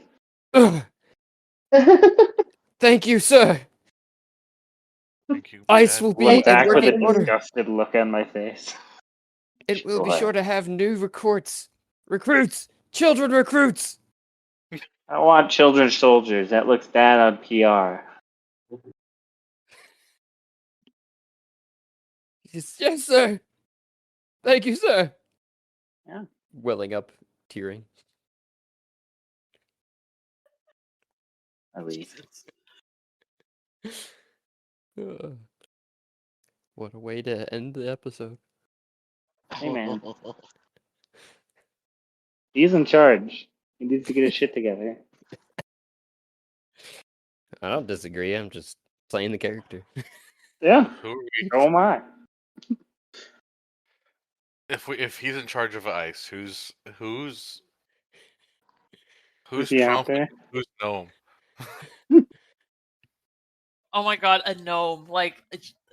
Thank you, sir. Thank you. Ice Dad. will be Look in back with a working order. disgusted look on my face. It will be Sure. sure to have new recruits, children recruits. I don't want children's soldiers. That looks bad on PR. Yes, sir. Thank you, sir. Yeah. Welling up, tearing. At least. What a way to end the episode. Hey, man. He's in charge. He needs to get his shit together. I don't disagree. I'm just playing the character. Yeah. Who are we? So am I. If he's in charge of ice, who's Who's he out Trump? there? Who's gnome? Oh my god, a gnome. Like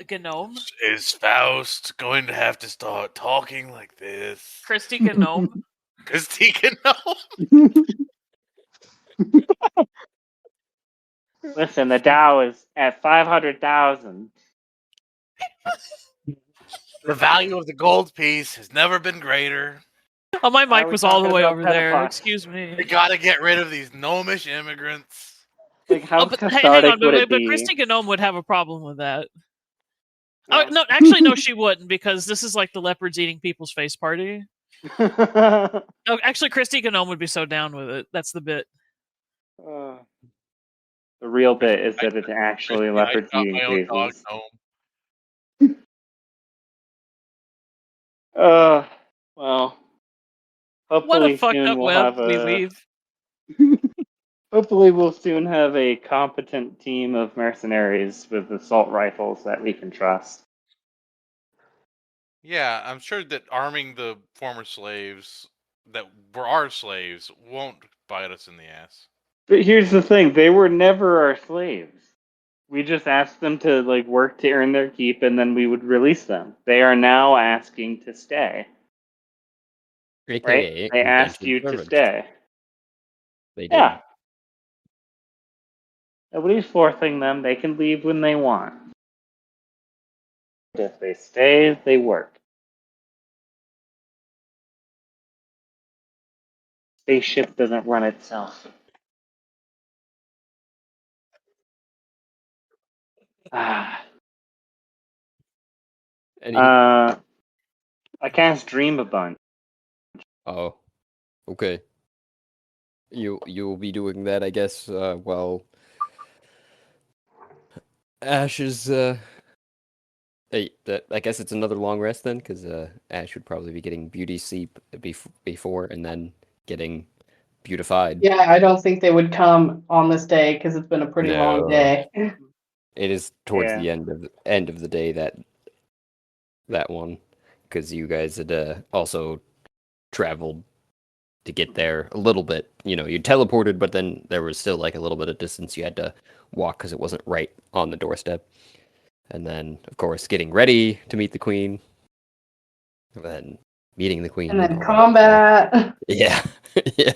a gnome? Is Faust going to have to start talking like this? Christy gnome? Christy gnome. Listen, the Dow is at 500,000. The value of the gold piece has never been greater. Oh, my Why are mic we was all the talking way about over there. pedophiles? Excuse me. We gotta get rid of these gnomish immigrants. Like, how Oh, but hey, hang cathartic on, would it but be? Christy Gnome would have a problem with that. Yeah. Oh, no, actually, no, she wouldn't, because this is like the leopards eating people's face party. No, actually, Christy Gnome would be so down with it. That's the bit. The real bit is that it's actually leopards I shot eating my own dog faces. gnome. Well, What hopefully a fucked soon up we'll web have we a. weave. Hopefully, we'll soon have a competent team of mercenaries with assault rifles that we can trust. Yeah, I'm sure that arming the former slaves that were our slaves won't bite us in the ass. But here's the thing: they were never our slaves. We just asked them to work to earn their keep, and then we would release them. They are now asking to stay. AKA Right? They asked indentured you to servants. stay. They did. Yeah. Nobody's forcing them. They can leave when they want. If they stay, they work. Spaceship doesn't run itself. Ah. Any... I cast Dream a bunch. Oh, okay. You'll be doing that, I guess. While Ash is Hey, I guess it's another long rest then, because Ash would probably be getting beauty sleep before and then getting beautified. Yeah, I don't think they would come on this day because it's been a pretty long No. day. It is towards Yeah. the end of the day that one, because you guys had also traveled to get there a little bit. You know, you teleported, but then there was still like a little bit of distance you had to walk because it wasn't right on the doorstep. And then, of course, getting ready to meet the queen. And then meeting the queen. And then all that combat. stuff. Yeah. Yeah.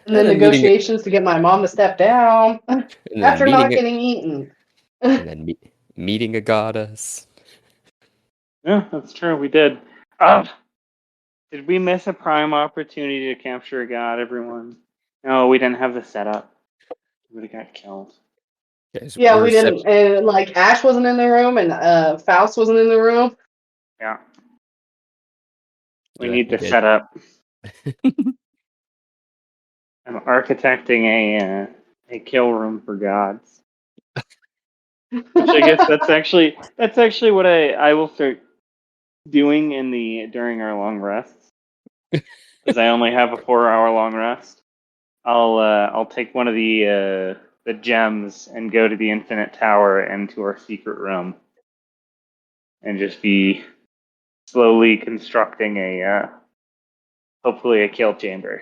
And then meeting- negotiations to get my mom to step down and then after not meeting getting eaten. and then meeting a goddess. Yeah, that's true. We did. Oh, did we miss a prime opportunity to capture a god, everyone? No, we didn't have the setup. We would have got killed. Guys, Yeah, we're we didn't. And like Ash wasn't in the room, and Faust wasn't in the room. Yeah. We Yeah, need we the did. setup. I'm architecting a kill room for gods. Which I guess that's actually what I will start doing during our long rests. Because I only have a 4-hour long rest. I'll take one of the gems and go to the Infinite Tower and to our secret room, and just be slowly constructing hopefully a kill chamber.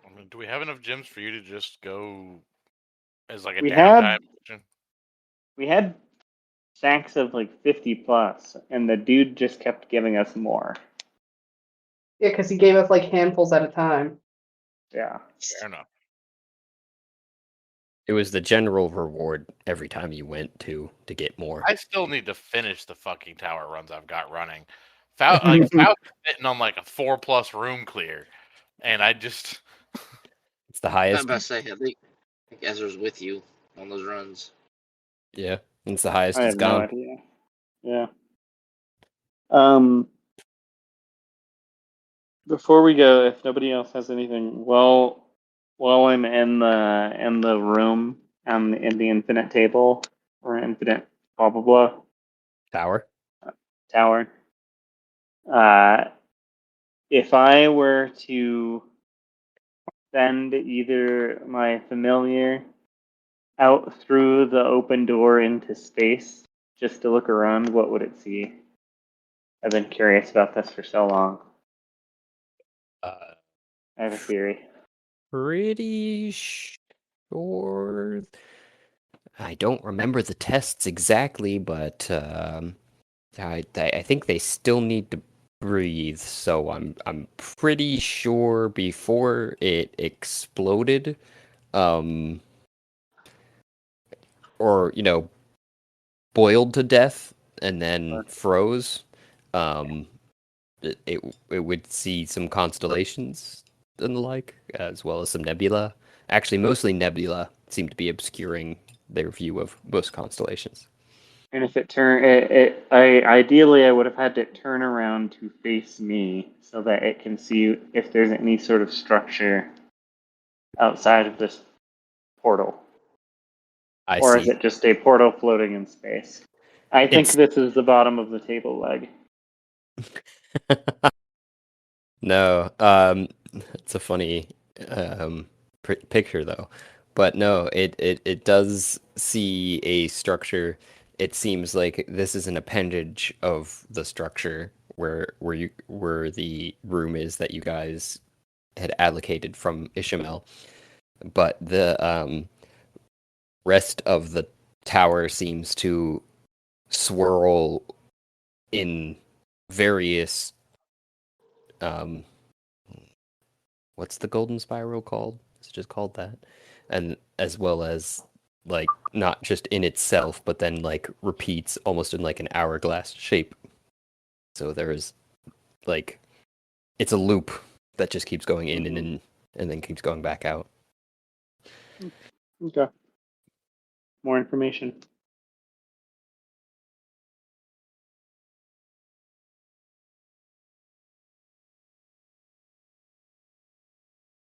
I mean, do we have enough gems for you to just go as like a We downtime mission? had stacks of like 50 plus, and the dude just kept giving us more. Yeah, because he gave us like handfuls at a time. Yeah. Fair enough. It was the general reward every time you went to get more. I still need to finish the fucking tower runs I've got running. Faust is sitting on like a 4+ room clear, and I just It's the I'm highest. about to say, I think Ezra's with you on those runs. Yeah, it's the highest I it's have no gone. idea. Yeah. Before we go, if nobody else has anything, while I'm in the room in the infinite table or infinite blah blah blah Tower. tower, if I were to send either my familiar out through the open door into space just to look around, what would it see? I've been curious about this for so long. I have a theory. Pretty sure. I don't remember the tests exactly, but I think they still need to breathe. So I'm pretty sure before it exploded, or boiled to death and then froze, it would see some constellations and the like, as well as some nebula. Actually, mostly nebula seem to be obscuring their view of most constellations. And if ideally I would have had it turn around to face me so that it can see if there's any sort of structure outside of this portal. Or is it just a portal floating in space? I think this is the bottom of the table leg. No, it's a funny picture though, but no, it does see a structure. It seems like this is an appendage of the structure where the room is that you guys had allocated from Ishmael, but the rest of the tower seems to swirl in various what's the golden spiral called? It's just called that. And as well as like not just in itself, but then like repeats almost in like an hourglass shape. So there's like it's a loop that just keeps going in and in and then keeps going back out. Okay. More information.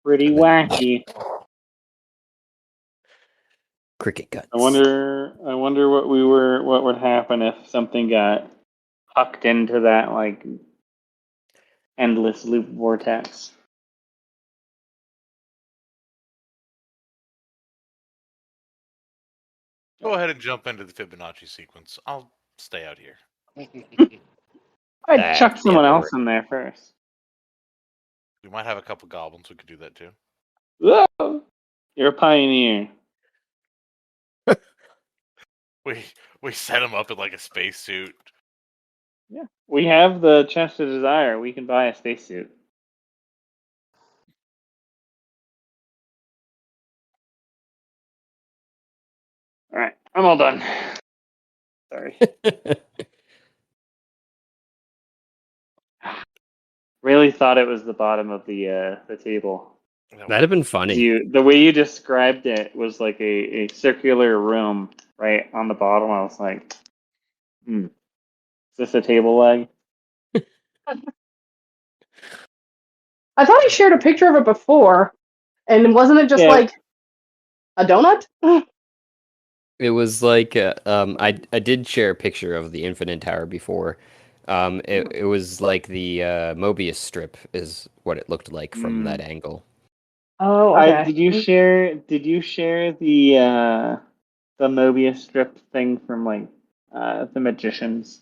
Pretty wacky. Cricket guts. I wonder what would happen if something got hucked into that like endless loop vortex. go ahead and jump into the Fibonacci sequence. I'll stay out here. I'd chuck someone else in there first. We might have a couple goblins who could do that too. Whoa! You're a pioneer. We set him up in like a spacesuit. Yeah. We have the chest of desire. We can buy a spacesuit. Alright, I'm all done. Sorry. Really thought it was the bottom of the table. That'd have been funny. The way you described it was like a circular room right on the bottom. I was like, is this a table leg? I thought I shared a picture of it before, and wasn't it just like a donut? It was like I did share a picture of the Infinite Tower before. It was like the Mobius strip is what it looked like from that angle. Oh, okay. Did you share the Mobius strip thing from like the Magicians?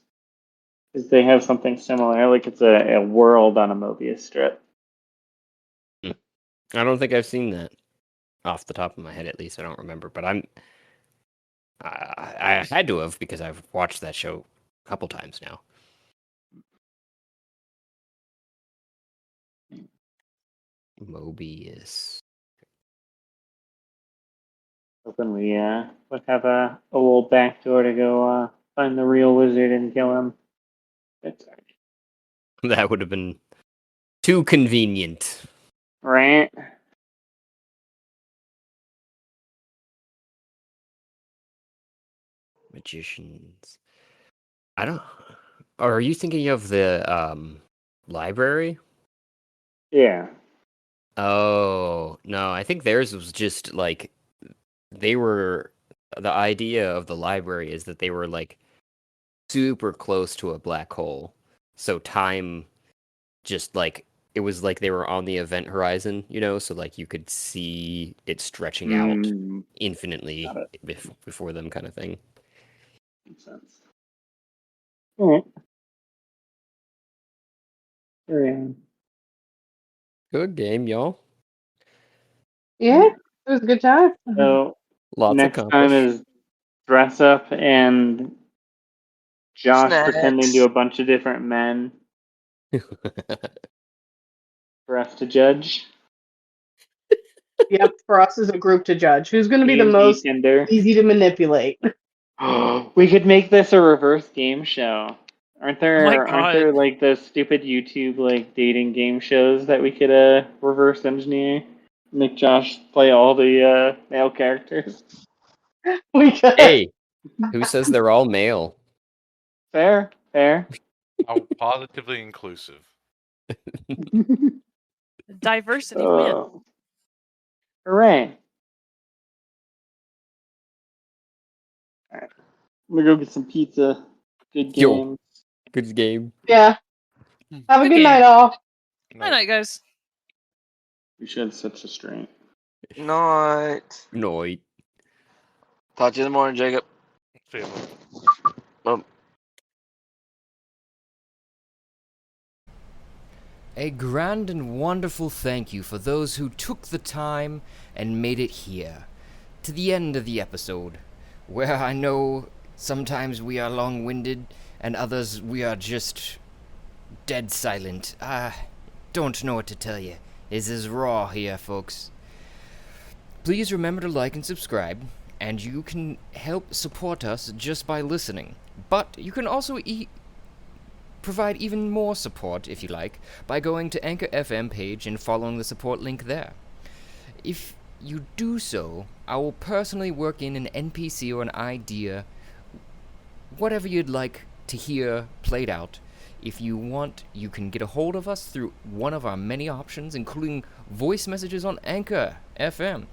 Because they have something similar, like it's a world on a Mobius strip. I don't think I've seen that off the top of my head. At least I don't remember. But I had to have because I've watched that show a couple times now. Mobius. Hoping we would have a little backdoor to go find the real wizard and kill him. That's all right. That would have been too convenient. Right? Magicians. I don't. Or are you thinking of the library? Yeah. Oh no, I think theirs was just like they were. The idea of the library is that they were like super close to a black hole, so time just like it was like they were on the event horizon, you know, so like you could see it stretching out infinitely before them, kind of thing. Makes sense. All right. Very Good game, y'all. Yeah, it was a good time. So Lots next time accomplished. is dress up and Josh Snacks. pretending to a bunch of different men for us to judge. Yep, for us as a group to judge. Who's going to be the D&D most Tinder. easy to manipulate? We could make this a reverse game show. Aren't there God. like those stupid YouTube like dating game shows that we could reverse engineer? Make Josh play all the male characters. We could. Hey, who says they're all male? Fair. Oh, positively inclusive. Diversity win. Hooray. Alright. I'm gonna go get some pizza. Good Yo. game. Good game. Yeah. Have a Good good game. night, all. Good night, guys. We should have such a strength. Night. Noid. Talk to you in the morning, Jacob. Feel A grand and wonderful thank you for those who took the time and made it here, to the end of the episode, where I know sometimes we are long-winded and others we are just dead silent. I don't know what to tell you. This is raw here, folks. Please remember to like and subscribe, and you can help support us just by listening. But you can also provide even more support, if you like, by going to Anchor FM page and following the support link there. If you do so, I will personally work in an NPC or an idea, whatever you'd like to hear played out. If you want, you can get a hold of us through one of our many options, including voice messages on Anchor FM,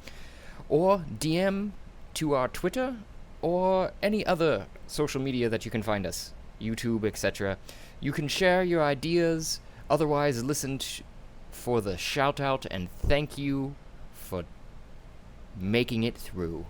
or DM to our Twitter, or any other social media that you can find us, YouTube, etc. You can share your ideas, otherwise listen for the shout out and thank you for making it through.